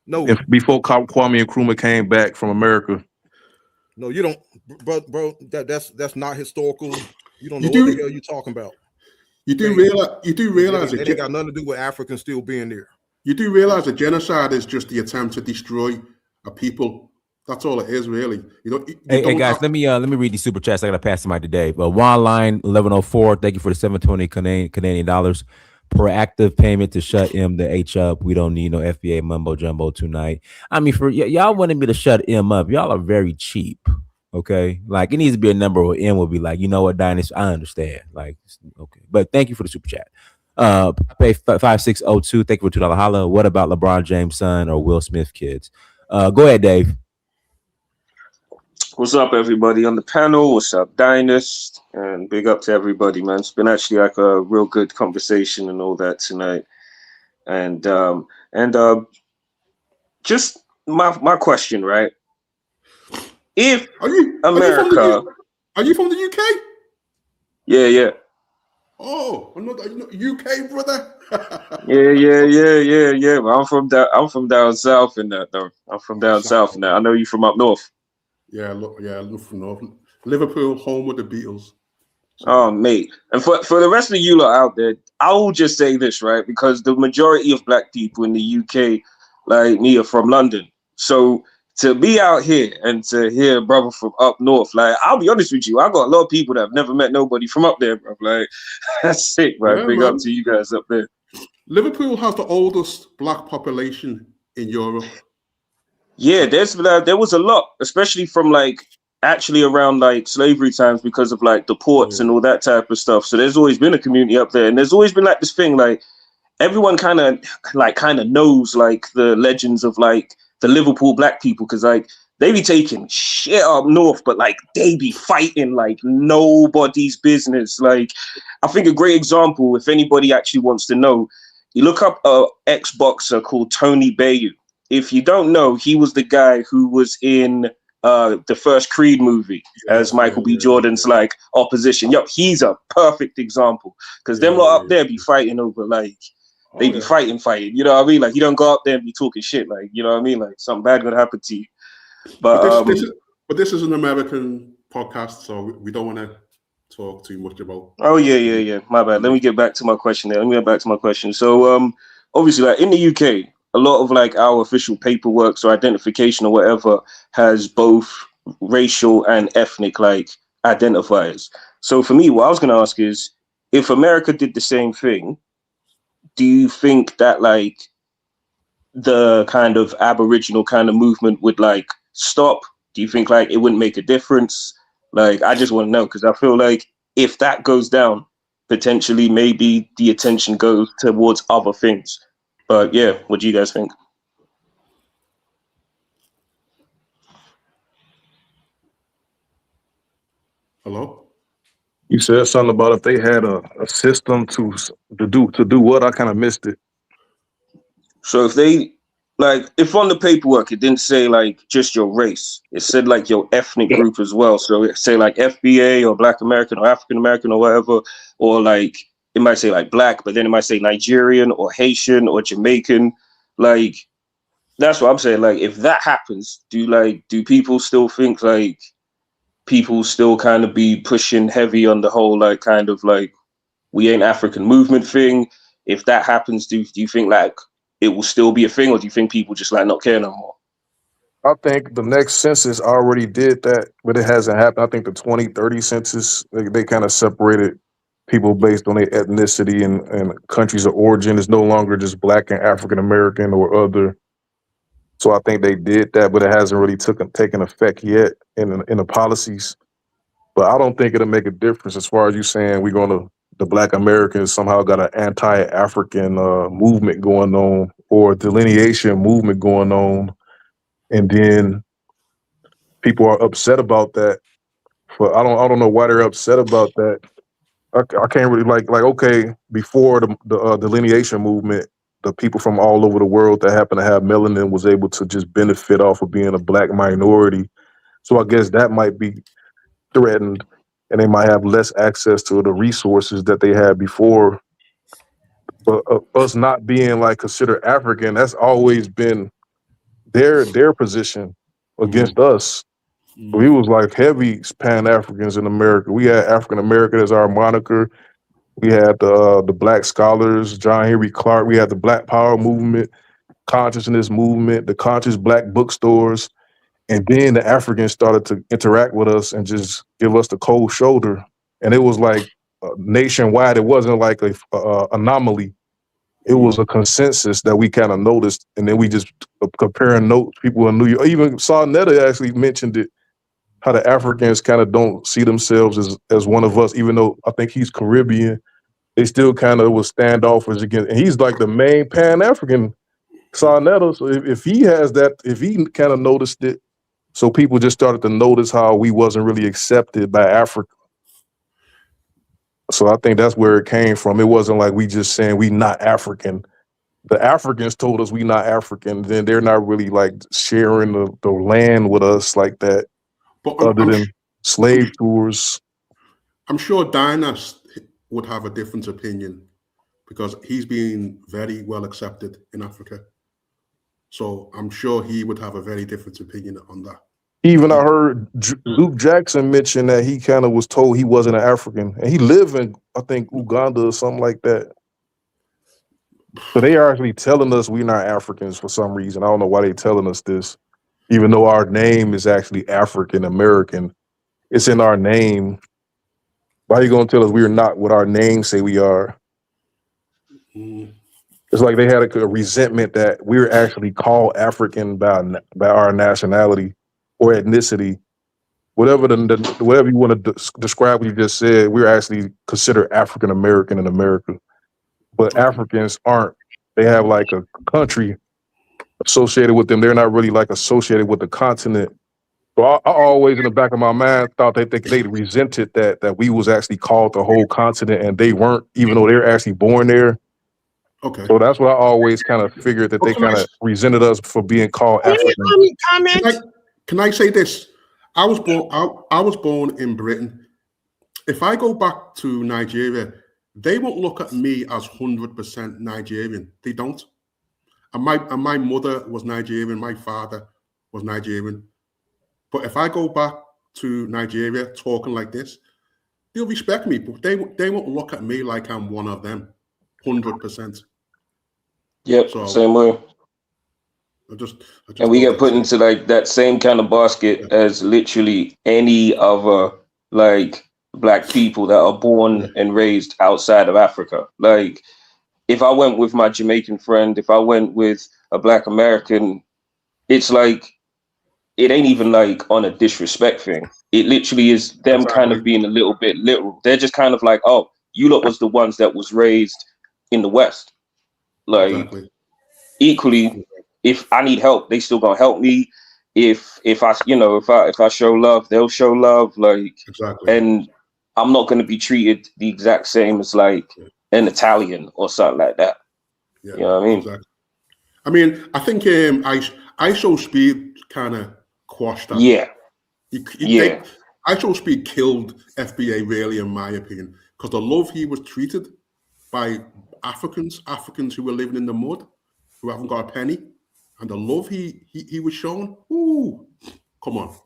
No, before Kwame Nkrumah came back from America. No, you don't, bro. That's not historical. You don't know You what do- the hell you're talking about. You do realize it ain't got nothing to do with Africans still being there. You do realize a genocide is just the attempt to destroy a people. That's all it is, really. Hey guys, let me read these super chats. I gotta pass them out today. But Juan Line 1104, thank you for the 720 Canadian dollars. Proactive payment to shut M the H up. We don't need no FBA mumbo jumbo tonight. I mean, for y'all wanted me to shut M up. Y'all are very cheap. Okay, like it needs to be a number where M will be like, you know what, Dynasty, I understand. Like, okay, but thank you for the super chat. Pay 5602. Thank you for $2 holla. What about LeBron James' son or Will Smith kids? Go ahead, Dave. What's up, everybody on the panel? What's up, Dynast? And big up to everybody, man. It's been actually like a real good conversation and all that tonight. And just my question, right? If America, are you from the UK? Yeah. Oh, I'm not UK, brother. Yeah. But I'm from down south, and I'm from down south now. I know you from up north. Yeah, look from north. Liverpool, home of the Beatles. Oh, mate. And for the rest of you lot out there, I will just say this, right? Because the majority of black people in the UK, like me, are from London. So to be out here and to hear a brother from up north, like, I'll be honest with you, I got a lot of people that have never met nobody from up there, bro. Like, that's sick, bro. Yeah, Big man. up to you guys up there. Liverpool has the oldest black population in Europe. Yeah, there was a lot, especially from like actually around like slavery times because of like the ports and all that type of stuff. So there's always been a community up there, and there's always been like this thing like everyone kind of knows like the legends of like the Liverpool black people because like they be taking shit up north, but like they be fighting like nobody's business. Like I think a great example, if anybody actually wants to know, you look up a ex-boxer called Tony Bellew. If you don't know, he was the guy who was in the first Creed movie as Michael B. Jordan's like opposition. Yup, he's a perfect example because them lot up there be fighting over like they be fighting. You know what I mean? Like you don't go up there and be talking shit. Like you know what I mean? Like something bad gonna happen to you. But this is an American podcast, so we don't want to talk too much about. Oh yeah. My bad. Let me get back to my question there. So obviously, like in the UK, a lot of like our official paperwork or identification or whatever has both racial and ethnic like identifiers. So for me, what I was gonna ask is, if America did the same thing, do you think that like the kind of Aboriginal kind of movement would like stop? Do you think like it wouldn't make a difference? Like I just want to know because I feel like if that goes down, potentially maybe the attention goes towards other things. But yeah, what do you guys think? Hello? You said something about if they had a system to do what? I kind of missed it. So if they like, if on the paperwork it didn't say like just your race, it said like your ethnic group as well. So it say like FBA or Black American or African American or whatever, or like it might say like Black, but then it might say Nigerian or Haitian or Jamaican. Like that's what I'm saying. Like if that happens, do people still think like people still kind of be pushing heavy on the whole like kind of like we ain't African movement thing? If that happens, do you think like it will still be a thing, or do you think people just like not care no more? I think the next census already did that, but it hasn't happened. I think the 2030 census, they kind of separated people based on their ethnicity and countries of origin. It's no longer just Black and African American or other. So I think they did that, but it hasn't really taken effect yet in the policies. But I don't think it'll make a difference as far as you saying the Black Americans somehow got an anti-African movement going on or delineation movement going on, and then people are upset about that. But I don't know why they're upset about that. I can't really like okay, before the delineation movement, the people from all over the world that happen to have melanin was able to just benefit off of being a Black minority. So I guess that might be threatened, and they might have less access to the resources that they had before. But us not being like considered African, that's always been their position against us. We was like heavy Pan-Africans in America. We had African American as our moniker. We had the Black scholars, John Henry Clark. We had the Black Power movement, consciousness movement, the conscious Black bookstores. And then the Africans started to interact with us and just give us the cold shoulder. And it was like nationwide. It wasn't like a anomaly. It was a consensus that we kind of noticed. And then we just comparing notes. People in New York, even Sarnetta actually mentioned it, how the Africans kind of don't see themselves as one of us, even though I think he's Caribbean. They still kind of was standoffish against, and he's like the main Pan-African Sarnetta. So if he has that, if he kind of noticed it, so people just started to notice how we wasn't really accepted by Africa. So I think that's where it came from. It wasn't like we just saying we not African. The Africans told us we not African. Then they're not really like sharing the land with us like that. But other than slave tours. I'm sure Dynas would have a different opinion because he's been very well accepted in Africa. So I'm sure he would have a very different opinion on that. Even I heard Luke Jackson mention that he kind of was told he wasn't an African, and he lived in, I think, Uganda or something like that. So they are actually telling us we're not Africans for some reason. I don't know why they're telling us this, even though our name is actually African American. It's in our name. Why are you going to tell us we're not what our name say we are? It's like they had a resentment that we're actually called African by our nationality or ethnicity. Whatever whatever you want to describe what you just said, we're actually considered African American in America. But Africans aren't. They have like a country associated with them. They're not really like associated with the continent. So I always in the back of my mind thought they resented that we was actually called the whole continent and they weren't, even though they're actually born there. Okay. So that's what I always kind of figured, that they kind of resented us for being called African. Can I say this? I was born in Britain. If I go back to Nigeria, they won't look at me as 100% Nigerian. They don't. And my mother was Nigerian. My father was Nigerian. But if I go back to Nigeria talking like this, they'll respect me, but they won't look at me like I'm one of them, 100%. Yep, so, same way. And we get put into like that same kind of basket as literally any other like Black people that are born and raised outside of Africa. Like if I went with my Jamaican friend, if I went with a Black American, it's like, it ain't even like on a disrespect thing. It literally is them kind of being a little bit literal. They're just kind of like, oh, you lot was the ones that was raised in the West. Like equally, if I need help, they still gonna help me. If I show love, they'll show love. Like and I'm not gonna be treated the exact same as like an Italian or something like that. Yeah, you know what I mean? Exactly. I mean, I think ISO Speed kind of quashed that. Yeah. ISO Speed killed FBA, really, in my opinion, because the love he was treated by Africans who were living in the mud, who haven't got a penny, and the love he was shown. Ooh, come on.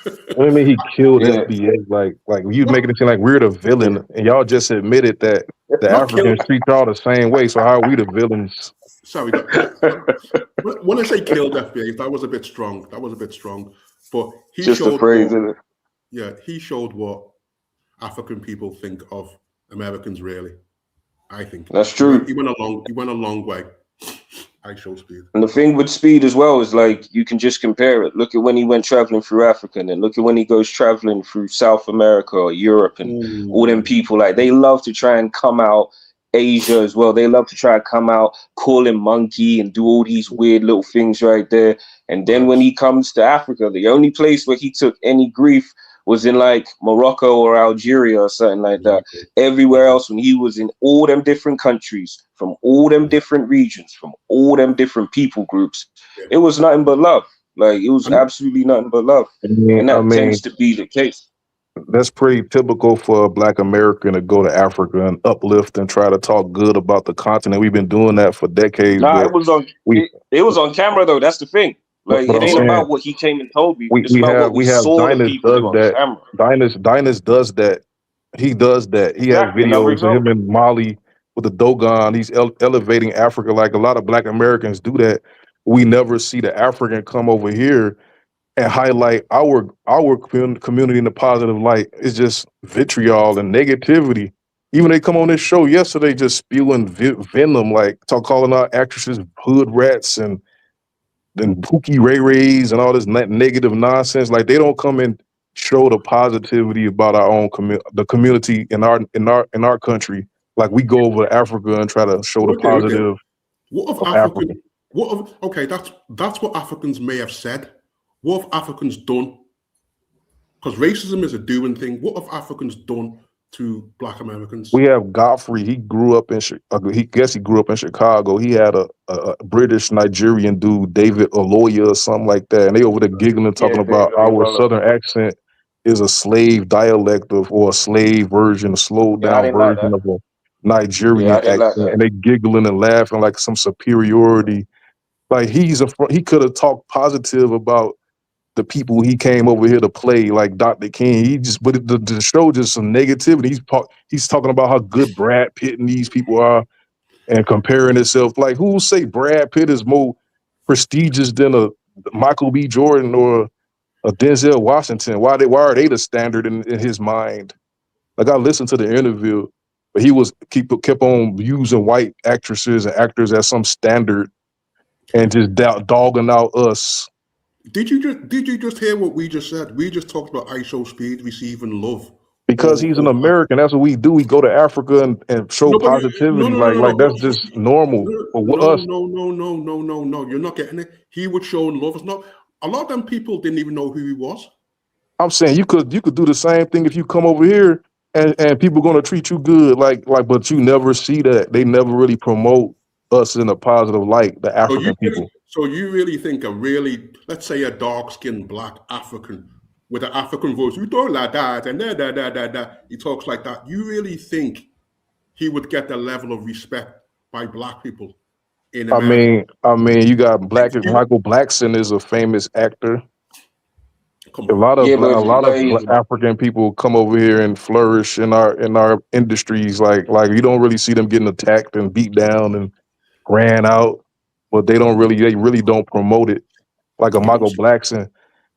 What do you mean he killed FBA? Like you making it seem like we're the villain, and y'all just admitted that the Africans treat y'all the same way. So how are we the villains? Sorry, when I say killed FBA, that was a bit strong. But he just showed a phrase, isn't it? Yeah, he showed what African people think of Americans. Really, I think that's true. He went a long way. I show Speed. And the thing with Speed as well is like you can just compare it. Look at when he went traveling through Africa, and then look at when he goes traveling through South America or Europe, and all them people, like they love to try and come out Asia as well. They love to try and come out, call him monkey and do all these weird little things right there. And then when he comes to Africa, the only place where he took any grief was in like Morocco or Algeria or something like that. Everywhere else, when he was in all them different countries, from all them different regions, from all them different people groups, it was nothing but love. Like it was absolutely nothing but love. And that tends to be the case. That's pretty typical for a Black American to go to Africa and uplift and try to talk good about the continent. We've been doing that for decades. Nah, it was on camera though. That's the thing. Like it ain't about what he came and told me. It's about what we saw the people do on camera. Dynas does that. He does that. He has videos of him in Mali with the Dogon. He's elevating Africa like a lot of Black Americans do that. We never see the African come over here and highlight our community in a positive light. It's just vitriol and negativity. Even they come on this show yesterday just spewing venom, like calling our actresses hood rats and Pookie Ray Rays and all this negative nonsense. Like they don't come and show the positivity about our own the community in our country. Like we go over to Africa and try to show the positive. What of African? What of? Okay, that's what Africans may have said. What have Africans done? Because racism is a doing thing. What have Africans done to Black Americans? We have Godfrey. He grew up in he grew up in Chicago. He had a British Nigerian dude, David Oloya or something like that. And they over there giggling, talking about our Southern accent is a slave dialect of, or a slave version, a slowed down version of a Nigerian accent. And they giggling and laughing like some superiority. Like he could have talked positive about the people he came over here to play, like Dr. King. But the show just some negativity. He's talking about how good Brad Pitt and these people are, and comparing himself. Like who will say Brad Pitt is more prestigious than a Michael B. Jordan or a Denzel Washington? Why are they the standard in his mind? Like I listened to the interview, but he kept on using white actresses and actors as some standard, and just dogging out us. Did you just hear what we just said? We just talked about ISO Speed receiving love. Because he's an American. That's what we do. We go to Africa and show positivity. Like that's just normal for us. No. You're not getting it. He would show love. It's not. A lot of them people didn't even know who he was. I'm saying you could do the same thing if you come over here and people gonna treat you good. Like, but you never see that. They never really promote us in a positive light, the African people. So you really think let's say a dark-skinned Black African with an African voice, you talk like that, and da. He talks like that. You really think he would get the level of respect by Black people in America? I mean, you got Michael Blackson is a famous actor. A lot of African people come over here and flourish in our industries. Like you don't really see them getting attacked and beat down and ran out, but they really don't promote it. Like a Michael Blackson,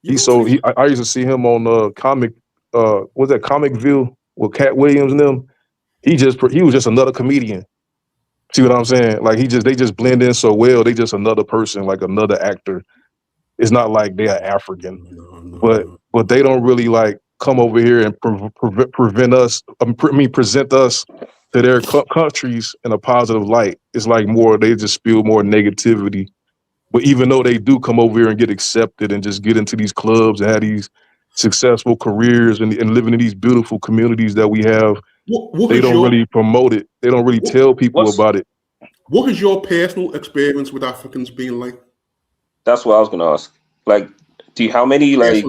I used to see him on Comicville with Cat Williams and them. He was just another comedian. See what I'm saying? Like they just blend in so well. They just another person, like another actor. It's not like they're African, but they don't really like come over here and present us to their countries in a positive light. It's like they just spew more negativity. But even though they do come over here and get accepted and just get into these clubs and have these successful careers and living in these beautiful communities that we have, they don't really promote it. They don't really tell people about it. What is your personal experience with Africans being like? That's what I was gonna ask. Like, how many like?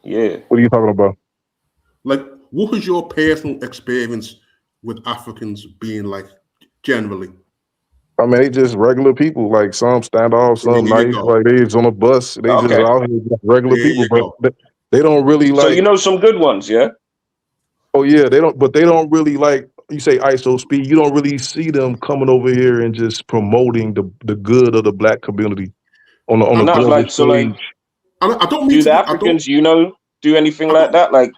Yeah. What are you talking about? Like, what is your personal experience with Africans being like, generally? I mean, they just regular people. Like some stand off, some nice. Like they just on a bus. They just out here just regular people, but they don't really like. So you know some good ones, yeah. Oh yeah, they don't. But they don't really like. You say ISO Speed. You don't really see them coming over here and just promoting the good of the Black community on the global stage. I don't mean do the Africans, do anything like that? Like,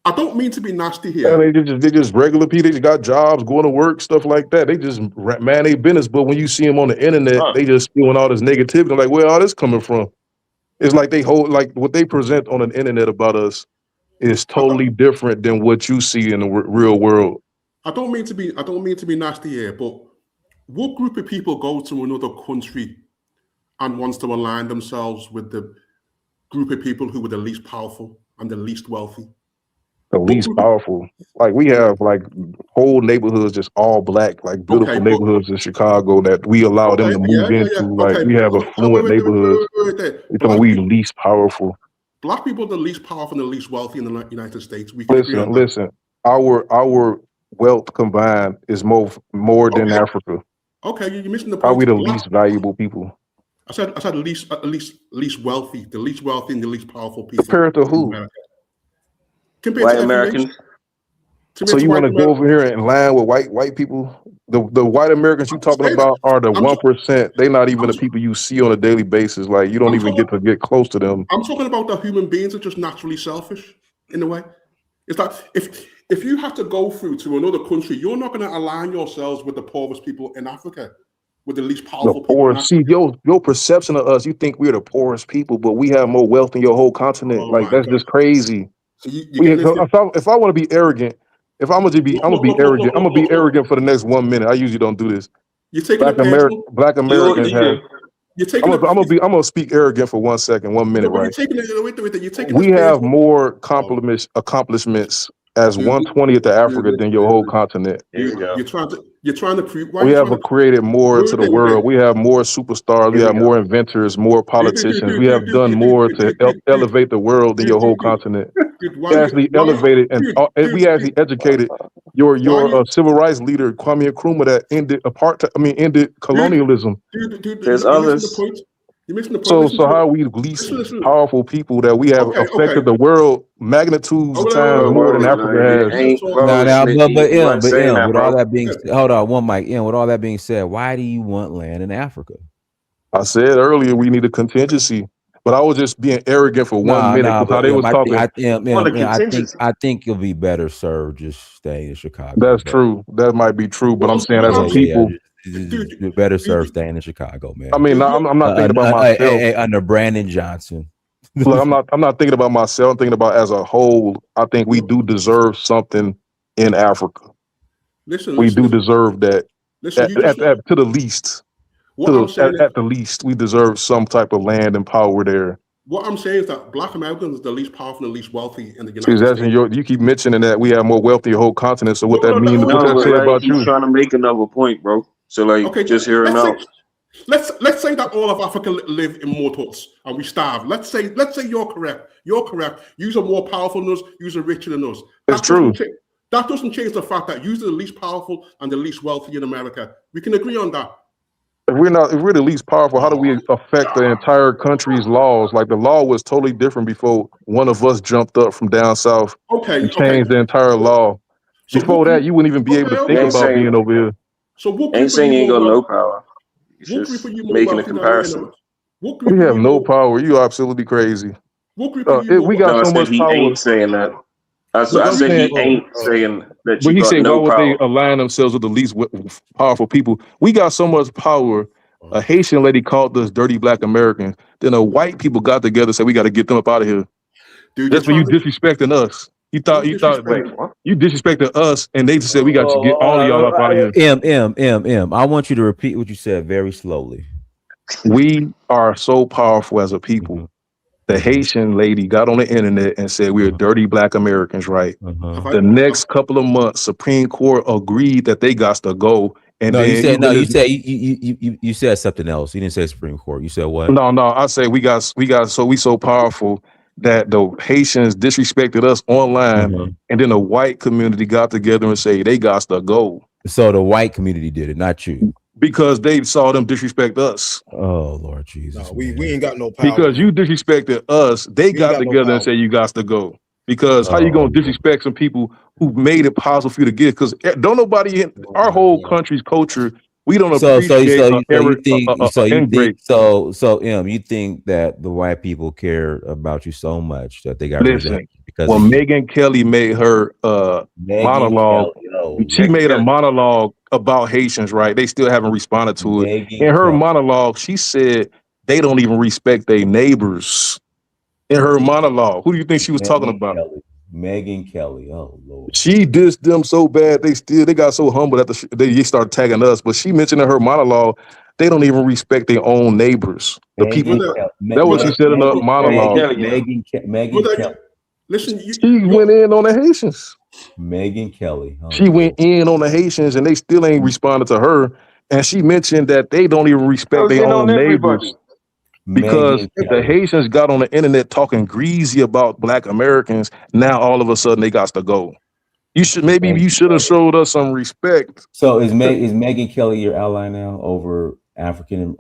I don't mean to be nasty And here. they just regular people. They just got jobs, going to work, stuff like that. They just man they business. But when you see them on the internet, they just spewing all this negativity. I'm like, where all this coming from? It's like they hold like what they present on the internet about us is totally different than what you see in the real world. I don't mean to be nasty here, but what group of people go to another country and wants to align themselves with the group of people who are the least powerful and the least wealthy? The least powerful. Like we have like whole neighborhoods just all black, like beautiful neighborhoods in Chicago that we allow them to move into. Like we have affluent neighborhoods. We're talking we least powerful. Black people are the least powerful and the least wealthy in the United States. We can agree on that. Listen. Our wealth combined is more than Africa. Okay, you're missing the point. Are we the least valuable people? I said least wealthy, the least wealthy and the least powerful people. Compared to who? White Americans. So you want to go over here and line with white people? The white Americans you talking about are the 1%. They're not even the people you see on a daily basis. Like you don't even get to get close to them. I'm talking about the human beings that are just naturally selfish in a way. It's like if you have to go through to another country, you're not going to align yourselves with the poorest people in Africa, with the least powerful people. See, your perception of us, you think we're the poorest people, but we have more wealth than your whole continent. Like that's just crazy. If I want to be arrogant, if I'm gonna be arrogant, I'm gonna be arrogant for the next 1 minute. I usually don't do this. You're taking Black Americans have. I'm gonna speak arrogant for 1 second, 1 minute, right? We have more accomplishments as 1/20th of Africa than your whole continent. You're trying to prove. We have created more to the world. We have more superstars. We have more inventors, more politicians. We have done more to elevate the world than your whole continent. We actually elevated and we actually educated your civil rights leader Kwame Nkrumah that ended colonialism. There's others. You're missing the point. So how are we least powerful people that we have affected the world magnitudes of times more than Africa has? But with all that being hold on, one mic. With all that being said, why do you want land in Africa? I said earlier we need a contingency, but I was just being arrogant for 1 minute because how they was talking. I think you'll be better served just staying in Chicago. That's true. That might be true, but I'm saying as a people. You're better served staying in Chicago, man. I mean, I'm not thinking about myself. Under Brandon Johnson. Look, I'm not thinking about myself. I'm thinking about as a whole. I think we do deserve something in Africa. We do deserve that. To the least. At the least, we deserve some type of land and power there. What I'm saying is that Black Americans are the least powerful and the least wealthy in the United States. You keep mentioning that we have more wealth in your whole continent. So what that means? What that say about you? Trying to make another point, bro. So just hear him out. Let's say that all of Africa live in mortals and we starve. Let's say you're correct. You're correct. You're more powerful than us. You're richer than us. That's true. That doesn't change the fact that you're the least powerful and the least wealthy in America. We can agree on that. If we're the least powerful, how do we affect the entire country's laws? Like the law was totally different before one of us jumped up from down south and changed the entire law. Before that, you wouldn't even be able to think about being over here. So what ain't saying you ain't got no power. It's just making a comparison. We have no power. You are absolutely crazy. We got so much power. He ain't saying that. I said he ain't saying that you got no power. Why would they align themselves with the least powerful people? We got so much power. A Haitian lady called us dirty Black Americans. Then the white people got together and said we got to get them up out of here. Dude, that's when you disrespecting us. You thought you disrespected us, and they just said we got to get all of y'all up out of here. I want you to repeat what you said very slowly. We are so powerful as a people. The Haitian lady got on the internet and said we're dirty Black Americans, right? The next couple of months, Supreme Court agreed that they got to go. And you said something else. You didn't say Supreme Court. You said what? No. I say we so powerful that the Haitians disrespected us online, and then the white community got together and say they got to go. So the white community did it, not you. Because they saw them disrespect us. Oh Lord Jesus! No, we ain't got no power. Because you disrespected us, they got together and said you got to go. Because how you gonna disrespect some people who made it possible for you to get? Because don't nobody in our whole country's culture We don't So appreciate you think ingrate. you think that the white people care about you so much that they got rid of Listen, that because when of you. Megan Kelly made her Megan monologue, Kelly, oh she Lord. made a monologue about Haitians, right? They still haven't responded to it. Megan In her Kelly. monologue, she said they don't even respect their neighbors. In her monologue, who do you think she was talking about? Megan Kelly. Oh Lord. She dissed them so bad they got so humble that they started tagging us. But she mentioned in her monologue they don't even respect their own neighbors. The people. That was she said in the monologue. Megan Kelly. Listen, She went in on the Haitians. Megan Kelly. Oh, She went in on the Haitians, and they still ain't responded to her. And she mentioned that they don't even respect their own neighbors because the Haitians got on the internet talking greasy about Black Americans. Now all of a sudden they got to go. You should have showed us some respect. So is Megan Kelly your ally now over Africans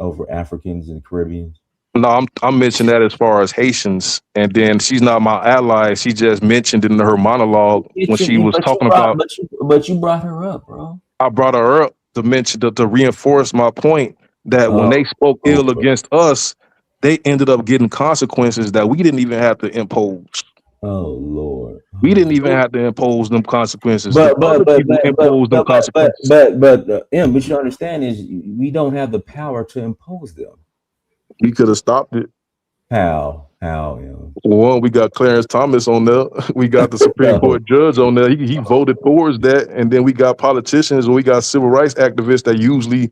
and Caribbeans? No, I'm mentioning that as far as Haitians, and then she's not my ally. She just mentioned it in her monologue when she was talking about. But you brought her up, bro. I brought her up to mention to reinforce my point that when they spoke ill against us, they ended up getting consequences that we didn't even have to impose. Oh Lord, we didn't even have to impose them consequences. But what you understand is we don't have the power to impose them. We could have stopped it. How? One, we got Clarence Thomas on there. We got the Supreme Court judge on there. He voted towards that, and then we got politicians and we got civil rights activists that usually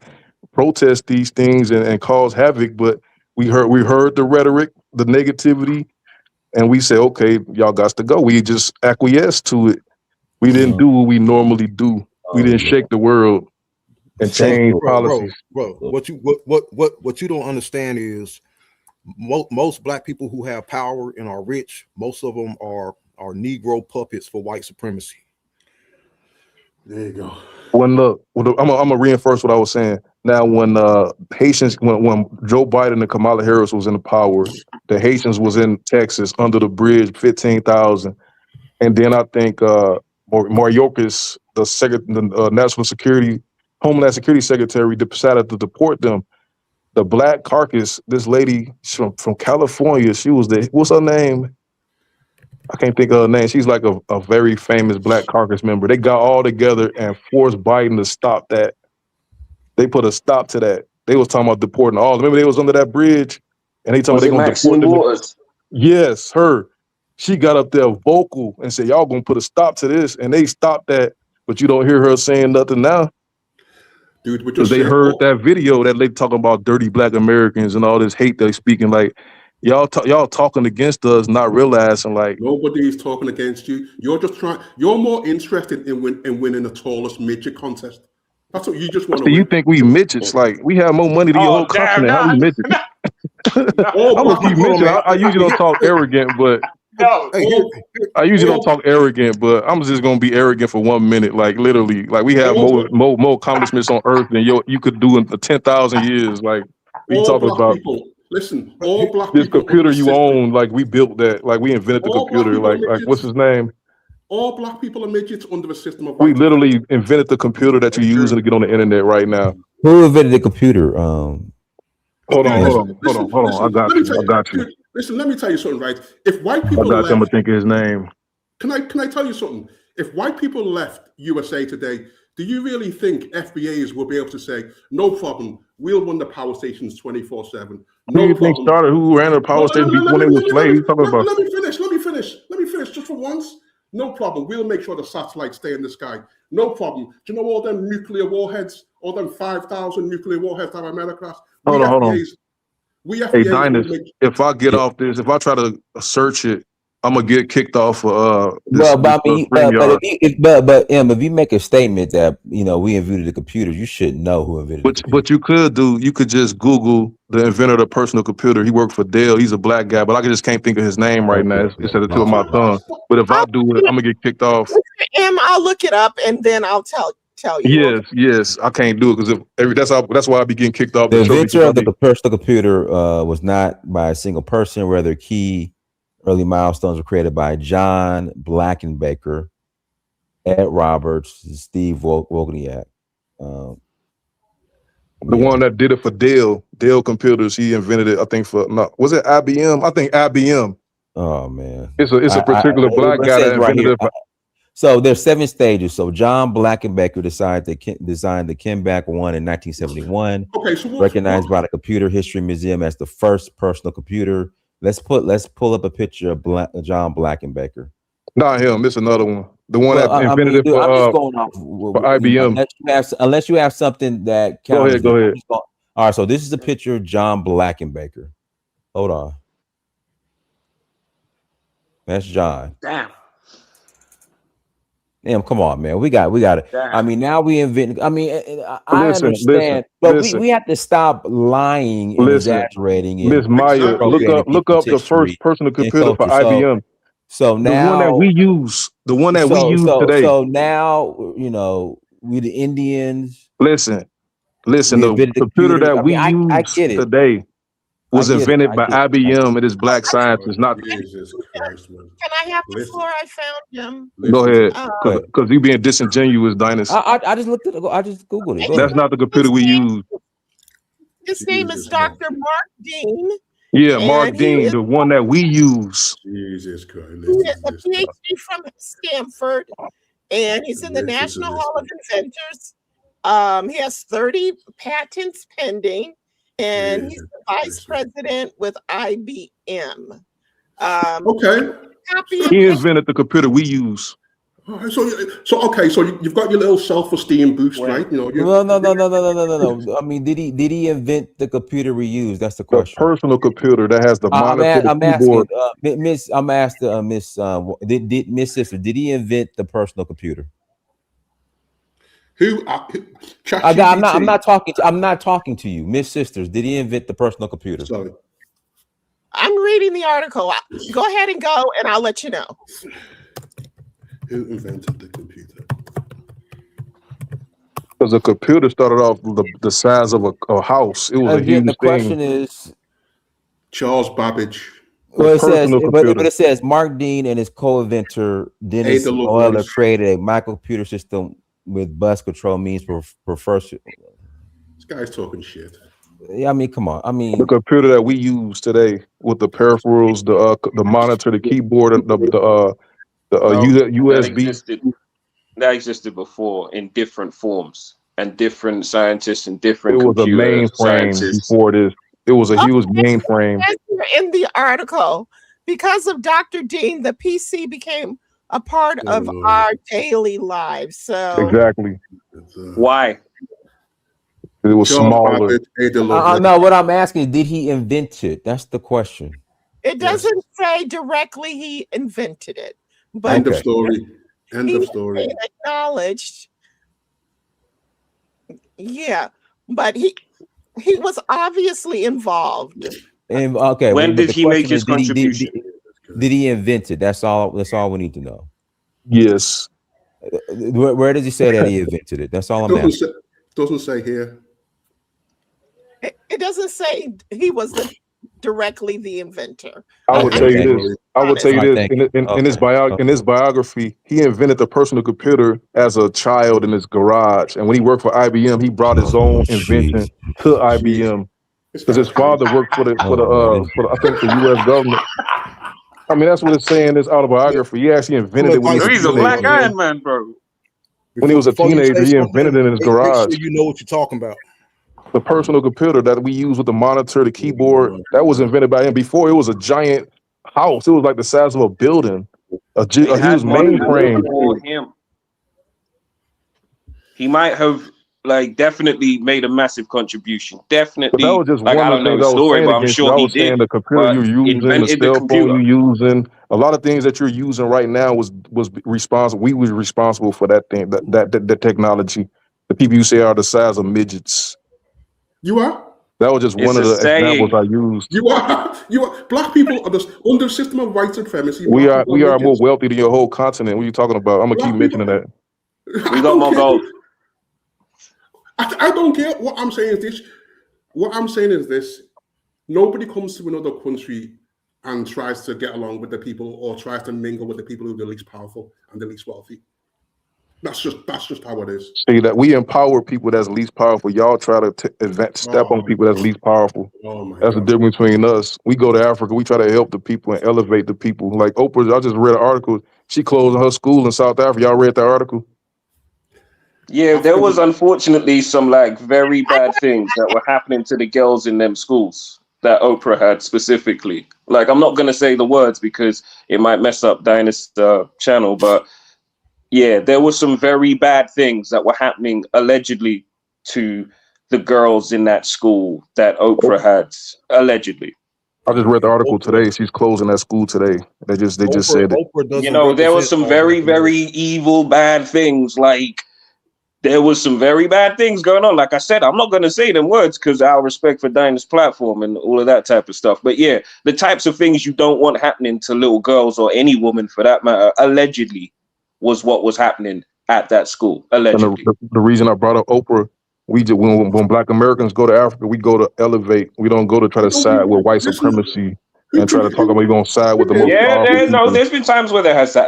protest these things and cause havoc. But we heard the rhetoric, the negativity, and we said, okay, y'all got to go. We just acquiesced to it. We didn't do what we normally do. We didn't shake the world and change policies. Bro, what you don't understand is most Black people who have power and are rich, most of them are Negro puppets for white supremacy. There you go. I'm gonna reinforce what I was saying. Now, when Haitians, when Joe Biden and Kamala Harris was in the power, the Haitians was in Texas under the bridge, 15,000, and then I think Mayorkas, the National Security, Homeland Security Secretary, decided to deport them. The Black Caucus, this lady from California, she was what's her name? I can't think of her name. She's like a very famous Black Caucus member. They got all together and forced Biden to stop that. They put a stop to that. They was talking about deporting all. Remember they was under that bridge and they told me they gonna deport them. Yes, her. She got up there vocal and said, y'all gonna put a stop to this. And they stopped that, but you don't hear her saying nothing now. Dude, because they heard that video that they talking about dirty Black Americans and all this hate they speaking. Like y'all talking against us, not realizing like nobody's talking against you. You're just trying. You're more interested in winning the tallest midget contest. That's what you just want to win. You think we midgets? Like we have more money than your whole continent. How we midgets? I usually don't talk arrogant, but I usually don't talk arrogant, but I'm just gonna be arrogant for 1 minute. Like literally, like we have more accomplishments on Earth than you could do in 10,000 years. Like we talking about. Listen, all Black this people computer you own, like we built that, like we invented the computer. Like what's his name? All Black people are midgets under a system of. We literally invented the computer that you're using to get on the internet right now. Who invented the computer? Hold on. I got you. Listen, let me tell you something, right? If white people left, I'm gonna think of his name. Can I tell you something? If white people left USA today, do you really think FBAs will be able to say, no problem, we'll run the power stations 24/7? Who do you think started? Who ran the power station before they were slaves? Let me finish just for once. No problem. We'll make sure the satellites stay in the sky. No problem. Do you know all them nuclear warheads? All them 5,000 nuclear warheads that America has? Hold on. Hey, Dinus, if I get off this, if I try to search it, I'm gonna get kicked off. If you make a statement that we invented the computers, you should know who invented it. But you could just Google the inventor of the personal computer. He worked for Dell. He's a Black guy, but I just can't think of his name right now. It's at the tip of my tongue. But if I do it, I'm gonna get kicked off. I'll look it up and then I'll tell you. Yes, I can't do it because that's why I be getting kicked off. The inventor of the personal computer was not by a single person. Rather, key early milestones were created by John Blackenbaker, Ed Roberts, Steve Wozniak. The one that did it for Dell Computers. He invented it. I think was it IBM? I think IBM. Oh man, it's a particular black guy that invented it. So there's 7 stages. So John Blackenbaker designed the Kinback 1 in 1971. Okay, so recognized by the Computer History Museum as the first personal computer. Let's pull up a picture of John Blackenbaker. Not him. It's another one. The one that invented it for, I'm just going off for IBM. Unless you have something that counts. Go ahead. All right. So this is a picture of John Blackenbaker. Hold on. That's John. Damn, come on, man. We got it. Damn. I mean, now we invent. I mean, I understand, but we have to stop lying and exaggerating. Miss Maya, look up the first personal computer for IBM. So now the one that we use, today. So now we the Indians. Listen. The computer that we use today was invented by IBM. It is black scientists, not. Jesus Christ, man. Can I have the floor? I found him. Go ahead, because you being disingenuous, Dinus. I just looked at it. I just googled it. That's not the computer we use. His name is Dr. Mark Dean. Yeah, Mark Dean, the one that we use. Jesus Christ. He is a PhD from Stanford, and he's in the National Hall of Inventors. He has 30 patents pending, and he's the vice president with IBM. Okay. He invented the computer we use. So you've got your little self-esteem boost, right? No. I mean, did he invent the computer we use? That's the question. The personal computer that has the monitor, the keyboard. Miss Sister, did he invent the personal computer? I'm not talking to you, Miss Sisters. Did he invent the personal computer? Sorry. I'm reading the article. Go ahead and go, and I'll let you know. Who invented the computer? Because the computer started off the size of a house. It was a huge thing. The question is Charles Babbage. Well, it says Mark Dean and his co-inventor Dennis Euler created a microcomputer system with bus control means for first. This guy's talking shit. Yeah, I mean, come on. I mean, the computer that we use today with the peripherals, the monitor, the keyboard, the USB. That existed before in different forms and different scientists and different. It was a mainframe before this. It was a huge mainframe. In the article, because of Dr. Dean, the PC became a part of our daily lives. So exactly. Why? It was smaller. No, what I'm asking is, did he invent it? That's the question. It doesn't say directly he invented it, but end of story. End of story. Acknowledged. Yeah, but he was obviously involved. And okay, when did he make his contribution? Did he invent it? That's all we need to know. Yes. Where does he say that he invented it? That's all I'm asking. Doesn't say here. It doesn't say he was directly the inventor. I would tell you this. In his biography, he invented the personal computer as a child in his garage, and when he worked for IBM, he brought his own invention to IBM because his father worked for the I think the U.S. government. I mean, that's what it's saying in his autobiography. He actually invented it. He's a black Iron Man, bro. When he was a teenager, he invented it in his garage. Make sure you know what you're talking about. The personal computer that we use with the monitor, the keyboard, that was invented by him. Before, it was a giant house. It was like the size of a building, a huge mainframe. He might have definitely made a massive contribution. Definitely. But that was just I don't know the story, but I'm sure he did. The computer you're using, the cell phone you're using, a lot of things that you're using right now was responsible. We was responsible for that thing, that technology. The people you say are the size of midgets. You are? That was just one of the examples I used. You are. Black people are just under the system of white supremacy. We are more wealthy than your whole continent. What are you talking about? I'm gonna keep mentioning that. We got more gold. I don't care. What I'm saying is this. Nobody comes to another country and tries to get along with the people or tries to mingle with the people who are the least powerful and the least wealthy. That's just how it is. See that we empower people that's least powerful. Y'all try to step on people that's least powerful. Oh my That's the God. difference between us. We go to Africa, we try to help the people and elevate the people. Like Oprah, I just read an article. She closed her school in South Africa. Y'all read that article? Yeah, there was unfortunately some like very bad things that were happening to the girls in them schools that Oprah had specifically. Like, I'm not gonna say the words because it might mess up Dinah's channel, but yeah, there were some very bad things that were happening allegedly to the girls in that school that Oprah had allegedly. I just read the article today. She's closing that school today. They just said it. Oprah doesn't You know, there were some very, very evil, bad things. Like, there was some very bad things going on. Like I said, I'm not going to say them words because our respect for Dinah's platform and all of that type of stuff. But yeah, the types of things you don't want happening to little girls or any woman for that matter, allegedly, was what was happening at that school. Allegedly. And the reason I brought up Oprah, we just when Black Americans go to Africa, we go to elevate. We don't go to try to side with white supremacy and try to talk about we're going to side with the most powerful people. There's been times where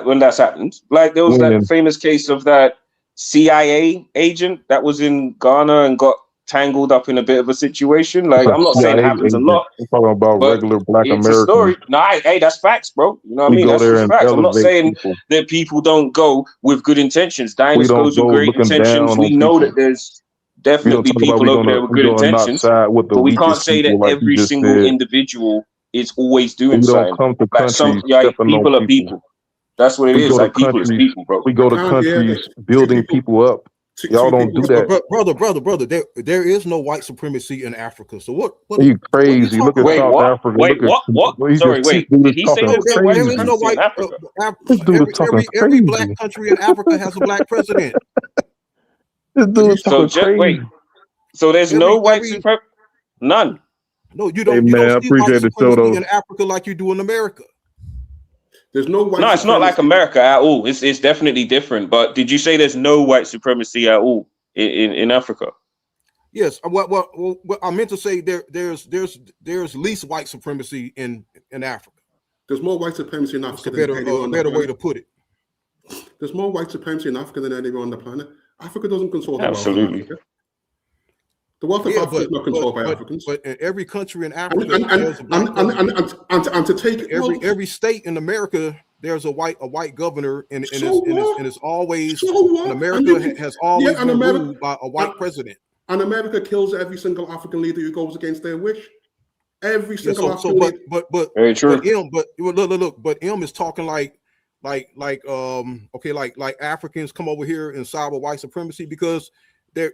when that's happened. Like there was that famous case of that CIA agent that was in Ghana and got tangled up in a bit of a situation. Like, I'm not saying it happens a lot. I'm talking about regular Black it's Americans. A story. No, hey, that's facts, bro. You know what I mean? That's just facts. I'm not saying that people don't go with good intentions. Dinah goes with great intentions. We know that there's definitely people over there with good intentions, but we can't say that every single individual is always doing something. Like people are people. That's what it is. Like people is people, bro. We go to countries building people up. Y'all don't do that, brother. There is no white supremacy in Africa. So what? Are you crazy? Look at South Africa. Wait, what? Sorry, wait. Did he say there is no white supremacy in Africa? Every black country in Africa has a black president. This dude's talking crazy. Wait. So there's no white supremacy? None. No, you don't. You don't see white supremacy in Africa like you do in America. There's no white. No, it's not like America at all. It's definitely different. But did you say there's no white supremacy at all in Africa? Yes. Well, I meant to say there's least white supremacy in Africa. There's more white supremacy in Africa. That's a better way to put it. There's more white supremacy in Africa than anywhere on the planet. Africa doesn't control the wealth of Africa. The wealth of Africa is not controlled by Africans. But in every country in Africa, and to take every state in America, there's a white governor, and it's always in America has always been ruled by a white president. And America kills every single African leader who goes against their wish. Every single African leader. But very true. But look. But M is talking like Africans come over here and side with white supremacy because there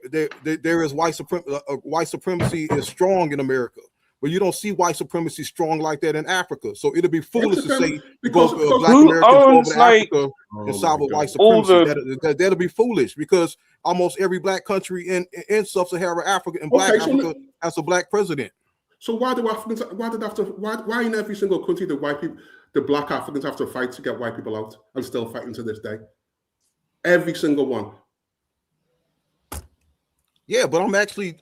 is white supremacy is strong in America, but you don't see white supremacy strong like that in Africa. So it'll be foolish to say because Black Americans over to Africa and side with white supremacy. That'll be foolish because almost every black country in sub-Saharan Africa and Black Africa has a black president. So why do Africans? Why in every single country the Black Africans have to fight to get white people out and still fighting to this day? Every single one. Yeah, but I'm actually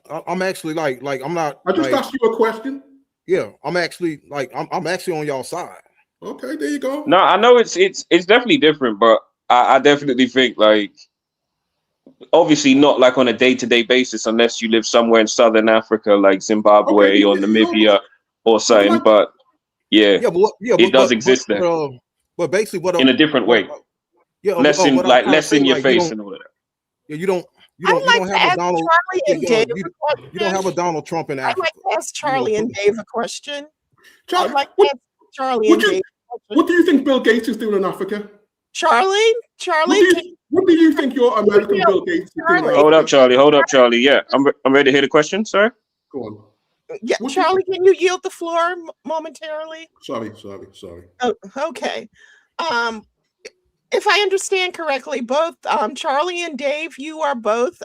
like I'm not. I just asked you a question. Yeah, I'm actually on y'all side. Okay, there you go. No, I know it's definitely different, but I definitely think like obviously not like on a day-to-day basis unless you live somewhere in Southern Africa like Zimbabwe or Namibia or something. But it does exist there. But basically, what in a different way. Less in your face and all of that. Yeah, you don't have a Donald. You don't have a Donald Trump in Africa. I'd like to ask Charlie and Dave a question. I'd like to ask Charlie and Dave. What do you think Bill Gates is doing in Africa? Charlie. What do you think your American Bill Gates is doing? Hold up, Charlie. Yeah, I'm ready to hear the question, sir. Go on. Yeah, Charlie, can you yield the floor momentarily? Sorry. Oh, okay. If I understand correctly, both Charlie and Dave, you are both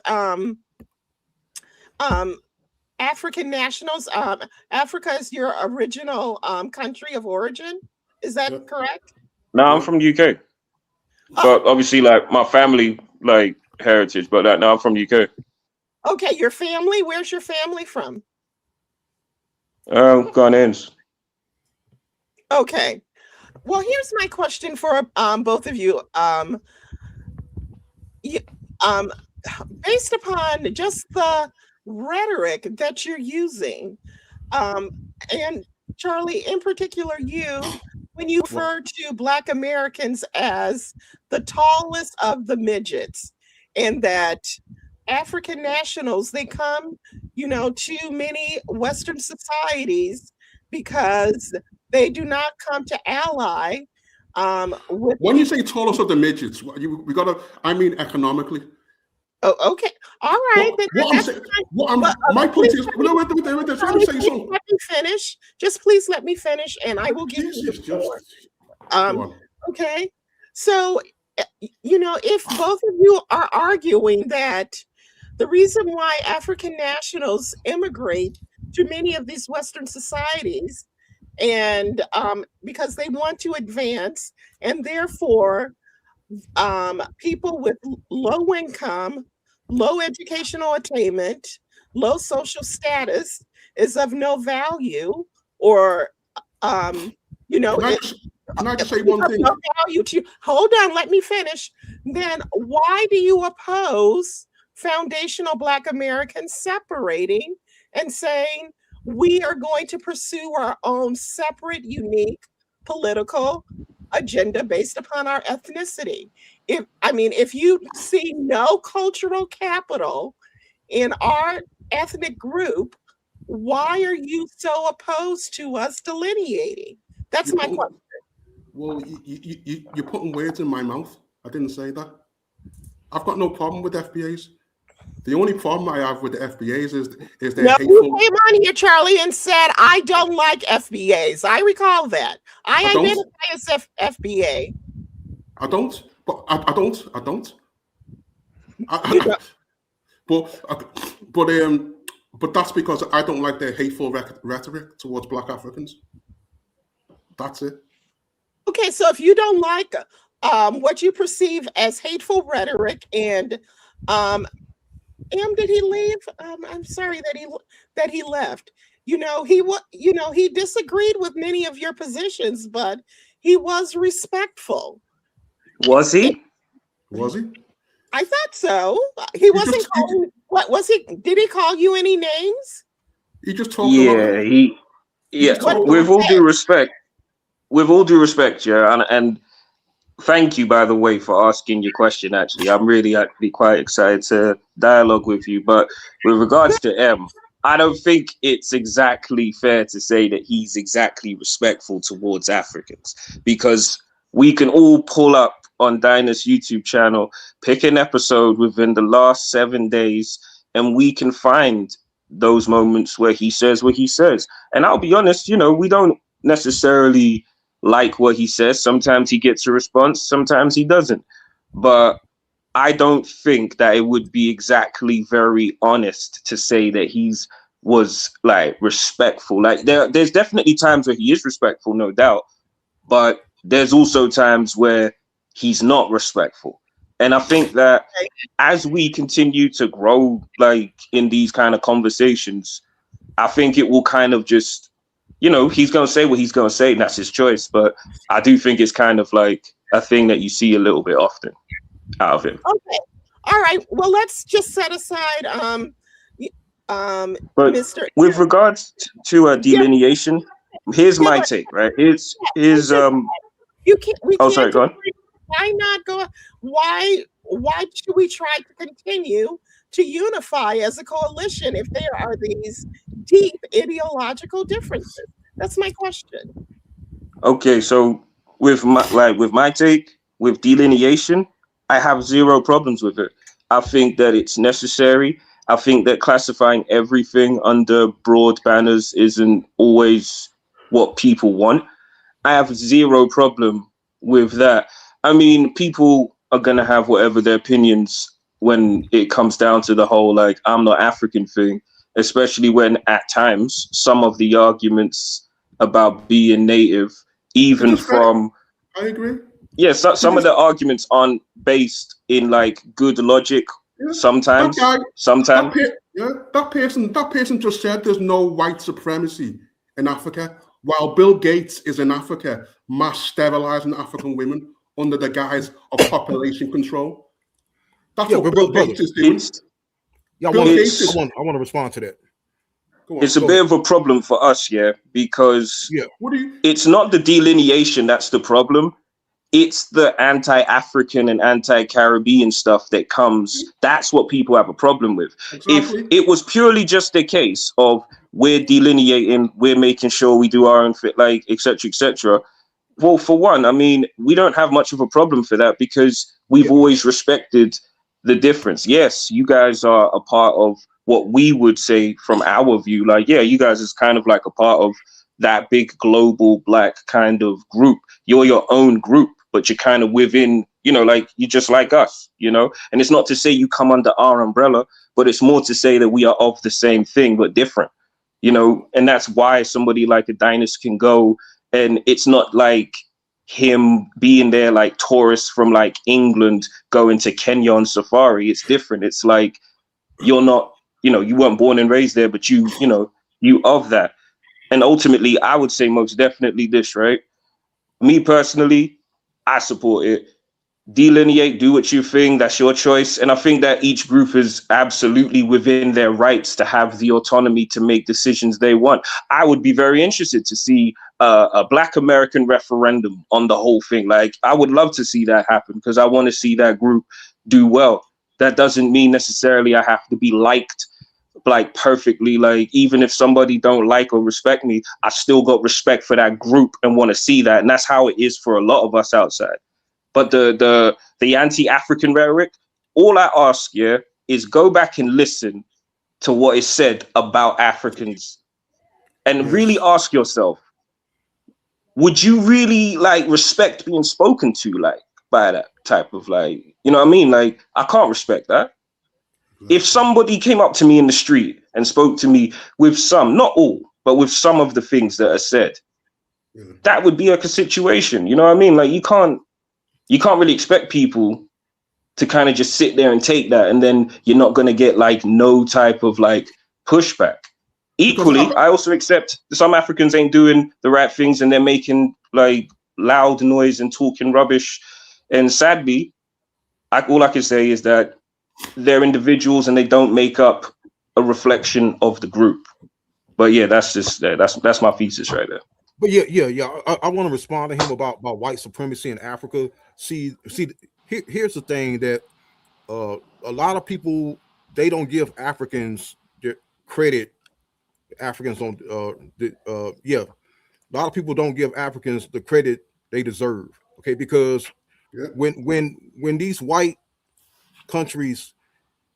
African nationals. Africa is your original country of origin. Is that correct? No, I'm from UK. But obviously, like my family, like heritage. But no, I'm from UK. Okay, your family. Where's your family from? Ghanaians. Okay. Well, here's my question for both of you. Africa, as your original country of origin, is that correct? No, I'm from UK. Okay, your family. Where's your family from? Okay. Well, here's my question for both of you. Africa, as your original country of origin, is that correct? Okay. Well, here's my question for both of you. you, based upon just the rhetoric that you're using, and Charlie, in particular, when you refer to Black Americans as the tallest of the midgets, and that African nationals, they come, to many Western societies because they do not come to ally with. When you say tallest of the midgets, we gotta. I mean economically. Oh, okay. All right. My point is, wait, let me say something. Let me finish. Just please let me finish, and I will give you the floor. Okay. So, if both of you are arguing that the reason why African nationals immigrate to many of these Western societies, and because they want to advance, and therefore people with low income, low educational attainment, low social status is of no value, or Can I just say one thing? No value to you. Hold on, let me finish. Then why do you oppose foundational Black Americans separating and saying we are going to pursue our own separate, unique political agenda based upon our ethnicity? If you see no cultural capital in our ethnic group, why are you so opposed to us delineating? That's my question. Well, you're putting words in my mouth. I didn't say that. I've got no problem with FBAs. The only problem I have with the FBAs is they're hateful. You came on here, Charlie, and said, I don't like FBAs. I recall that. I identify as FBA. I don't, but I don't. But that's because I don't like their hateful rhetoric towards Black Africans. That's it. Okay, so if you don't like what you perceive as hateful rhetoric, and did he leave? I'm sorry that he left. He disagreed with many of your positions, but he was respectful. Was he? Was he? I thought so. He wasn't calling. What was he? Did he call you any names? He just talked. Yeah. With all due respect, yeah, and thank you, by the way, for asking your question. Actually, I'm really quite excited to dialogue with you. But with regards to M, I don't think it's exactly fair to say that he's exactly respectful towards Africans, because we can all pull up on Dinah's YouTube channel, pick an episode within the last 7 days, and we can find those moments where he says what he says. And I'll be honest, we don't necessarily like what he says. Sometimes he gets a response, sometimes he doesn't. But I don't think that it would be exactly very honest to say that he's was like respectful. Like there's definitely times where he is respectful, no doubt, but there's also times where he's not respectful. And I think that as we continue to grow, like in these kind of conversations, I think it will kind of just, he's going to say what he's going to say, and that's his choice. But I do think it's kind of like a thing that you see a little bit often out of him. Okay. All right. Well, let's just set aside, but Mr. With regards to delineation, here's my take, right? Here's you can't. Sorry, go on. Why not go? Why should we try to continue to unify as a coalition if there are these deep ideological differences? That's my question. Okay, so with my take, with delineation, I have zero problems with it. I think that it's necessary. I think that classifying everything under broad banners isn't always what people want. I have zero problem with that. I mean, people are going to have whatever their opinions when it comes down to the whole, like, I'm not African thing, especially when at times some of the arguments about being native, even from... I agree. Yes, some of the arguments aren't based in like good logic. Sometimes. That person just said there's no white supremacy in Africa, while Bill Gates is in Africa mass sterilizing African women under the guise of population control. That's Yeah, what but Bill Gates is doing. Yeah, I Bill Gates is. want to respond to that. It's a bit of a problem for us, yeah, because What do you? it's not the delineation that's the problem. It's the anti-African and anti-Caribbean stuff that comes. That's what people have a problem with. Exactly. If it was purely just a case of we're delineating, we're making sure we do our own fit, like, et cetera, well, for one, I mean, we don't have much of a problem for that because we've always respected the difference. Yes, you guys are a part of what we would say from our view. Like, yeah, you guys is kind of like a part of that big global black kind of group. You're your own group, but you're kind of within, you know, like you're just like us, you know? And it's not to say you come under our umbrella, but it's more to say that we are of the same thing, but different, you know? And that's why somebody like a Dynast can go, and it's not like him being there like tourists from like England going to Kenya on safari. It's different. It's like you're not, you know, you weren't born and raised there, but you know, you of that. And ultimately, I would say most definitely this, right? Me personally, I support it. Delineate, do what you think, that's your choice. And I think that each group is absolutely within their rights to have the autonomy to make decisions they want. I would be very interested to see a Black American referendum on the whole thing. Like, I would love to see that happen because I want to see that group do well. That doesn't mean necessarily I have to be liked like perfectly. Like, even if somebody don't like or respect me, I still got respect for that group and want to see that. And that's how it is for a lot of us outside. But the anti-African rhetoric, all I ask, is go back and listen to what is said about Africans and really ask yourself, would you really like respect being spoken to like by that type of like, you know what I mean? Like, I can't respect that. If somebody came up to me in the street and spoke to me with some, not all, but with some of the things that are said, that would be like a situation, you know what I mean? Like, you can't really expect people to kind of just sit there and take that, and then you're not going to get like no type of like pushback. Equally, I also accept some Africans ain't doing the right things and they're making like loud noise and talking rubbish. And sadly, all I can say is that they're individuals and they don't make up a reflection of the group. But yeah, that's just that's my thesis right there. But yeah. I want to respond to him about white supremacy in Africa. See, here's the thing that a lot of people, they don't give Africans the credit. Africans don't. A lot of people don't give Africans the credit they deserve. Okay, because when these white countries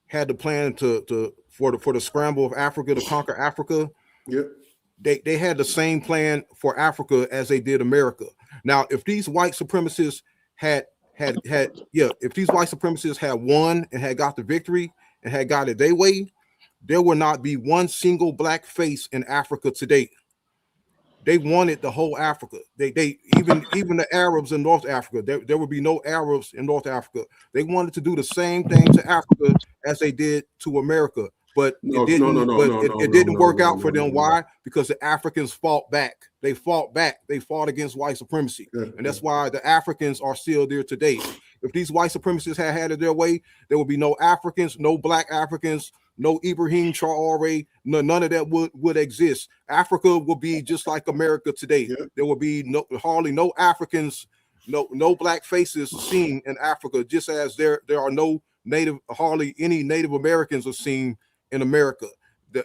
had the plan for the scramble of Africa to conquer Africa, they had the same plan for Africa as they did America. Now, if these white supremacists had won and had got the victory and had got it their way, there would not be one single black face in Africa today. They wanted the whole Africa. They even the Arabs in North Africa, there would be no Arabs in North Africa. They wanted to do the same thing to Africa as they did to America, but it didn't work out for them. Why? Because the Africans fought back. They fought against white supremacy, and that's why the Africans are still there today. If these white supremacists had it their way, there would be no Africans, no black Africans, no Ibrahim Traore, none of that would exist. Africa would be just like America today. There would be hardly no Africans, no black faces seen in Africa, just as there are hardly any Native Americans are seen in America.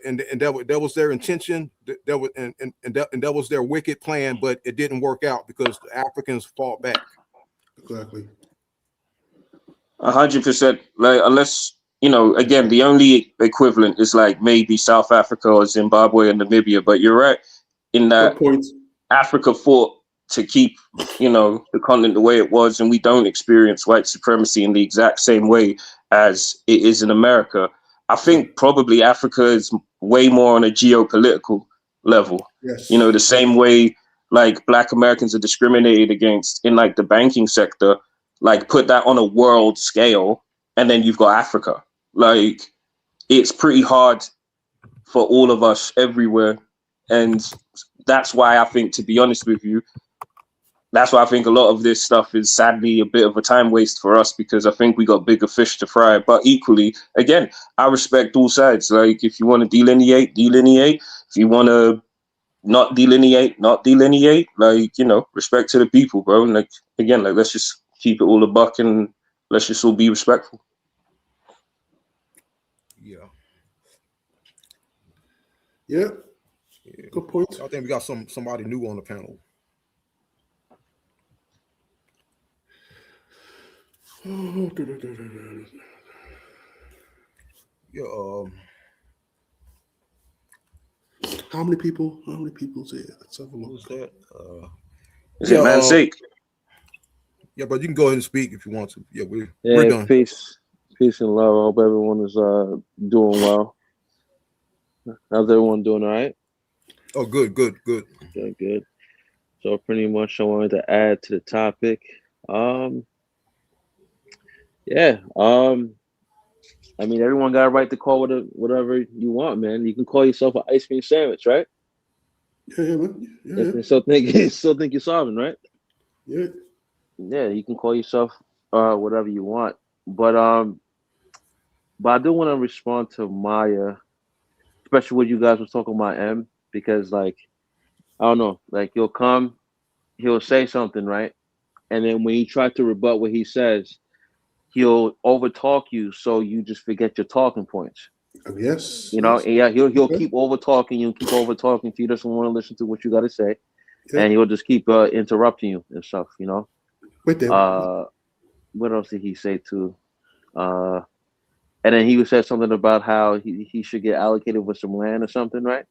And that was their intention. That was their wicked plan, but it didn't work out because the Africans fought back. Exactly. 100%. Like, unless, you know, again, the only equivalent is like maybe South Africa or Zimbabwe and Namibia. But you're right in that Africa fought to keep, you know, the continent the way it was, and we don't experience white supremacy in the exact same way as it is in America. I think probably Africa is way more on a geopolitical level. Yes. You know, the same way like Black Americans are discriminated against in like the banking sector, like put that on a world scale, and then you've got Africa. Like, it's pretty hard for all of us everywhere. And that's why I think, to be honest with you, that's why I think a lot of this stuff is sadly a bit of a time waste for us, because I think we got bigger fish to fry. But equally, again, I respect all sides. Like, if you want to delineate, delineate. If you want to not delineate, not delineate. Like, you know, respect to the people, bro. And like, again, like, let's just keep it all a buck and let's just all be respectful. Yeah. Yeah. Good point. I think we got somebody new on the panel. Yeah. How many people? How many people's here? Let's have a look. Who's that? Is it man's sake? Yeah, but you can go ahead and speak if you want to. Yeah, we're done. Peace and love. I hope everyone is doing well. How's everyone doing? All right? Oh, good. Good. So pretty much I wanted to add to the topic. I mean, everyone got a right to call whatever you want, man. You can call yourself an ice cream sandwich, right? Yeah, man. Yeah. And still think you're solving, right? Yeah. Yeah, you can call yourself whatever you want. But I do want to respond to Maya, especially what you guys was talking about M, because like, I don't know, like he'll say something, right? And then when you try to rebut what he says, he'll overtalk you, so you just forget your talking points. Yes. You know, and yeah, he'll keep overtalking you, keep overtalking to you. Doesn't want to listen to what you got to say, and he'll just keep interrupting you and stuff. You know. What else did he say too? And then he said something about how he should get allocated with some land or something, right?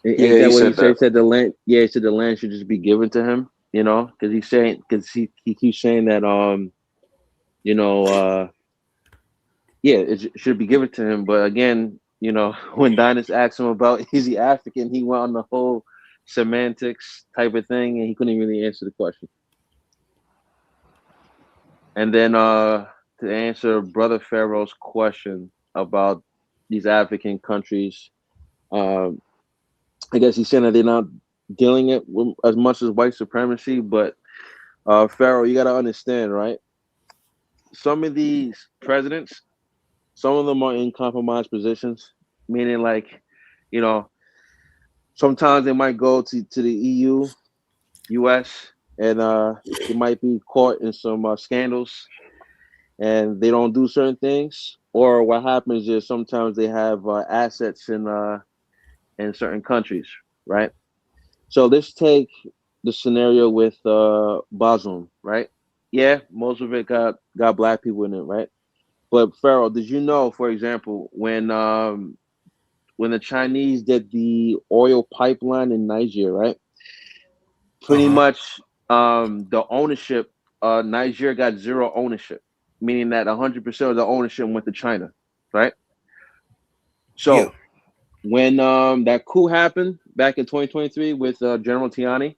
Yeah, Ain't that he what said he said? He said the land. Yeah, he said the land should just be given to him. You know, because he keeps saying that it should be given to him. But again, you know, when Dinus asked him about is he African, he went on the whole semantics type of thing, and he couldn't really answer the question. And then to answer Brother Pharaoh's question about these African countries, I guess he's saying that they're not dealing it with as much as white supremacy, but Pharaoh, you got to understand, right? Some of these presidents, some of them are in compromised positions, meaning like, you know, sometimes they might go to the EU, US, and they might be caught in some scandals, and they don't do certain things. Or what happens is sometimes they have assets in certain countries, right? So let's take the scenario with Bazoum, right? Yeah, most of it got black people in it, right? But Pharaoh, did you know, for example, when the Chinese did the oil pipeline in Niger, right? Pretty much the ownership, Niger got zero ownership, meaning that 100% of the ownership went to China, right? So when that coup happened back in 2023 with General Tiani,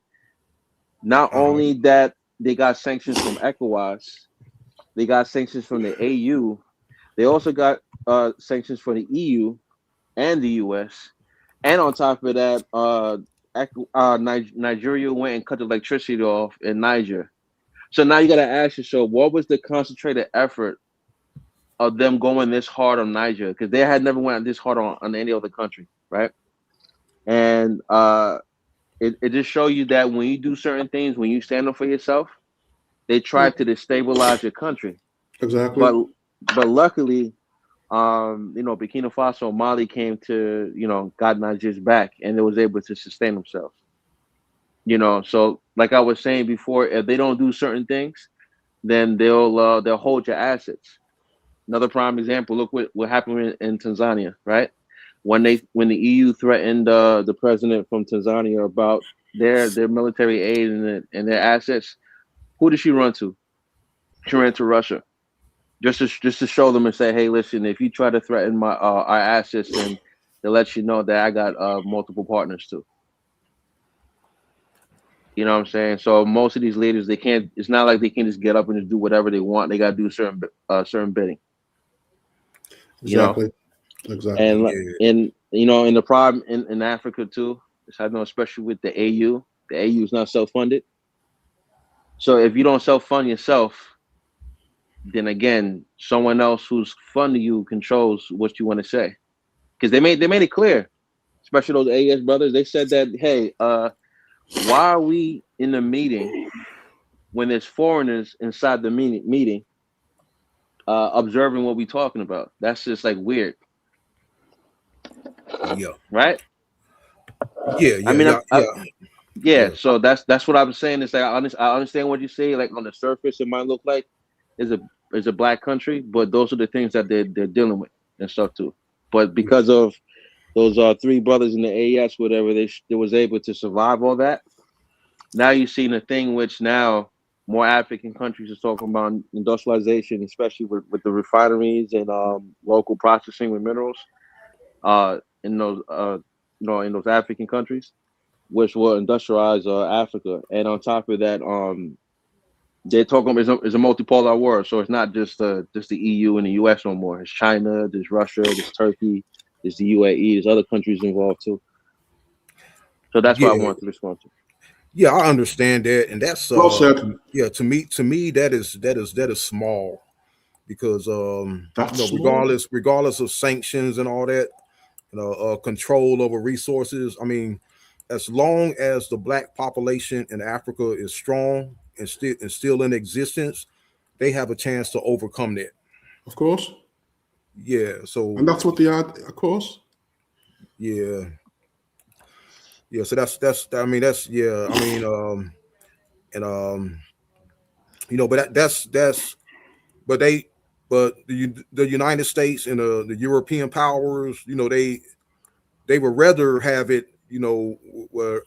not only that they got sanctions from ECOWAS, they got sanctions from the AU, they also got sanctions from the EU and the US, and on top of that, Nigeria went and cut the electricity off in Niger. So now you got to ask yourself, what was the concentrated effort of them going this hard on Niger? Because they had never went this hard on any other country, right? And it just shows you that when you do certain things, when you stand up for yourself, they try to destabilize your country. Exactly. But luckily, Burkina Faso and Mali came to, got Nigeria's back, and they was able to sustain themselves. So like I was saying before, if they don't do certain things, then they'll hold your assets. Another prime example, look what happened in Tanzania, right? When the EU threatened the president from Tanzania about their military aid and their assets, who did she run to? She ran to Russia. Just to show them and say, hey, listen, if you try to threaten my our assets, then they'll let you know that I got multiple partners too. You know what I'm saying? So most of these leaders, they can't. It's not like they can just get up and just do whatever they want. They got to do certain bidding. Exactly. And in the problem in Africa too, I know especially with the AU, The AU is not self-funded. So if you don't self-fund yourself, then again, someone else who's funding you controls what you want to say. Because they made it clear, especially those AES brothers. They said that, hey, why are we in the meeting when there's foreigners inside the meeting observing what we're talking about? That's just like weird. Yeah. Right? Yeah. So that's what I'm saying. Is like I understand what you say. Like on the surface, it might look like is a black country, but those are the things that they're dealing with and stuff too. But because of those three brothers in the AES, whatever, they was able to survive all that. Now you're seeing a thing which now more African countries are talking about industrialization, especially with the refineries and local processing with minerals in those in those African countries, which will industrialize Africa. And on top of that, they're talking about it's a multipolar world, so it's not just the EU and the US no more. It's China, there's Russia, there's Turkey, there's the UAE, there's other countries involved too. So that's what I wanted to respond to. Yeah, I understand that, and that's Well said. yeah, to me that is small, because That's small. regardless of sanctions and all that, control over resources. I mean, as long as the black population in Africa is strong and still in existence, they have a chance to overcome that. Of course. Yeah. So. And that's what they are, of course. Yeah. Yeah. So that's. I mean, that's. Yeah. I mean, but that's. But the United States and the European powers, they would rather have it, where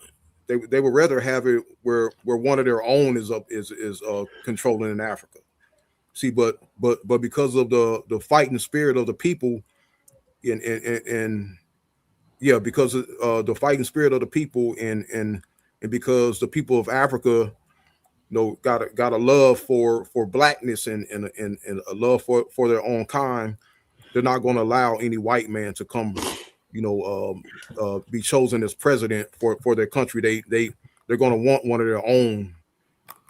they would rather have it where one of their own is controlling in Africa. See, but because of the fighting spirit of the people, because of the fighting spirit of the people, and because the people of Africa, got a love for blackness and a love for their own kind, they're not going to allow any white man to come, be chosen as president for their country. They're going to want one of their own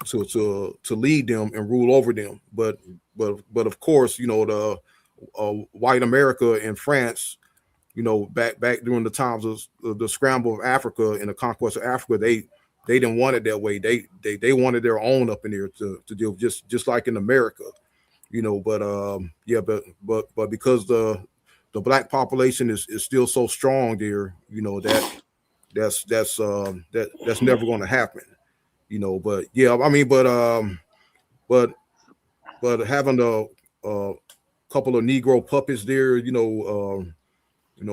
to lead them and rule over them. But of course, the white America and France, back during the times of the scramble of Africa and the conquest of Africa, they didn't want it that way. They wanted their own up in there to deal with, just like in America, but because the black population is still so strong there, that's never going to happen, but yeah, I mean, but having a couple of Negro puppets there,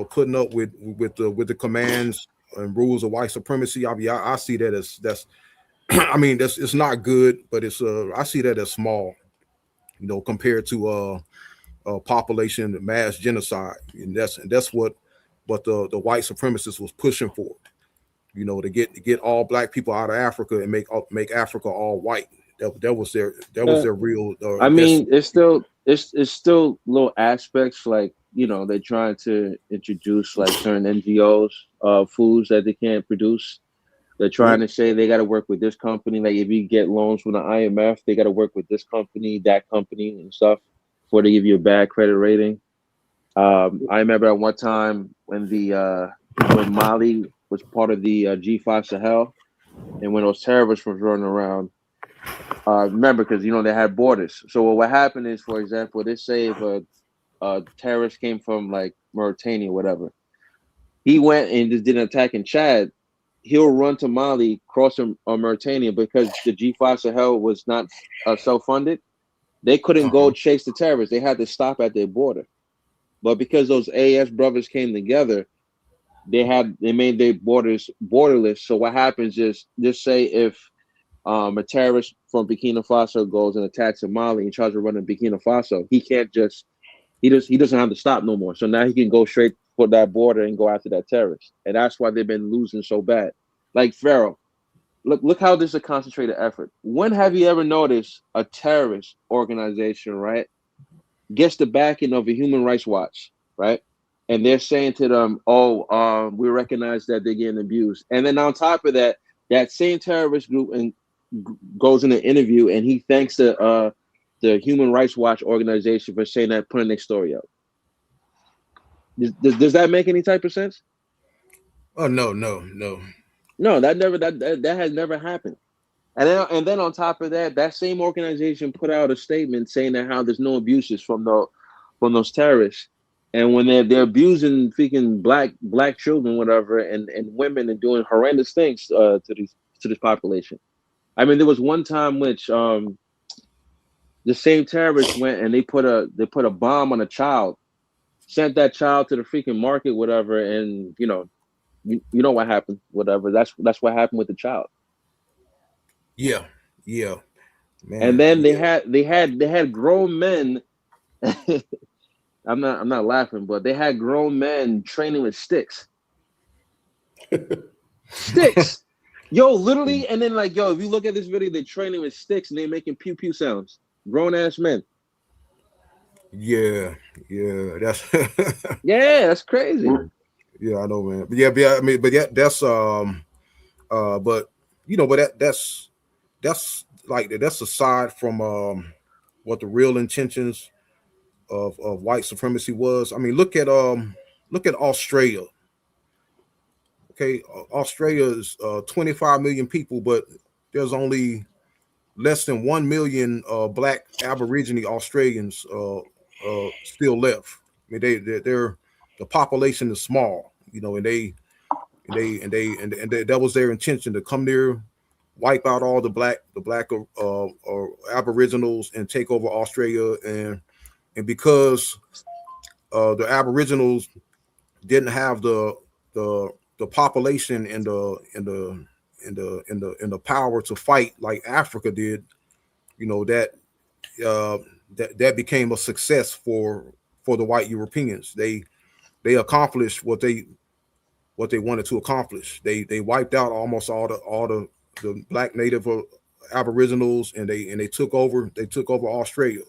putting up with the commands and rules of white supremacy, I see that as I mean, it's not good, but it's I see that as small, compared to population mass genocide, and that's what the white supremacists was pushing for, to get all black people out of Africa and make Africa all white. That was their real. I mean, it's still little aspects, like they're trying to introduce like certain NGOs foods that they can't produce. They're trying to say they got to work with this company. Like if you get loans from the IMF, they got to work with this company, that company, and stuff before they give you a bad credit rating. I remember at one time when when Mali was part of the G5 Sahel, and when those terrorists were running around. Remember, because they had borders. So what happened is, for example, they say if a terrorist came from like Mauritania, whatever, he went and just did an attack in Chad, he'll run to Mali, cross Mauritania, because the G5 Sahel was not self-funded. They couldn't go chase the terrorists. They had to stop at their border. But because those AS brothers came together, they made their borders borderless. So what happens is, just say if a terrorist from Burkina Faso goes and attacks in Mali and tries to run in Burkina Faso, he doesn't have to stop no more. So now he can go straight for that border and go after that terrorist. And that's why they've been losing so bad. Like Pharaoh, look how this is a concentrated effort. When have you ever noticed a terrorist organization, right, gets the backing of a Human Rights Watch, right? And they're saying to them, we recognize that they're getting abused. And then on top of that, that same terrorist group and goes in an interview and he thanks the Human Rights Watch organization for saying that, putting their story up. Does that make any type of sense? Oh no. No, that has never happened. And then on top of that, that same organization put out a statement saying that how there's no abuses from those terrorists, and when they're abusing freaking black children, whatever, and women, and doing horrendous things to this population. I mean, there was one time which the same terrorists went and they put a bomb on a child, sent that child to the freaking market, whatever, and you know what happened, whatever. That's what happened with the child. Yeah. Man, and then they had grown men. I'm not laughing, but they had grown men training with sticks. Sticks. Yo, literally, and then if you look at this video, they're training with sticks and they're making pew pew sounds. Grown ass men. Yeah, that's yeah, that's crazy. Yeah, I know, man. But that's that's aside from what the real intentions of white supremacy was. I mean, look at Australia. Okay, Australia is 25 million people, but there's only less than 1 million black Aborigine Australians still left. I mean, they're the population is small, and that was their intention, to come there, wipe out all the black Aboriginals and take over Australia, and because the Aboriginals didn't have the population and the power to fight like Africa did, that became a success for the white Europeans. They accomplished what they wanted to accomplish. They wiped out almost all the black native Aboriginals, and they took over Australia.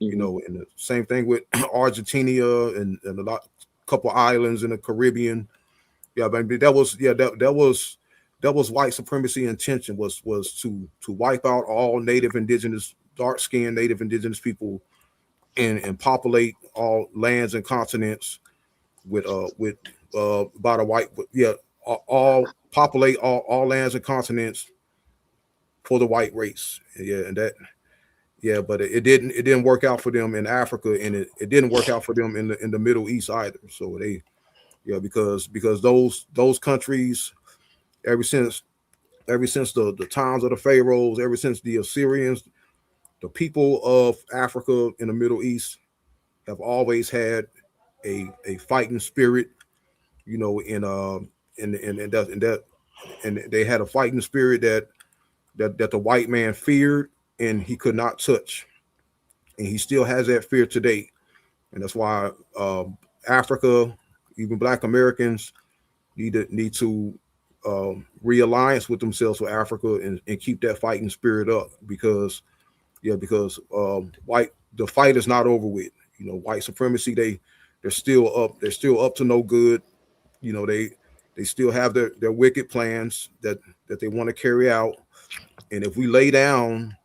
And the same thing with Argentina and a couple islands in the Caribbean. Yeah, but that was white supremacy intention, was to wipe out all native indigenous, dark-skinned native indigenous people and populate all lands and continents with by the white, all populate all lands and continents for the white race. But it didn't work out for them in Africa, and it didn't work out for them in the Middle East either. So because those countries, ever since the times of the pharaohs, ever since the Assyrians, the people of Africa and the Middle East have always had a fighting spirit, and they had a fighting spirit that the white man feared and he could not touch, and he still has that fear today. And that's why Africa, even Black Americans, need to realliance with themselves with Africa and keep that fighting spirit up, because the fight is not over with. White supremacy, they're still up to no good. They still have their wicked plans that they want to carry out. And if we lay down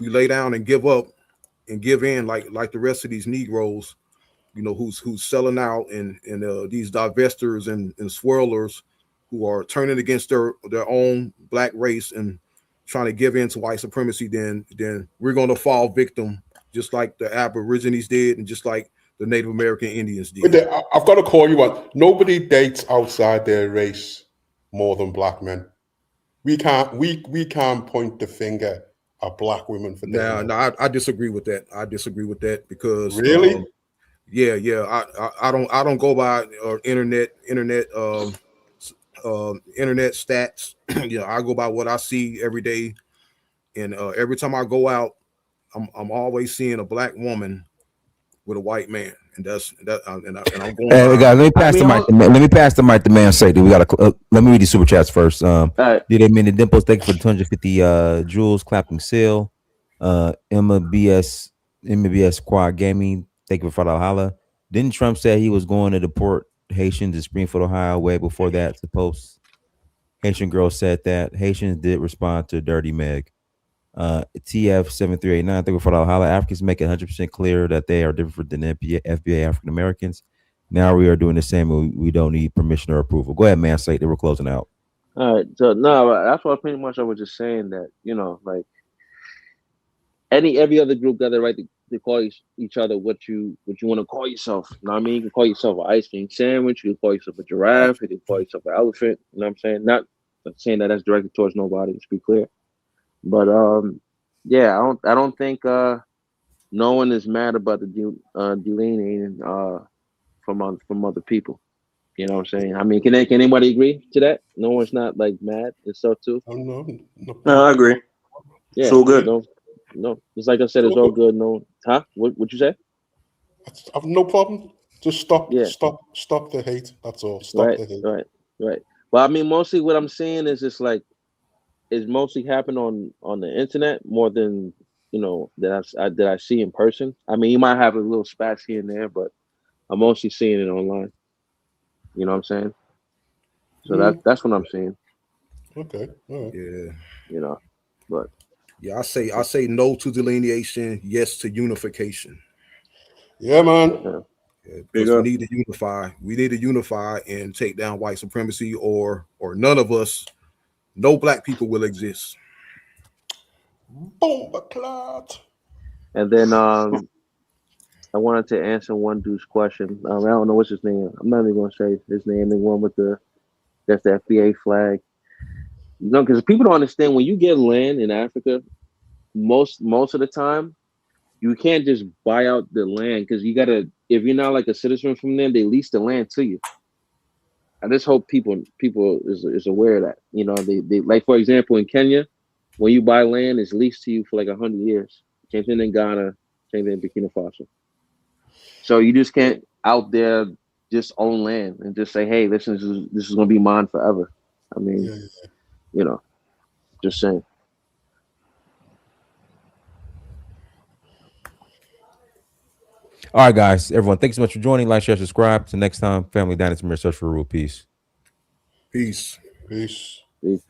and give up and give in like the rest of these Negroes, who's selling out, and these divestors and swirlers who are turning against their own black race and trying to give in to white supremacy, then we're going to fall victim, just like the Aborigines did, and just like the Native American Indians did. But I've got to call you out. Nobody dates outside their race more than black men. We can't point the finger at black women for that. No, I disagree with that. Because really, I don't go by internet stats. I go by what I see every day, and every time I go out, I'm always seeing a black woman with a white man, and I'm going. Hey, guys, let me pass the mic. Let me pass the mic to man. Say, we got to. Let me read the super chats first. Did they mean the dimples? Thank you for the 250 jewels. Clapping seal. Emma BS Quad Gaming. Thank you for $5 holla. Didn't Trump say he was going to deport Haitians to Springfield, Ohio, way before that? Suppose Haitian girl said that. Haitians did respond to Dirty Meg. TF7389, thank you for the holla. Africans make it 100% clear that they are different than FBA African Americans. Now we are doing the same. We don't need permission or approval. Go ahead, man. Say they were closing out. All right. So no, that's what pretty much I was just saying that, you know, like every other group got the right to call each other what you want to call yourself. You know what I mean? You can call yourself an ice cream sandwich, you can call yourself a giraffe, you can call yourself an elephant. You know what I'm saying? Not saying that that's directed towards nobody, let's be clear. But yeah, I don't think no one is mad about the delineating from other people. You know what I'm saying? I mean, can anybody agree to that? No one's not like mad and stuff too. No, I agree. Yeah, it's all good. No, it's like I said, it's all good. No, huh? What you say? I've no problem. Just stop the hate. That's all. Stop Right, the hate. right. Well, I mean, mostly what I'm seeing is just like it's mostly happened on the internet more than that I see in person. I mean, you might have a little spats here and there, but I'm mostly seeing it online. You know what I'm saying? So that's what I'm seeing. Okay. All right. Yeah. You know, but yeah, I say no to delineation, yes to unification. Yeah, man. Yeah, because we need to unify. We need to unify and take down white supremacy, or none of us, no black people will exist. Bombaclat. And then I wanted to answer one dude's question. I don't know what's his name. I'm not even gonna say his name. The one with that's the FBA flag. You know, because people don't understand when you get land in Africa, most of the time, you can't just buy out the land because you gotta. If you're not like a citizen from there, they lease the land to you. I just hope people is aware of that. You know, they like, for example, in Kenya, when you buy land, it's leased to you for like 100 years. Same thing in Ghana, same thing in Burkina Faso. So you just can't out there just own land and just say, hey, this is gonna be mine forever. I mean, you know, just saying. All right, guys, everyone, thanks so much for joining. Like, share, subscribe. Till next time, family dynasty, search for rule. Peace. Peace. Peace. Peace.